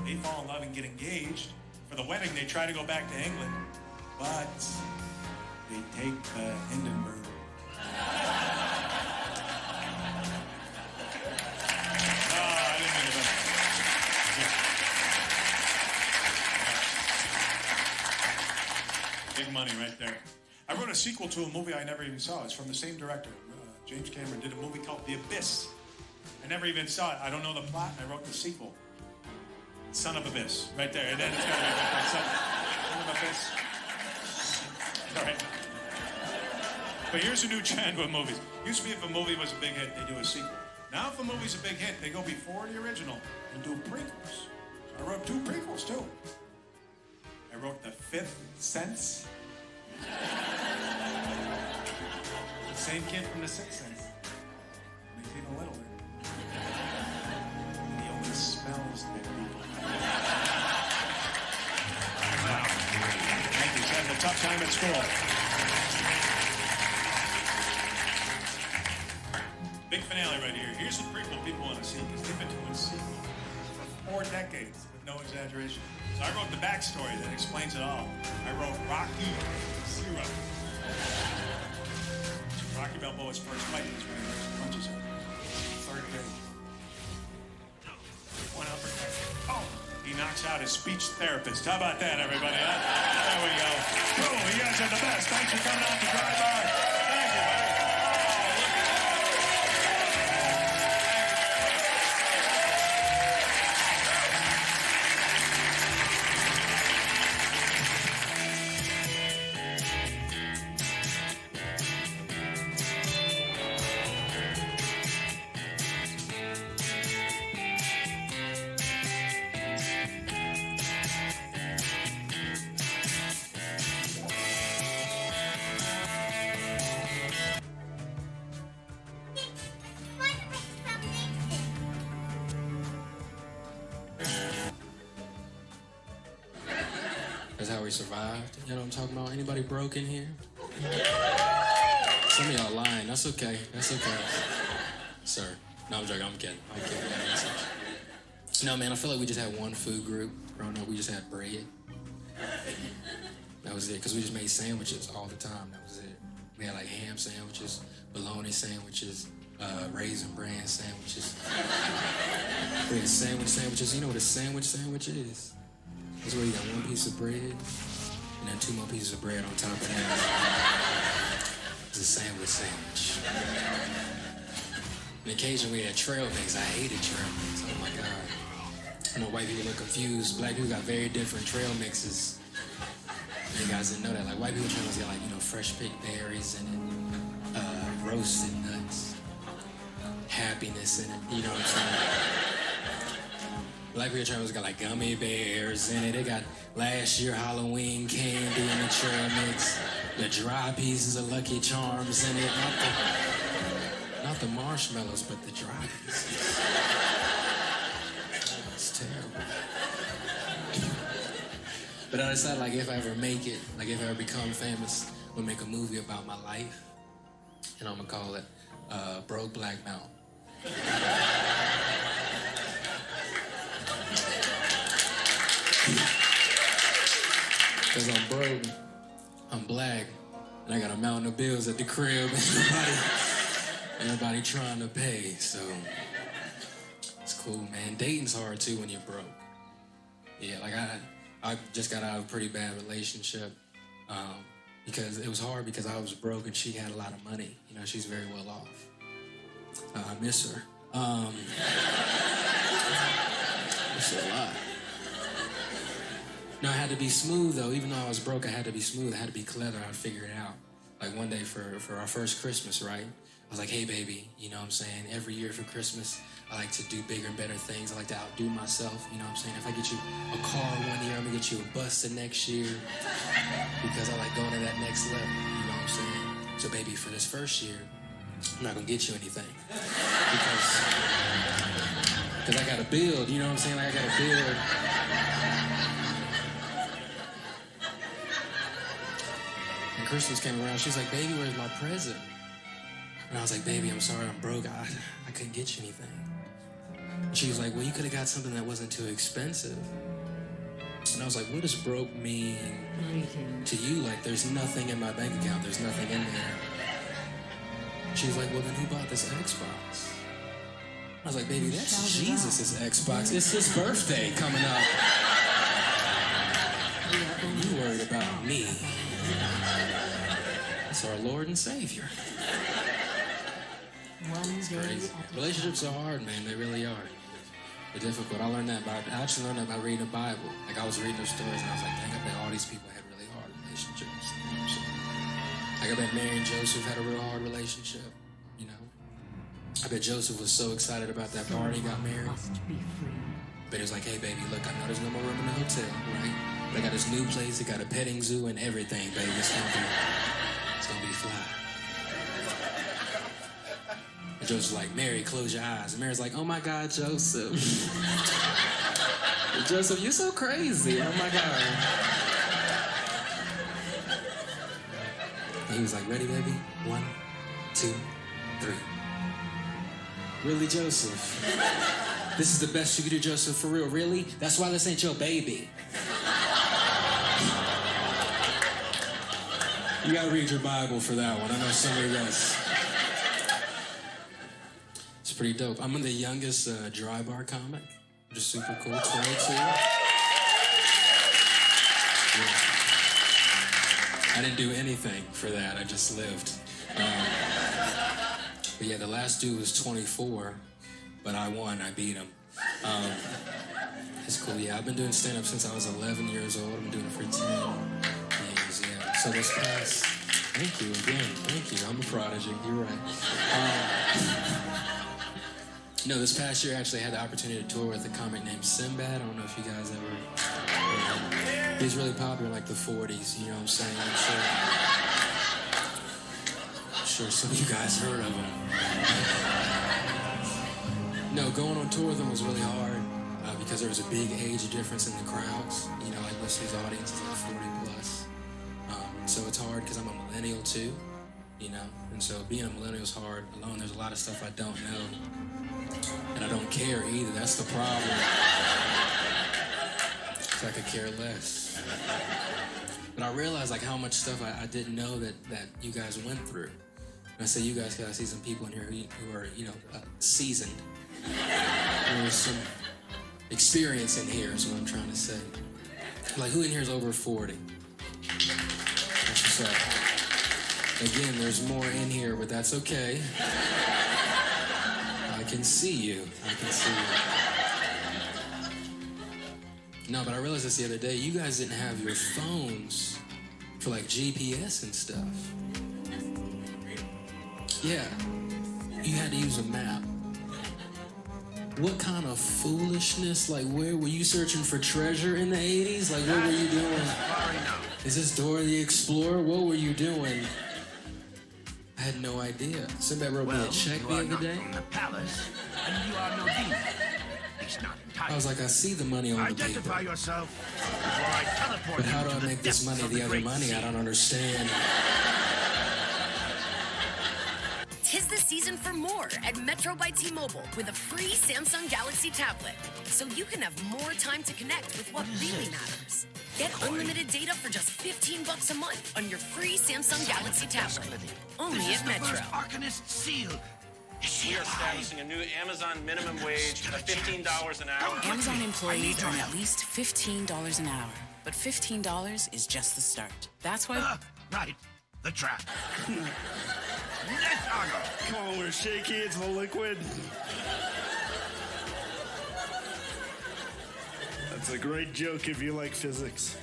They fall in love and get engaged. For the wedding, they try to go back to England, but they take Hindenburg. I didn't mean to. Big money right there. I wrote a sequel to a movie I never even saw. It's from the same director. James Cameron did a movie called The Abyss. I never even saw it. I don't know the plot, and I wrote the sequel. Son of Abyss, right there. And then it's got to be Son of Abyss. All right. But here's a new trend with movies. Used to be if a movie was a big hit, they do a sequel. Now if a movie's a big hit, they go before the original and do prequels. So I wrote 2 prequels, too. I wrote The Fifth Sense. The same kid from The Sixth Sense. He's even littler. And he only smells time at school. Big finale right here. Here's the prequel people want to see because they've been doing sequels for 4 decades with no exaggeration. So I wrote the backstory that explains it all. I wrote Rocky Zero. Rocky Balboa's first fight is when he punches him. 3rd grade. One uppercut. Oh! He knocks out his speech therapist. How about that, everybody? Huh? There we go. Cool. You guys are the best. Thanks for coming out to Drive By. Thank you, buddy. That's how we survived. You know what I'm talking about? Anybody broke in here? Some of y'all lying. That's okay. That's okay. Sir. No, I'm joking. I'm kidding. No, man, I feel like we just had one food group. Growing up, we just had bread. That was it, because we just made sandwiches all the time. That was it. We had like ham sandwiches, bologna sandwiches, raisin bran sandwiches. We had sandwiches. You know what a sandwich is? It's where you got one piece of bread and then 2 more pieces of bread on top of that. It's a sandwich. And occasionally we had trail mix. I hated trail mix. Oh my God. I know white people look confused. Black people got very different trail mixes. You guys didn't know that. Like white people trail mix got like, fresh picked berries in it, roasted nuts, happiness in it. You know what I'm saying? Black people trail mix got like gummy bears in it. They got last year Halloween candy in the trail mix. The dry pieces of Lucky Charms in it. Not the marshmallows, but the dry pieces. It's terrible. But I decided, like, if I ever make it, like, if I ever become famous, we'll make a movie about my life. And I'm gonna call it Broke Black Mountain. Because I'm broke, I'm black, and I got a mountain of bills at the crib. Everybody trying to pay, so it's cool, man. Dating's hard too when you're broke. Yeah, like I just got out of a pretty bad relationship because it was hard because I was broke and she had a lot of money. You know, she's very well off. I miss her. Miss her a lot. No, I had to be smooth though. Even though I was broke, I had to be smooth. I had to be clever. I'd figure it out. Like one day for our first Christmas, right? I was like, hey baby, you know what I'm saying? Every year for Christmas, I like to do bigger and better things. I like to outdo myself, you know what I'm saying? If I get you a car one year, I'm gonna get you a bus the next year because I like going to that next level, you know what I'm saying? So baby, for this first year, I'm not gonna get you anything because I gotta build, you know what I'm saying? Like I gotta build. And Christmas came around, she was like, baby, where's my present? And I was like, baby, I'm sorry, I'm broke. I couldn't get you anything. And she was like, well, you could have got something that wasn't too expensive. And I was like, what does broke mean to you? Like, there's nothing in my bank account. There's nothing in there. She was like, well, then who bought this Xbox? I was like, baby, that's Jesus' Xbox. It's his birthday coming up. And you worried about me. It's our Lord and Savior. It's crazy. Relationships are hard, man. They really are. They're difficult. I actually learned that by reading the Bible. Like, I was reading those stories, and I was like, dang, I bet all these people had really hard relationships. You know what I'm saying? Like, I bet Mary and Joseph had a real hard relationship, you know? I bet Joseph was so excited about that party he got married. But he was like, hey, baby, look, I know there's no more room in the hotel, right? But I got this new place. It got a petting zoo and everything, baby. It's gonna be fly. And Joseph's like, Mary, close your eyes. And Mary's like, oh my God, Joseph. Joseph, you're so crazy. Oh my God. And he was like, ready, baby? 1, 2, 3. Really, Joseph? This is the best you could do, Joseph, for real? Really? That's why this ain't your baby. You gotta read your Bible for that one. I know some of you guys. It's pretty dope. I'm the youngest dry bar comic. Just super cool, 22. Yeah. I didn't do anything for that. I just lived. But yeah, the last dude was 24, but I won. I beat him. It's cool. Yeah, I've been doing stand-up since I was 11 years old. I've been doing it for 10 years, yeah. So this past... Thank you again. Thank you. I'm a prodigy. You're right. This past year I actually had the opportunity to tour with a comic named Sinbad. I don't know if you guys ever... He's really popular in like the 40s, you know what I'm saying? I'm sure some of you guys heard of him. No, going on tour with him was really hard because there was a big age difference in the crowds. You know, like most of these audiences are 40 plus. So it's hard because I'm a millennial too, you know? And so being a millennial is hard alone. There's a lot of stuff I don't know. And I don't care either. That's the problem. So I could care less. But I realized like how much stuff I didn't know that you guys went through. And I say you guys because I see some people in here who are, seasoned. There's some experience in here is what I'm trying to say. Like who in here is over 40? That's what's up. Again, there's more in here, but that's okay. I can see you. I can see you. No, but I realized this the other day. You guys didn't have your phones for like GPS and stuff. Yeah. You had to use a map. What kind of foolishness? Like, where were you searching for treasure in the 80s? Like, what were you doing? Is this Dora the Explorer? What were you doing? I had no idea. Somebody wrote me a check the other day. From the palace, and you are no demon. It's not I was like, I see the money on the paper. Identify yourself before I teleport But how you do I to make this money the other money? I don't understand. 'Tis the season for more at Metro by T-Mobile with a free Samsung Galaxy tablet, so you can have more time to connect with what really matters. Get unlimited data for just $15 a month on your free Samsung Galaxy tablet. Only at Metro. Arcanist seal. We are establishing a new Amazon minimum wage of $15 an hour. Amazon employees earn at least $15 an hour, but $15 is just the start. That's why... Right. The trap. Come on, we're shaky, it's a liquid. That's a great joke if you like physics.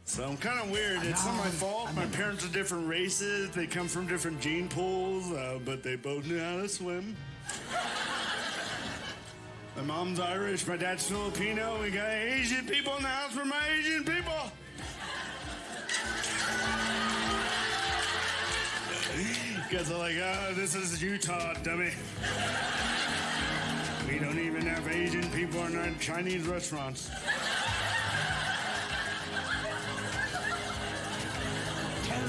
So I'm kind of weird. It's not my fault. My parents are different races. They come from different gene pools, but they both knew how to swim. My mom's Irish, my dad's Filipino. We got Asian people in the house for my Asian people. Guys are like, oh, this is Utah, dummy. We don't even have Asian people in our Chinese restaurants.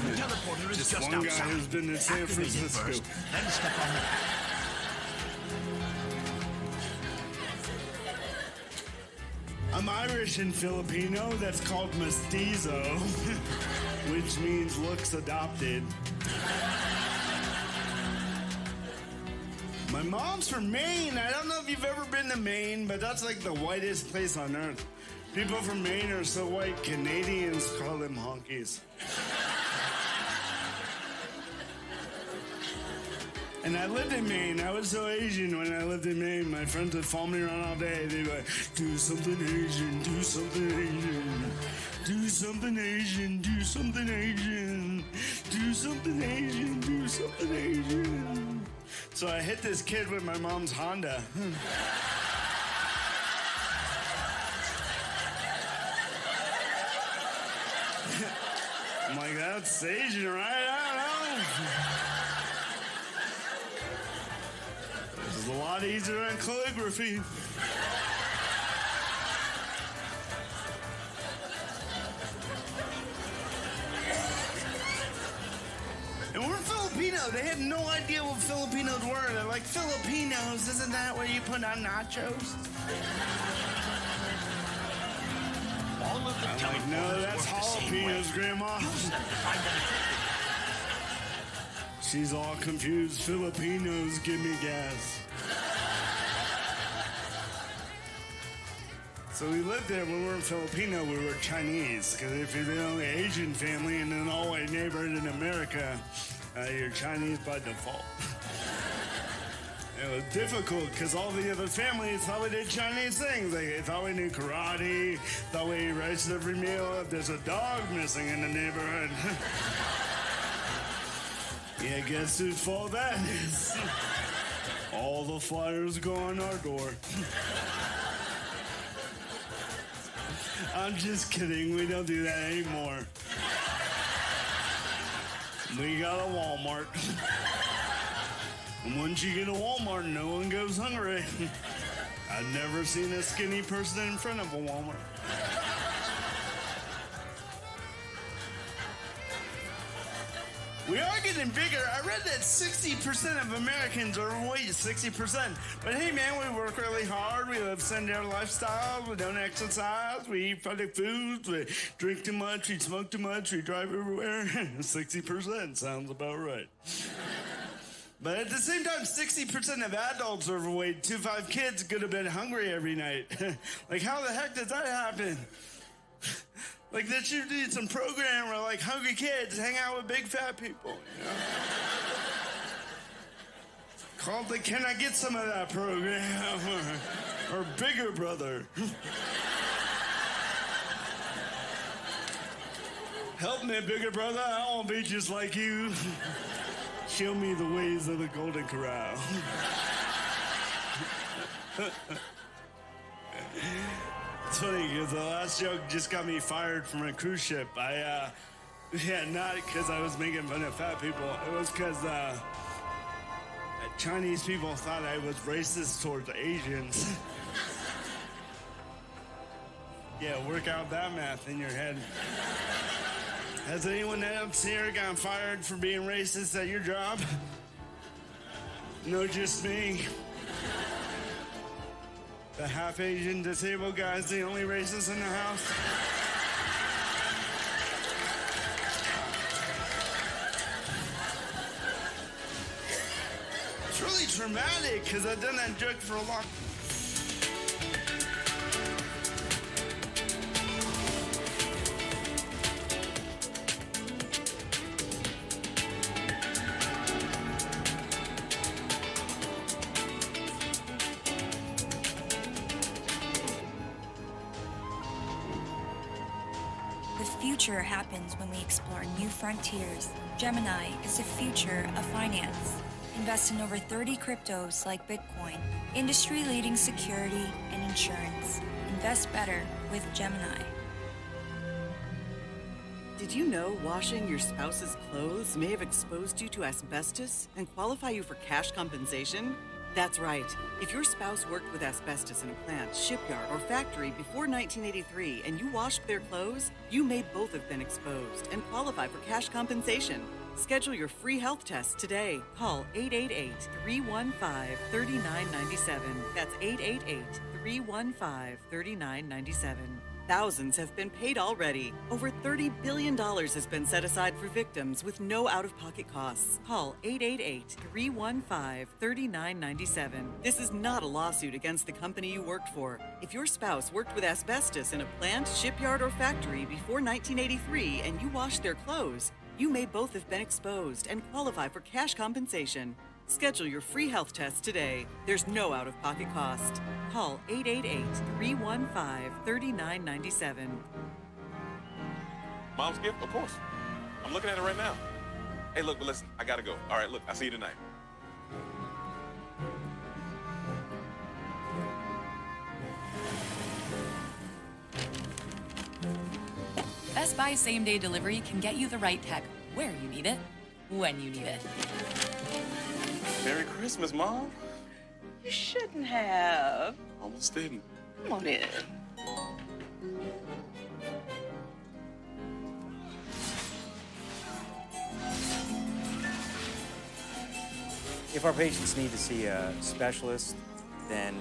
The teleporter is Just just one guy outside. who's been to San Activate it Francisco. first, then step on the pad. I'm Irish and Filipino. That's called mestizo, which means looks adopted. My mom's from Maine. I don't know if you've ever been to Maine, but that's like the whitest place on earth. People from Maine are so white, Canadians call them honkies. And I lived in Maine. I was so Asian when I lived in Maine. My friends would follow me around all day. They'd be like, do something Asian, do something Asian. Do something Asian, do something Asian. Do something Asian, do something Asian. So I hit this kid with my mom's Honda. I'm like, that's Asian, right? I don't know. This is a lot easier than calligraphy. Filipino. They had no idea what Filipinos were. They're like, Filipinos, isn't that where you put on nachos? All of the I'm like, no, that's jalapenos, Grandma. She's all confused. Filipinos, give me gas. So we lived there. We weren't Filipino, we were Chinese. Because if you're the only Asian family in an all-white neighborhood in America, you're Chinese by default. It was difficult because all the other families thought we did Chinese things. They thought we knew karate, thought we ate rice every meal. If there's a dog missing in the neighborhood. Yeah, guess whose fault that is? All the flyers go on our door. I'm just kidding. We don't do that anymore. We got a Walmart. And once you get a Walmart, no one goes hungry. I've never seen a skinny person in front of a Walmart. We are getting bigger. I read that 60% of Americans are overweight, 60%. But hey, man, we work really hard. We live sedentary lifestyles. We don't exercise. We eat funny foods. We drink too much. We smoke too much. We drive everywhere. 60% sounds about right. But at the same time, 60% of adults are overweight. 2 to 5 kids could have been hungry every night. Like, how the heck does that happen? Like, there should be some program where, like, hungry kids hang out with big fat people, you know? Called the Can I Get Some of That program? Or Bigger Brother. Help me, Bigger Brother. I want to be just like you. Show me the ways of the Golden Corral. It's funny because the last joke just got me fired from a cruise ship. Not because I was making fun of fat people. It was because Chinese people thought I was racist towards Asians. Yeah, work out that math in your head. Has anyone else here gotten fired for being racist at your job? No, just me. The half-Asian disabled guy's the only racist in the house. It's really traumatic because I've done that joke for a long time. The future happens when we explore new frontiers. Gemini is the future of finance. Invest in over 30 cryptos like Bitcoin, industry-leading security and insurance. Invest better with Gemini. Did you know washing your spouse's clothes may have exposed you to asbestos and qualify you for cash compensation? That's right. If your spouse worked with asbestos in a plant, shipyard, or factory before 1983 and you washed their clothes, you may both have been exposed and qualify for cash compensation. Schedule your free health test today. Call 888-315-3997. That's 888-315-3997. Thousands have been paid already. Over $30 billion has been set aside for victims with no out-of-pocket costs. Call 888-315-3997. This is not a lawsuit against the company you worked for. If your spouse worked with asbestos in a plant, shipyard, or factory before 1983 and you washed their clothes, you may both have been exposed and qualify for cash compensation. Schedule your free health test today. There's no out-of-pocket cost. Call 888-315-3997. Mom's gift? Of course. I'm looking at it right now. Hey, look, but listen, I gotta go. All right, look, I'll see you tonight. Best Buy same-day delivery can get you the right tech where you need it, when you need it. Merry Christmas, Mom. You shouldn't have. Almost didn't. Come on in. If our patients need to see a specialist, then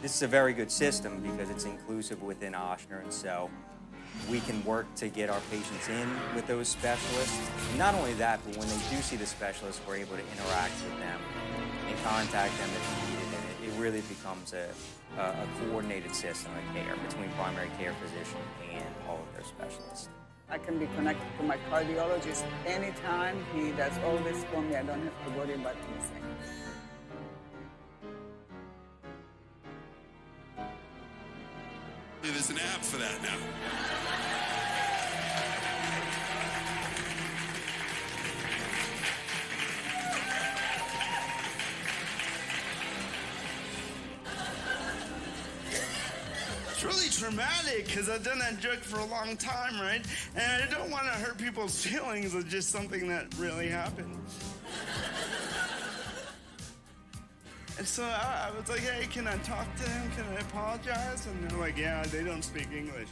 this is a very good system because it's inclusive within Ochsner, and so we can work to get our patients in with those specialists. And not only that, but when they do see the specialist, we're able to interact with them and contact them if needed, and it really becomes a coordinated system of care between primary care physician and all of their specialists. I can be connected to my cardiologist anytime. He does all this for me. I don't have to worry about anything. There's an app for that now. It's really traumatic because I've done that joke for a long time, right? And I don't want to hurt people's feelings. It's just something that really happened. And so I was like, hey, can I talk to him? Can I apologize? And they're like, yeah, they don't speak English.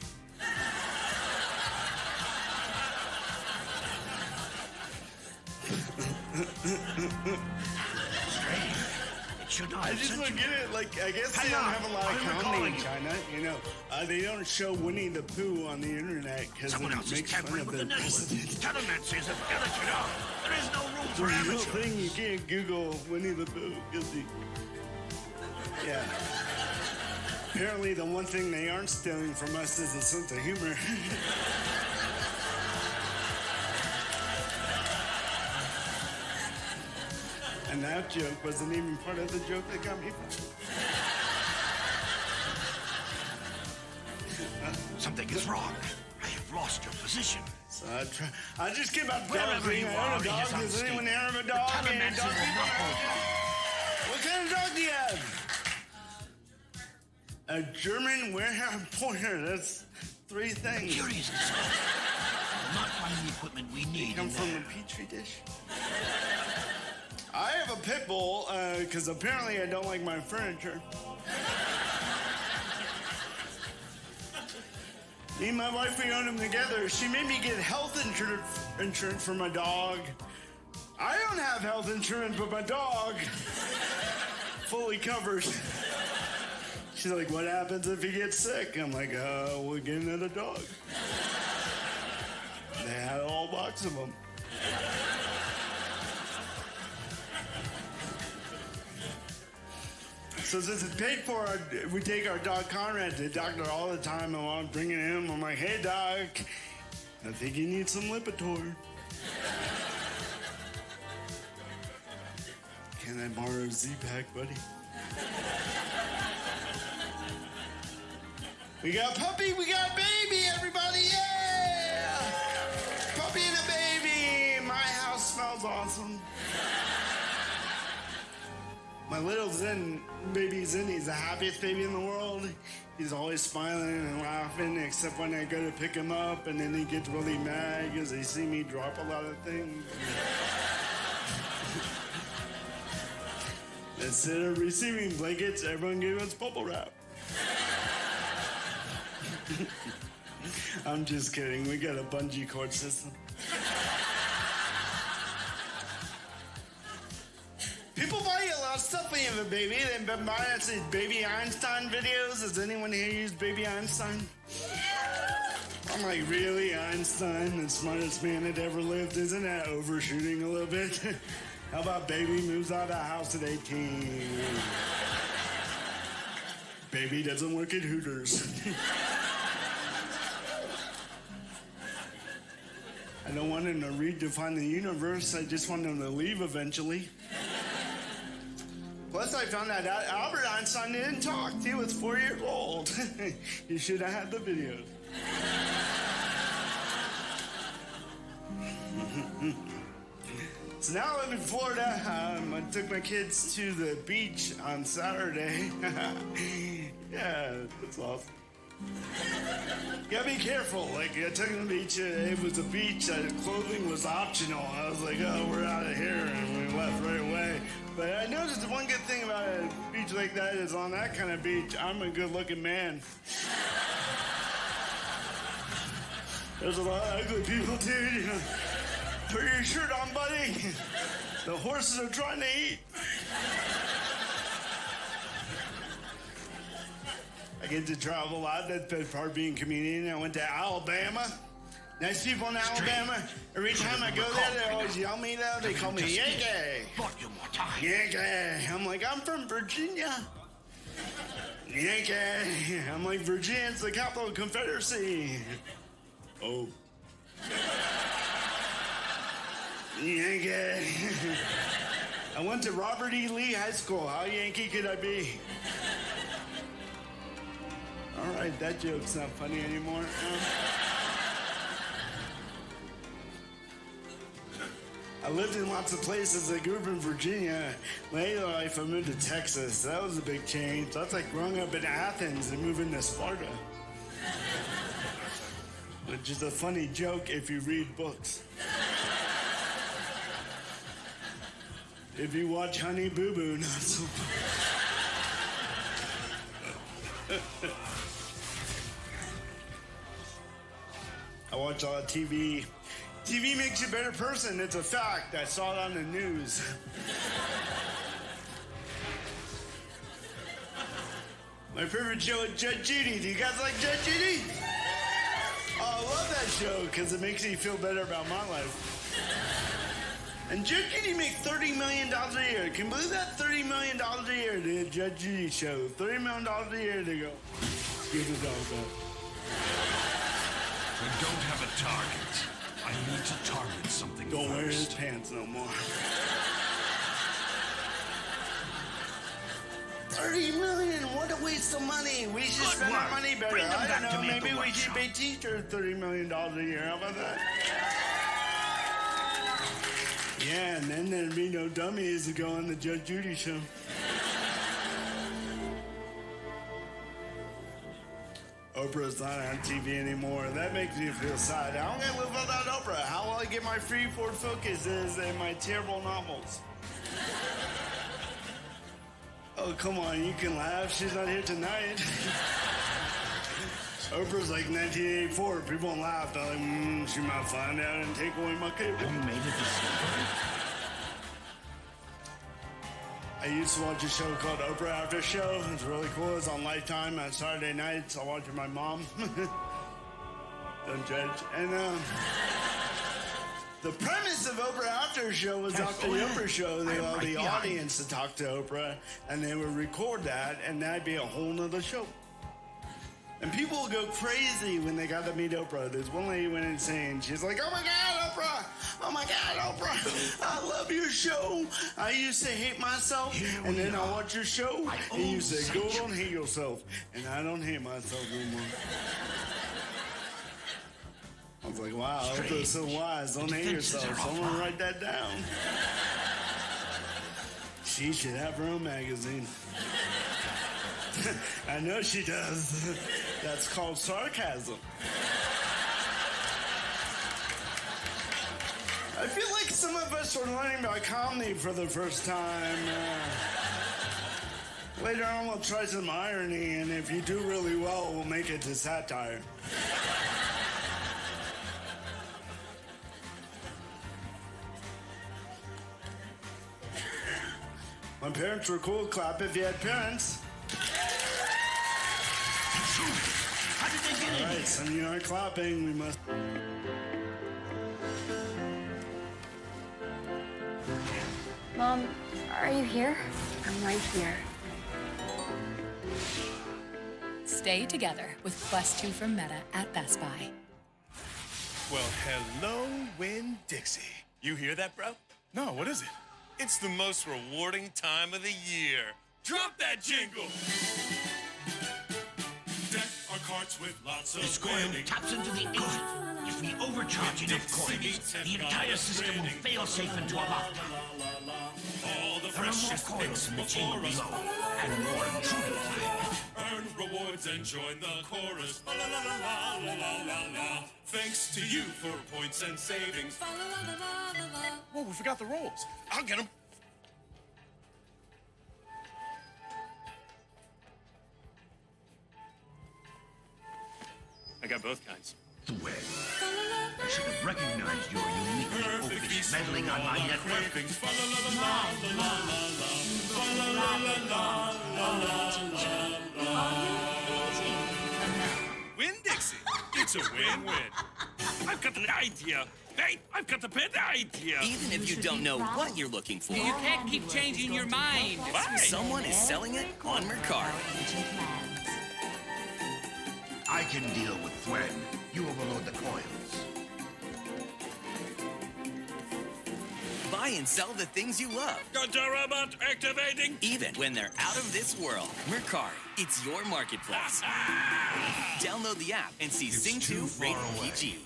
I just look at it like, I guess they don't have a lot of comedy in China, you know. They don't show Winnie the Pooh on the internet because it makes fun of the president. Tell them that, Caesar. Gotta get out. There is no room for There's no amateurs. thing you can't Google Winnie the Pooh. Yeah. Apparently the one thing they aren't stealing from us is a sense of humor. And that joke wasn't even part of the joke that got me fired. Something is wrong. I have lost your position. So I just give up Wherever dogs. you I are, own a it dog. is on Does anyone state. here have a The dog? Taliban Any dog will people? not hold you. What kind of dog do you have? A German warehouse pointer. That's 3 things. Curious to say, we'll not find the equipment we need. Come from a petri dish. I have a pit bull because apparently I don't like my furniture. Me and my wife, we own them together. She made me get health insurance for my dog. I don't have health insurance, but my dog fully covered. She's like, what happens if he gets sick? I'm like, we'll get another dog. They had a whole box of them. So since it's paid for, we take our dog Conrad to the doctor all the time, and while I'm bringing him, I'm like, hey, doc, I think he needs some Lipitor. Can I borrow a Z-Pack, buddy? We got puppy, we got baby, everybody, yeah! Puppy and a baby, my house smells awesome. My little baby Zinni's the happiest baby in the world. He's always smiling and laughing, except when I go to pick him up, and then he gets really mad because they see me drop a lot of things. Instead of receiving blankets, everyone gave us bubble wrap. I'm just kidding. We got a bungee cord system. People buy you a lot of stuff when you have a baby. They've been buying us these Baby Einstein videos. Does anyone here use Baby Einstein? I'm like, really? Einstein, the smartest man that ever lived? Isn't that overshooting a little bit? How about baby moves out of the house at 18? Baby doesn't work at Hooters. I don't want him to redefine the universe. I just want him to leave eventually. Plus, I found out Albert Einstein didn't talk. He was 4 years old. You should have had the videos. So now I live in Florida. I took my kids to the beach on Saturday. Yeah, that's awesome. You gotta be careful. Like, I took them to the beach. It was a beach. Clothing was optional. I was like, oh, we're out of here. And we left right away. But I noticed the one good thing about a beach like that is on that kind of beach, I'm a good-looking man. There's a lot of ugly people, too, you know. Put your shirt on, buddy. The horses are trying to eat. I get to travel a lot. That's the best part of being a comedian. I went to Alabama. Nice people in Alabama. Every time I go there, they always yell me though. They call me Yankee. Yankee. I'm like, I'm from Virginia. Yankee. I'm like, Virginia's the capital of Confederacy. Oh. Yankee. I went to Robert E. Lee High School. How Yankee could I be? All right, that joke's not funny anymore. I lived in lots of places. I grew up in Virginia. Later life, I moved to Texas. That was a big change. That's like growing up in Athens and moving to Sparta. Which is a funny joke if you read books. If you watch Honey Boo Boo, not so I watch a lot of TV. TV makes you a better person. It's a fact. I saw it on the news. My favorite show is Judge Judy. Do you guys like Judge Judy? Oh, I love that show because it makes me feel better about my life. And Judge Judy makes $30 million a year. Can you believe that? $30 million a year to the Judge Judy show. $30 million a year to go. Give the dog up. We don't have a target. I need to target something Don't first. wear his pants no more. 30 million, what a waste of money. We should spend our money better. I don't know, maybe we should pay teachers $30 million a year. How about that? Yeah, and then there'd be no dummies to go on the Judge Judy show. Oprah's not on TV anymore. That makes me feel sad. I don't get to live without Oprah. How will I get my free Ford Focuses and my terrible novels? Oh, come on, you can laugh. She's not here tonight. Oprah's like 1984. People don't laugh. They're like, she might find out and take away my cable. You made it this I used to watch a show called Oprah After Show. It's really cool. It's on Lifetime on Saturday nights. I watch with my mom. Don't judge. And the premise of Oprah After Show was after the Oprah Show, they allow the audience to talk to Oprah, and they would record that, and that'd be a whole nother show. And people would go crazy when they got to meet Oprah. There's one lady went insane. She's like, oh my God, Oprah! Oh my God, Oprah! I love your show. I used to hate myself, and then I watch your show, and you say, go don't hate yourself. And I don't hate myself no more. I was like, wow, Oprah's so wise. Don't hate yourself. Someone write that down. She should have her own magazine. I know she does. That's called sarcasm. I feel like some of us are learning about comedy for the first time. Later on, we'll try some irony, and if you do really well, we'll make it to satire. My parents were cool. Clap if you had parents. How did they get in All right, here? some of you aren't clapping. We must. Mom, are you here? I'm right here. Stay together with Quest 2 from Meta at Best Buy. Well, hello, Winn-Dixie. You hear that, bro? No, what is it? It's the most rewarding time of the year. Drop that jingle! Deck our carts with lots of the coil taps into the engine. If we overcharge enough coins, the entire system will fail safe into a lockdown. There are more coils in the chamber below, and more intruders. Earn rewards and join the chorus. La la la la la la la la. Thanks to you for points and savings. La la la la la la. Whoa, we forgot the rolls. I'll get them. I got both kinds. The way. I should have recognized your unique over the I'm not yet working. Winn-Dixie. It's a win-win. I've got an idea. Hey, I've got a better idea. Even if you don't know what you're looking for, You can't keep changing your mind. someone is selling it on Mercari. I can deal with Thwen. You overload the coils. Buy and sell the things you love. Got the robot activating. Even when they're out of this world. Mercari, it's your marketplace. Download the app and see Sing 2 rated PG.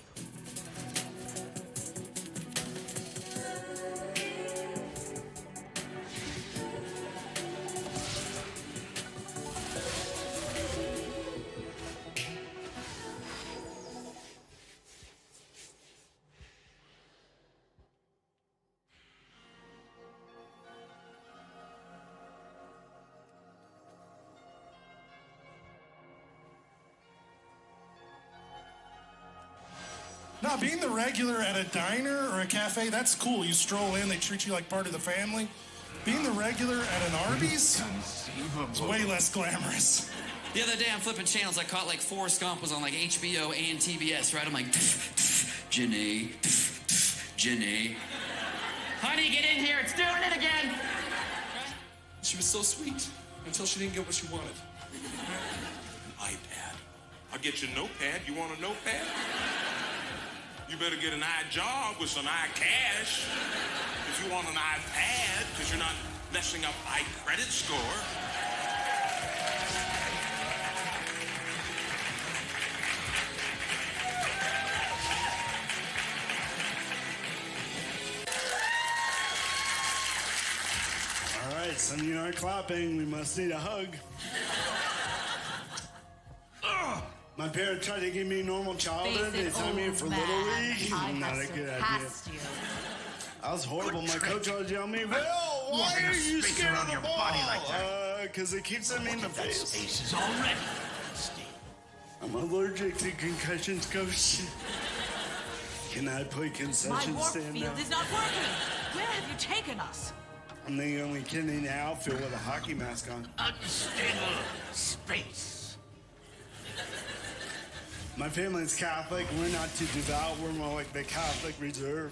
No, being the regular at a diner or a cafe, that's cool. You stroll in, they treat you like part of the family. Being the regular at an Arby's is way less glamorous. The other day I'm flipping channels. I caught like Forrest Gump was on like HBO and TBS, right? I'm like, Janae, Janae. Honey, get in here. It's doing it again. She was so sweet until she didn't get what she wanted. An iPad. I'll get you a notepad. You want a notepad? You better get an iJob with some iCash. If you want an iPad, because you're not messing up iCredit score. All right, some of you aren't clapping. We must need a hug. My parents tried to give me a normal childhood. They signed me in for Little League. Not a good idea. I was horrible. My coach always yelled at me, "Well, why are you scared of the ball?" Because it keeps hitting me in the face. Spaces already. I'm allergic to concussions, coach. Can I play concession My warp stand now? field is not working. Where have you taken us? I'm the only kid in the outfield with a hockey mask on. Unstable space. My family's Catholic. We're not too devout. We're more like the Catholic Reserve.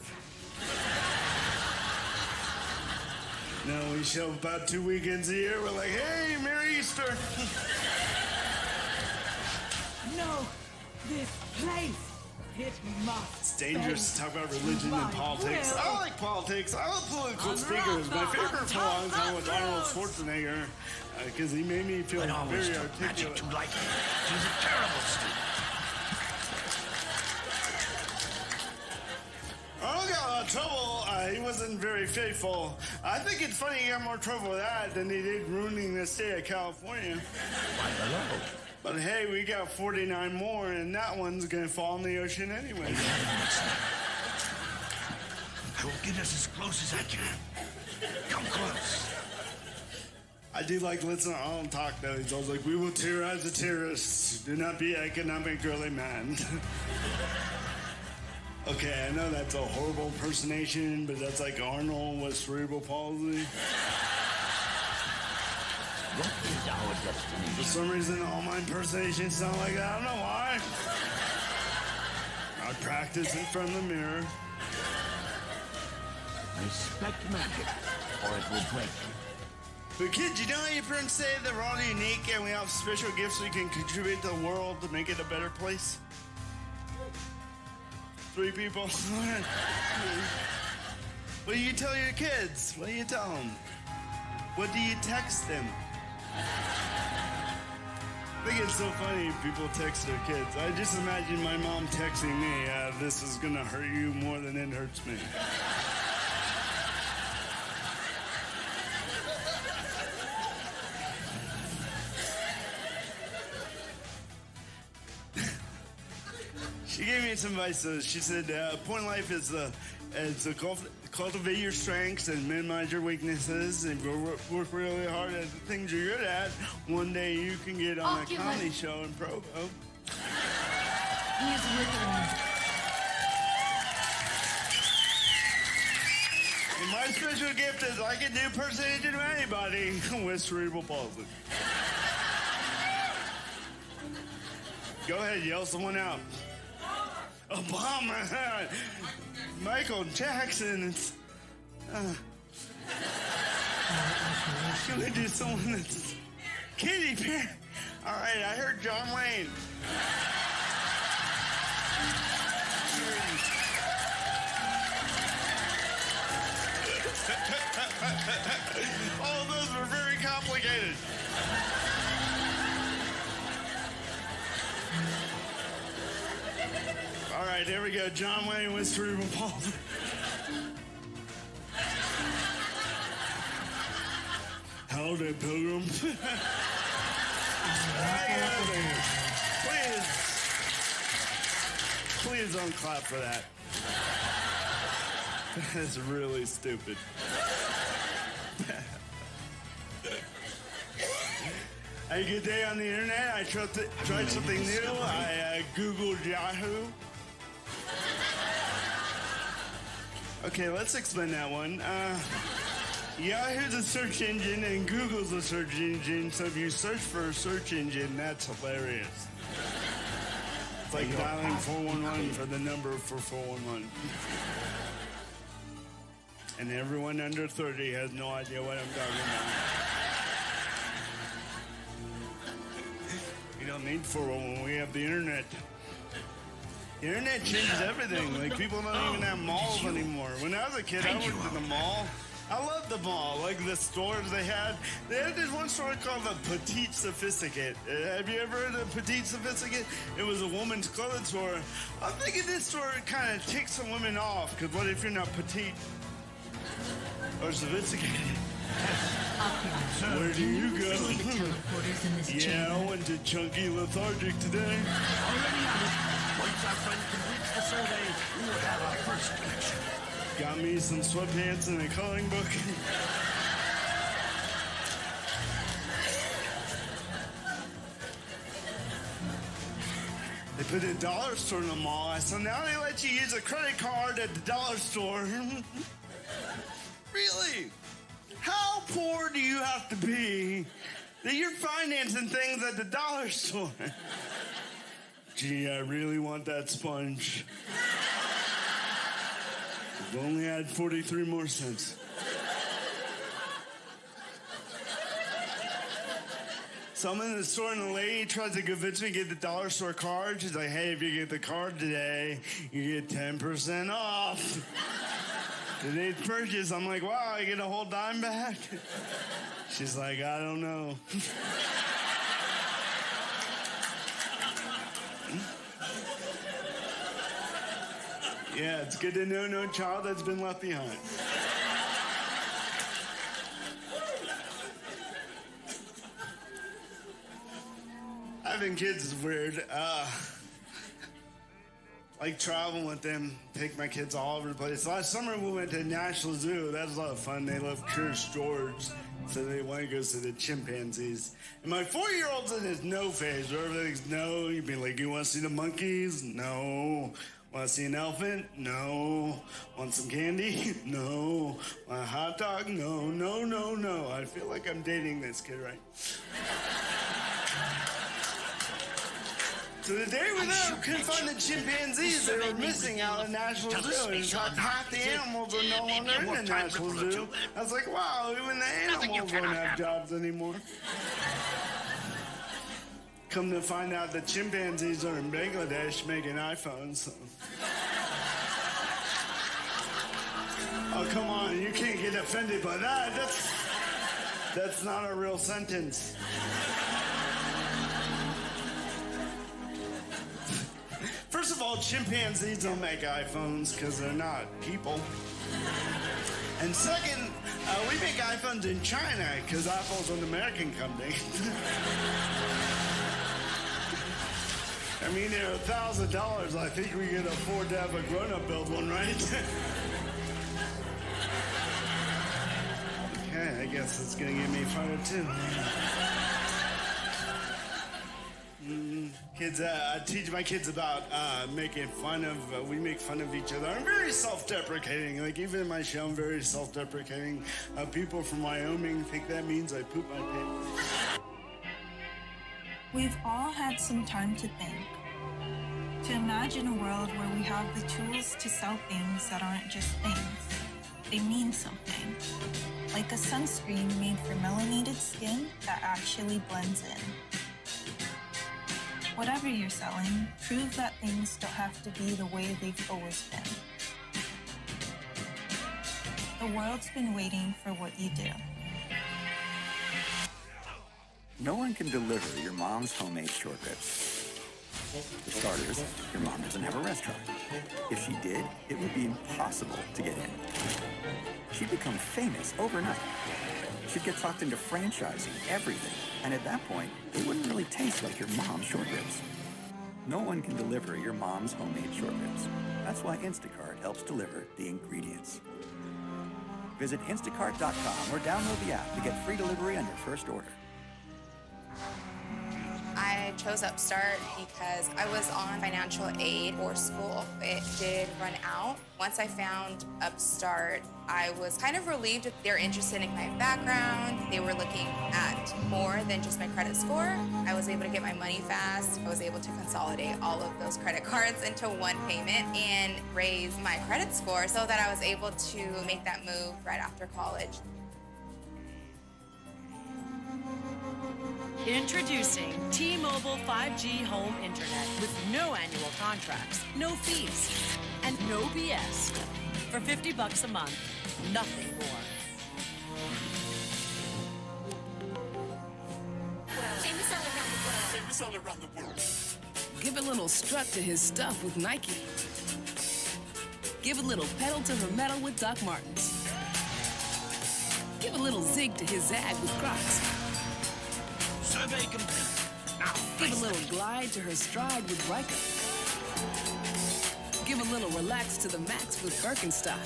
No, we show about 2 weekends a year. We're like, hey, Merry Easter. No, this place. It must. It's dangerous to talk about religion and politics. I like politics. I love political figures. My favorite for a long time was Arnold Schwarzenegger because he made me feel very articulate. Too like him. He's a terrible student. Arnold got a lot of trouble. He wasn't very faithful. I think it's funny he got more trouble with that than he did ruining the state of California. But hey, we got 49 more, and that one's gonna fall in the ocean anyway. I will get us as close as I can. Come close. I do like listening to Arnold talk, though. He's always like, we will terrorize the terrorists. Do not be economically mad. Okay, I know that's a horrible impersonation, but that's like Arnold with cerebral palsy. What is our destination? For some reason, all my impersonations sound like that. I don't know why. I practice in front of the mirror. Respect magic, or it will break. But kids, you know how your friends say that we're all unique and we have special gifts we can contribute to the world to make it a better place? 3 people. What do you tell your kids? What do you tell them? What do you text them? I think it's so funny people text their kids. I just imagine my mom texting me, this is gonna hurt you more than it hurts me. She gave me some advice. She said, point in life is to cultivate your strengths and minimize your weaknesses and work really hard at the things you're good at. One day you can get on a comedy show in Provo. He is withering. And my special gift is I can do impersonation of anybody with cerebral palsy. Go ahead, yell someone out. Obama. Michael Jackson. Can we do someone that's Katy Perry? All right, I heard John Wayne. All of those were very complicated. All right, there we go. John Wayne with cerebral palsy. Howdy, Pilgrim. Please don't clap for that. That's really stupid. Had a good day on the internet. I tried something new. I Googled Yahoo. Okay, let's explain that one. Yahoo's a search engine and Google's a search engine, so if you search for a search engine, that's hilarious. It's like dialing 411 for the number for 411. And everyone under 30 has no idea what I'm talking about. We don't need 411, we have the internet. The internet changes everything. Like, people don't even have malls anymore. When I was a kid, I worked in the mall. I loved the mall, like the stores they had. They had this one store called the Petite Sophisticate. Have you ever heard of Petite Sophisticate? It was a woman's clothing store. I'm thinking this store kind of ticks some women off, because what if you're not petite or sophisticated? Where do you go? Yeah, I went to Chunky Lethargic today. Already on it. Once our friend completes the survey, we will have our first connection. Got me some sweatpants and a coloring book. They put a dollar store in the mall, so now they let you use a credit card at the dollar store. Really? How poor do you have to be that you're financing things at the dollar store? Gee, I really want that sponge. I've only had 43 more cents. So I'm in the store and the lady tries to convince me to get the dollar store card. She's like, hey, if you get the card today, you get 10% off. Today's purchase, I'm like, wow, I get a whole dime back? She's like, I don't know. Yeah, it's good to know no child has been left behind. Having kids is weird. Like traveling with them, take my kids all over the place. Last summer we went to the National Zoo. That was a lot of fun. They love Curious George, so they want to go see the chimpanzees. And my 4-year-old's in his no phase, where everything's no. You'd be like, you want to see the monkeys? No. Want to see an elephant? No. Want some candy? No. Want a hot dog? No, no, no, no. I feel like I'm dating this kid, right? So the day we there, couldn't find the chimpanzees. They were missing out of the National Zoo. In fact, half the animals are no longer in the National Zoo. I was like, wow, even the animals don't have jobs anymore. Come to find out the chimpanzees are in Bangladesh making iPhones. So. Oh, come on, you can't get offended by that. That's not a real sentence. First of all, chimpanzees don't make iPhones because they're not people. And second, we make iPhones in China because Apple's an American company. I mean, they're $1,000. I think we can afford to have a grown-up build one, right? Okay, I guess it's gonna get me fired too. kids. I teach my kids about making fun of. We make fun of each other. I'm very self-deprecating. Like even in my show, I'm very self-deprecating. People from Wyoming think that means I poop my pants. We've all had some time to think. To imagine a world where we have the tools to sell things that aren't just things. They mean something. Like a sunscreen made for melanated skin that actually blends in. Whatever you're selling, prove that things don't have to be the way they've always been. The world's been waiting for what you do. No one can deliver your mom's homemade short ribs. For starters, your mom doesn't have a restaurant. If she did, it would be impossible to get in. She'd become famous overnight. She'd get talked into franchising everything, and at that point, they wouldn't really taste like your mom's short ribs. No one can deliver your mom's homemade short ribs. That's why Instacart helps deliver the ingredients. Visit instacart.com or download the app to get free delivery on your first order. I chose Upstart because I was on financial aid for school. It did run out. Once I found Upstart, I was kind of relieved that they're interested in my background. They were looking at more than just my credit score. I was able to get my money fast. I was able to consolidate all of those credit cards into one payment and raise my credit score so that I was able to make that move right after college. Introducing T-Mobile 5G Home Internet with no annual contracts, no fees, and no BS. For $50 a month, nothing more. Famous all around the world. Give a little strut to his stuff with Nike. Give a little pedal to her metal with Doc Martens. Give a little zig to his zag with Crocs. Survey complete. Now, give a little glide to her stride with Riker. Give a little relax to the max with Birkenstock.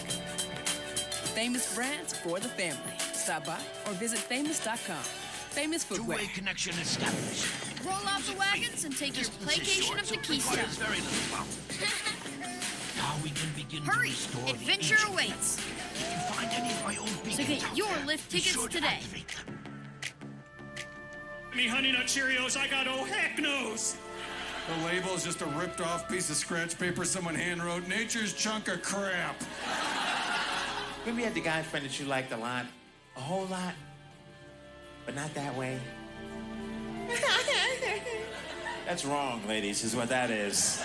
Famous brands for the family. Stop by or visit famous.com. Famous footwear. Two-way connection established. Roll off the wagons and take your playcation up the Keystone. Very little bump. Now we can begin Hurry! to restore Adventure the awaits. If you find any of my old beacons So get out your there, lift be tickets sure to today. activate them. Me Honey Nut Cheerios, I got oh heck knows. The label is just a ripped off piece of scratch paper someone hand wrote. Nature's chunk of crap. Maybe you had the guy friend that you liked a lot, a whole lot, but not that way. That's wrong, ladies, is what that is.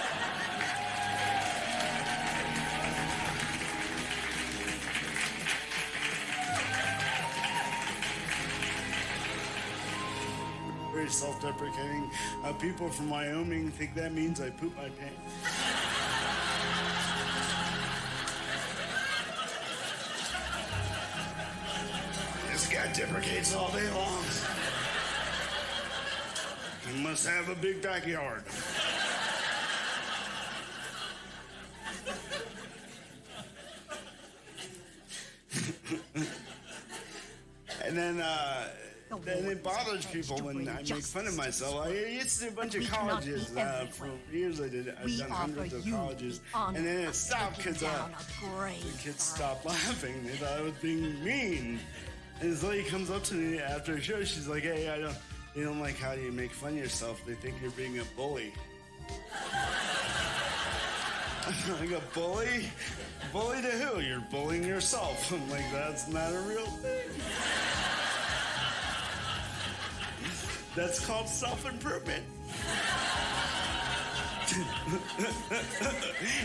Very self-deprecating. People from Wyoming think that means I poop my pants. This guy deprecates all day long. He must have a big backyard. And then it bothers people when I make fun of myself. I used to do a bunch of colleges. For years I've done hundreds of colleges. And then it stopped because the kids stopped laughing. They thought I was being mean. And this lady comes up to me after a show. She's like, hey, they don't like how you make fun of yourself. They think you're being a bully. I'm like, a bully? Bully to who? You're bullying yourself. I'm like, that's not a real thing. That's called self-improvement.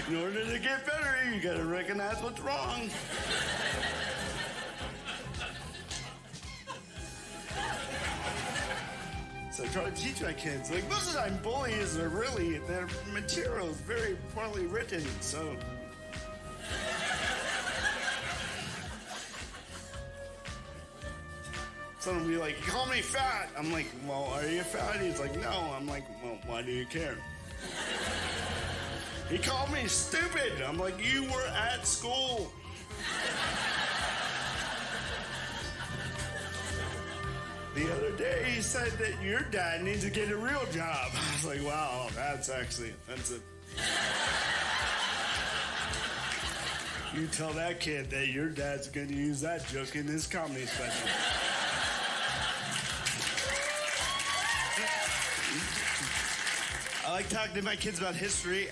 In order to get better, you gotta recognize what's wrong. So I try to teach my kids, like, most of the time bullies are really, their material is very poorly written, so. Someone will be like, call me fat. I'm like, well, are you fat? He's like, no. I'm like, well, why do you care? He called me stupid. I'm like, you were at school. The other day, you said that your dad needs to get a real job. I was like, wow, that's actually offensive. You tell that kid that your dad's going to use that joke in his comedy special. I like talking to my kids about history.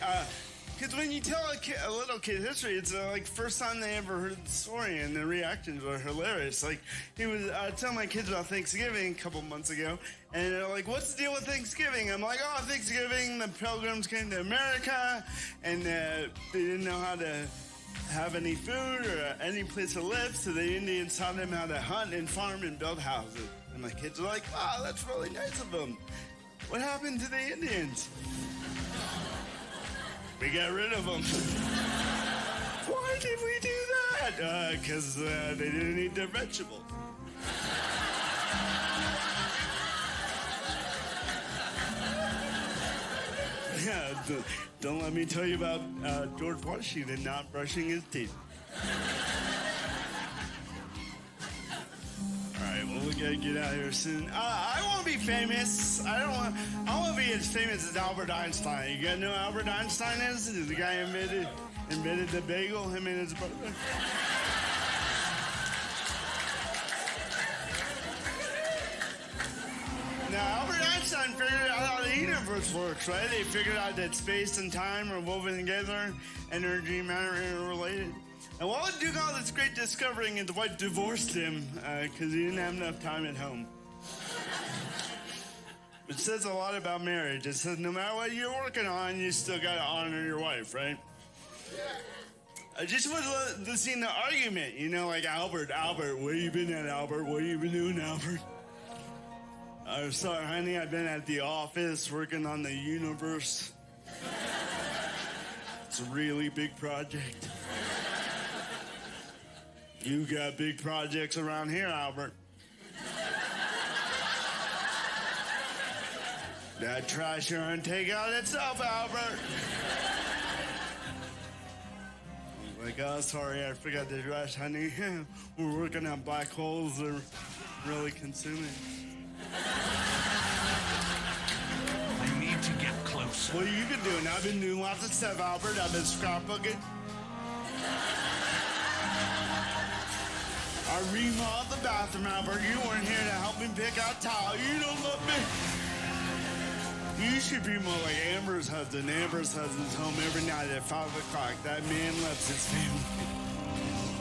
Because when you tell a little kid history, it's like first time they ever heard the story, and the reactions were hilarious. Like, he was telling my kids about Thanksgiving a couple months ago, and they're like, what's the deal with Thanksgiving? I'm like, oh, Thanksgiving, the Pilgrims came to America, and they didn't know how to have any food or any place to live, so the Indians taught them how to hunt and farm and build houses. And my kids are like, wow, that's really nice of them. What happened to the Indians? We got rid of them. Why did we do that? Because they didn't eat their vegetables. Yeah, don't let me tell you about George Washington not brushing his teeth. All right, well, we gotta get out of here soon. I want to be famous. I want to be as famous as Albert Einstein. You guys know who Albert Einstein is? He's the guy who invented the bagel, him and his brother. Now, Albert Einstein figured out how the universe works, right? They figured out that space and time are woven together, energy and matter are interrelated. And while he did all this great discovering, his wife divorced him because he didn't have enough time at home. It says a lot about marriage. It says no matter what you're working on, you still got to honor your wife, right? I just was listening to the argument, you know, like Albert, where you been at, Albert? What you been doing, Albert? Sorry, honey, I've been at the office working on the universe. It's a really big project. You got big projects around here, Albert. That trash you're gonna take out itself, Albert. I was like, oh, sorry, I forgot the trash, honey. We're working on black holes. They're really consuming. I need to get closer. What have you been doing? I've been doing lots of stuff, Albert. I've been scrapbooking. I remodeled the bathroom, Albert. You weren't here to help me pick out tile. You don't love me. You should be more like Amber's husband. Amber's husband's home every night at 5 o'clock. That man loves his family.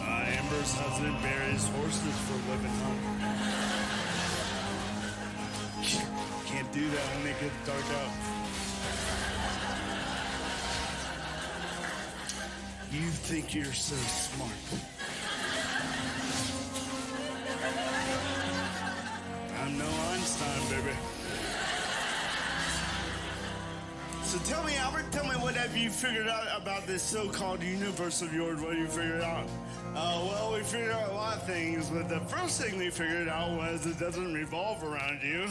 Amber's husband buries horses for a living, huh? Can't do that when it gets dark out. You think you're so smart. I'm no Einstein, baby. So tell me, Albert, what have you figured out about this so-called universe of yours? What have you figured out? Well, we figured out a lot of things, but the first thing we figured out was it doesn't revolve around you.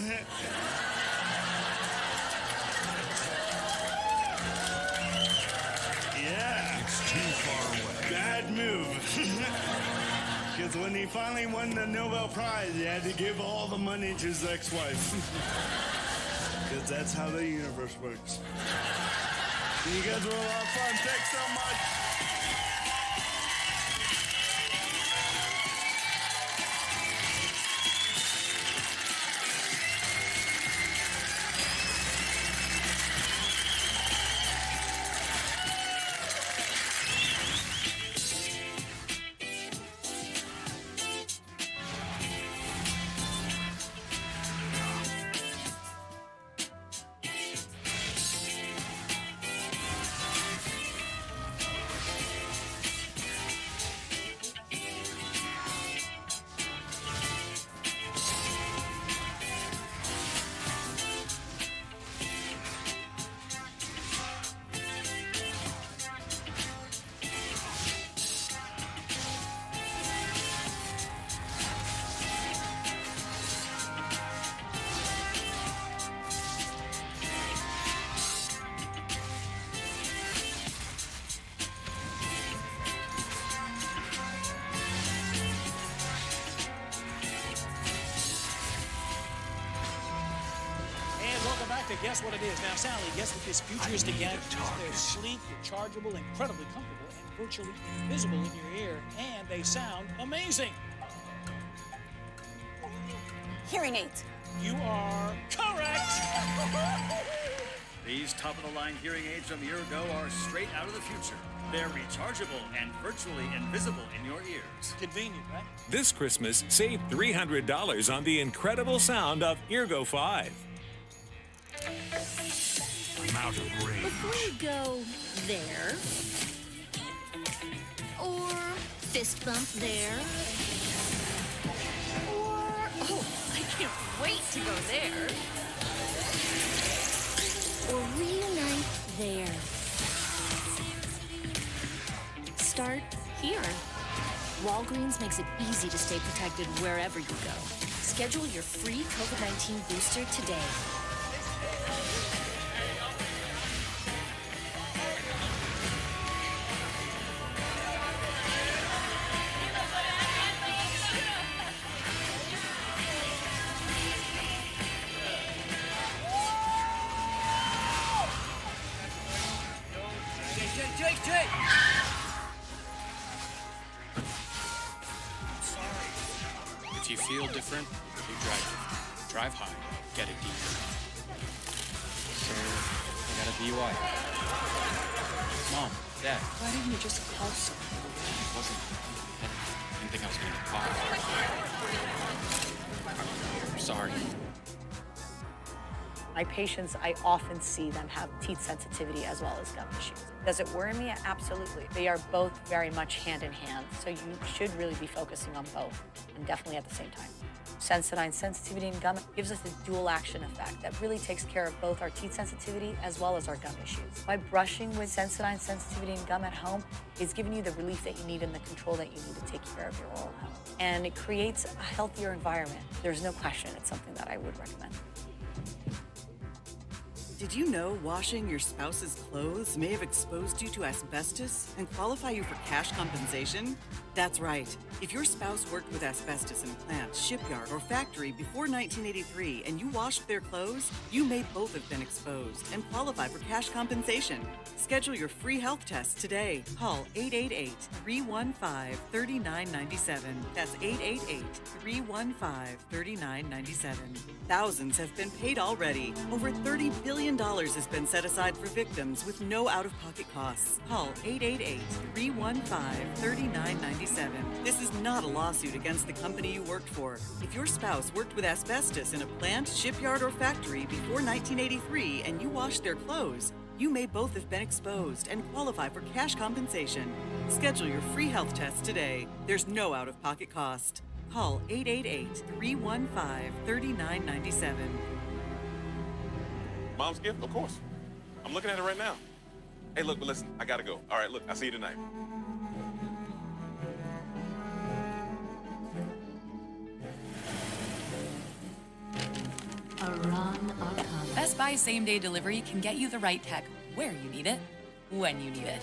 Yeah. It's too far away. Bad move. Because when he finally won the Nobel Prize, he had to give all the money to his ex-wife. Because that's how the universe works. You guys were a lot of fun. Thanks so much. Okay, guess what it is. Now, Sally, guess what this futuristic gadget is. They're sleek, they're chargeable, incredibly comfortable, and virtually invisible in your ear, and they sound amazing. Hearing aids. You are correct. These top-of-the-line hearing aids from Eargo are straight out of the future. They're rechargeable and virtually invisible in your ears. Convenient, right? This Christmas, save $300 on the incredible sound of Eargo 5. I'm out of range. Before you go there, or fist bump there, or, oh, I can't wait to go there, or reunite there. Start here. Walgreens makes it easy to stay protected wherever you go. Schedule your free COVID-19 booster today. Jake! If you feel different, you drive different. Drive high, get it deep. Sir, I got a DUI. Mom, Dad. Why didn't you just call someone? It wasn't. I didn't think I was gonna get caught. Sorry. My patients, I often see them have teeth sensitivity as well as gum issues. Does it worry me? Absolutely. They are both very much hand in hand, so you should really be focusing on both, and definitely at the same time. Sensodyne sensitivity and gum gives us a dual action effect that really takes care of both our teeth sensitivity as well as our gum issues. By brushing with Sensodyne sensitivity and gum at home, it's giving you the relief that you need and the control that you need to take care of your oral health. And it creates a healthier environment. There's no question it's something that I would recommend. Did you know washing your spouse's clothes may have exposed you to asbestos and qualify you for cash compensation? That's right. If your spouse worked with asbestos in a plant, shipyard, or factory before 1983 and you washed their clothes, you may both have been exposed and qualify for cash compensation. Schedule your free health test today. Call 888-315-3997. That's 888-315-3997. Thousands have been paid already. Over $30 billion has been set aside for victims with no out-of-pocket costs. Call 888-315-3997. This is not a lawsuit against the company you worked for. If your spouse worked with asbestos in a plant, shipyard, or factory before 1983 and you washed their clothes, you may both have been exposed and qualify for cash compensation. Schedule your free health test today. There's no out-of-pocket cost. Call 888-315-3997. Mom's gift? Of course. I'm looking at it right now. Hey, look, but listen, I gotta go. All right, look, I'll see you tonight. Best Buy same-day delivery can get you the right tech where you need it, when you need it.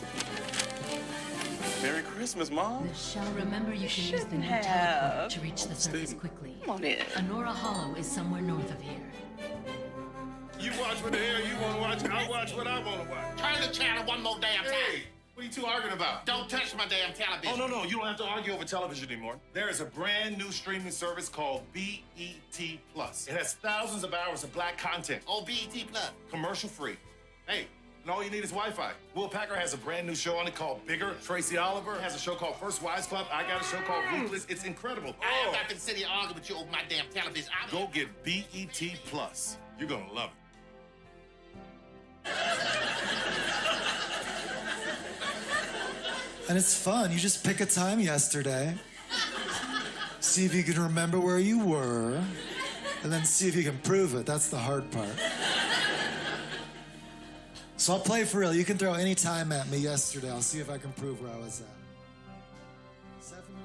Merry Christmas, Mom. Michelle, remember you can use the new teleport to reach the surface quickly. Come on in. Honora Hollow is somewhere north of here. You watch what the hell you want to watch. I watch what I want to watch. Turn the channel one more damn time. Hey, what are you two arguing about? Don't touch my damn television. Oh, no, you don't have to argue over television anymore. There is a brand new streaming service called BET Plus. It has thousands of hours of black content. Oh, BET Plus. Commercial free. Hey, and all you need is Wi-Fi. Will Packer has a brand new show on it called Bigger. Tracy Oliver has a show called First Wives Club. I got a show called Ruthless. It's incredible. I am not gonna sit here arguing with you over my damn television. Go get BET Plus. You're gonna love it. And it's fun. You just pick a time yesterday, see if you can remember where you were, and then see if you can prove it. That's the hard part. So I'll play for real. You can throw any time at me yesterday. I'll see if I can prove where I was at. 7 p.m.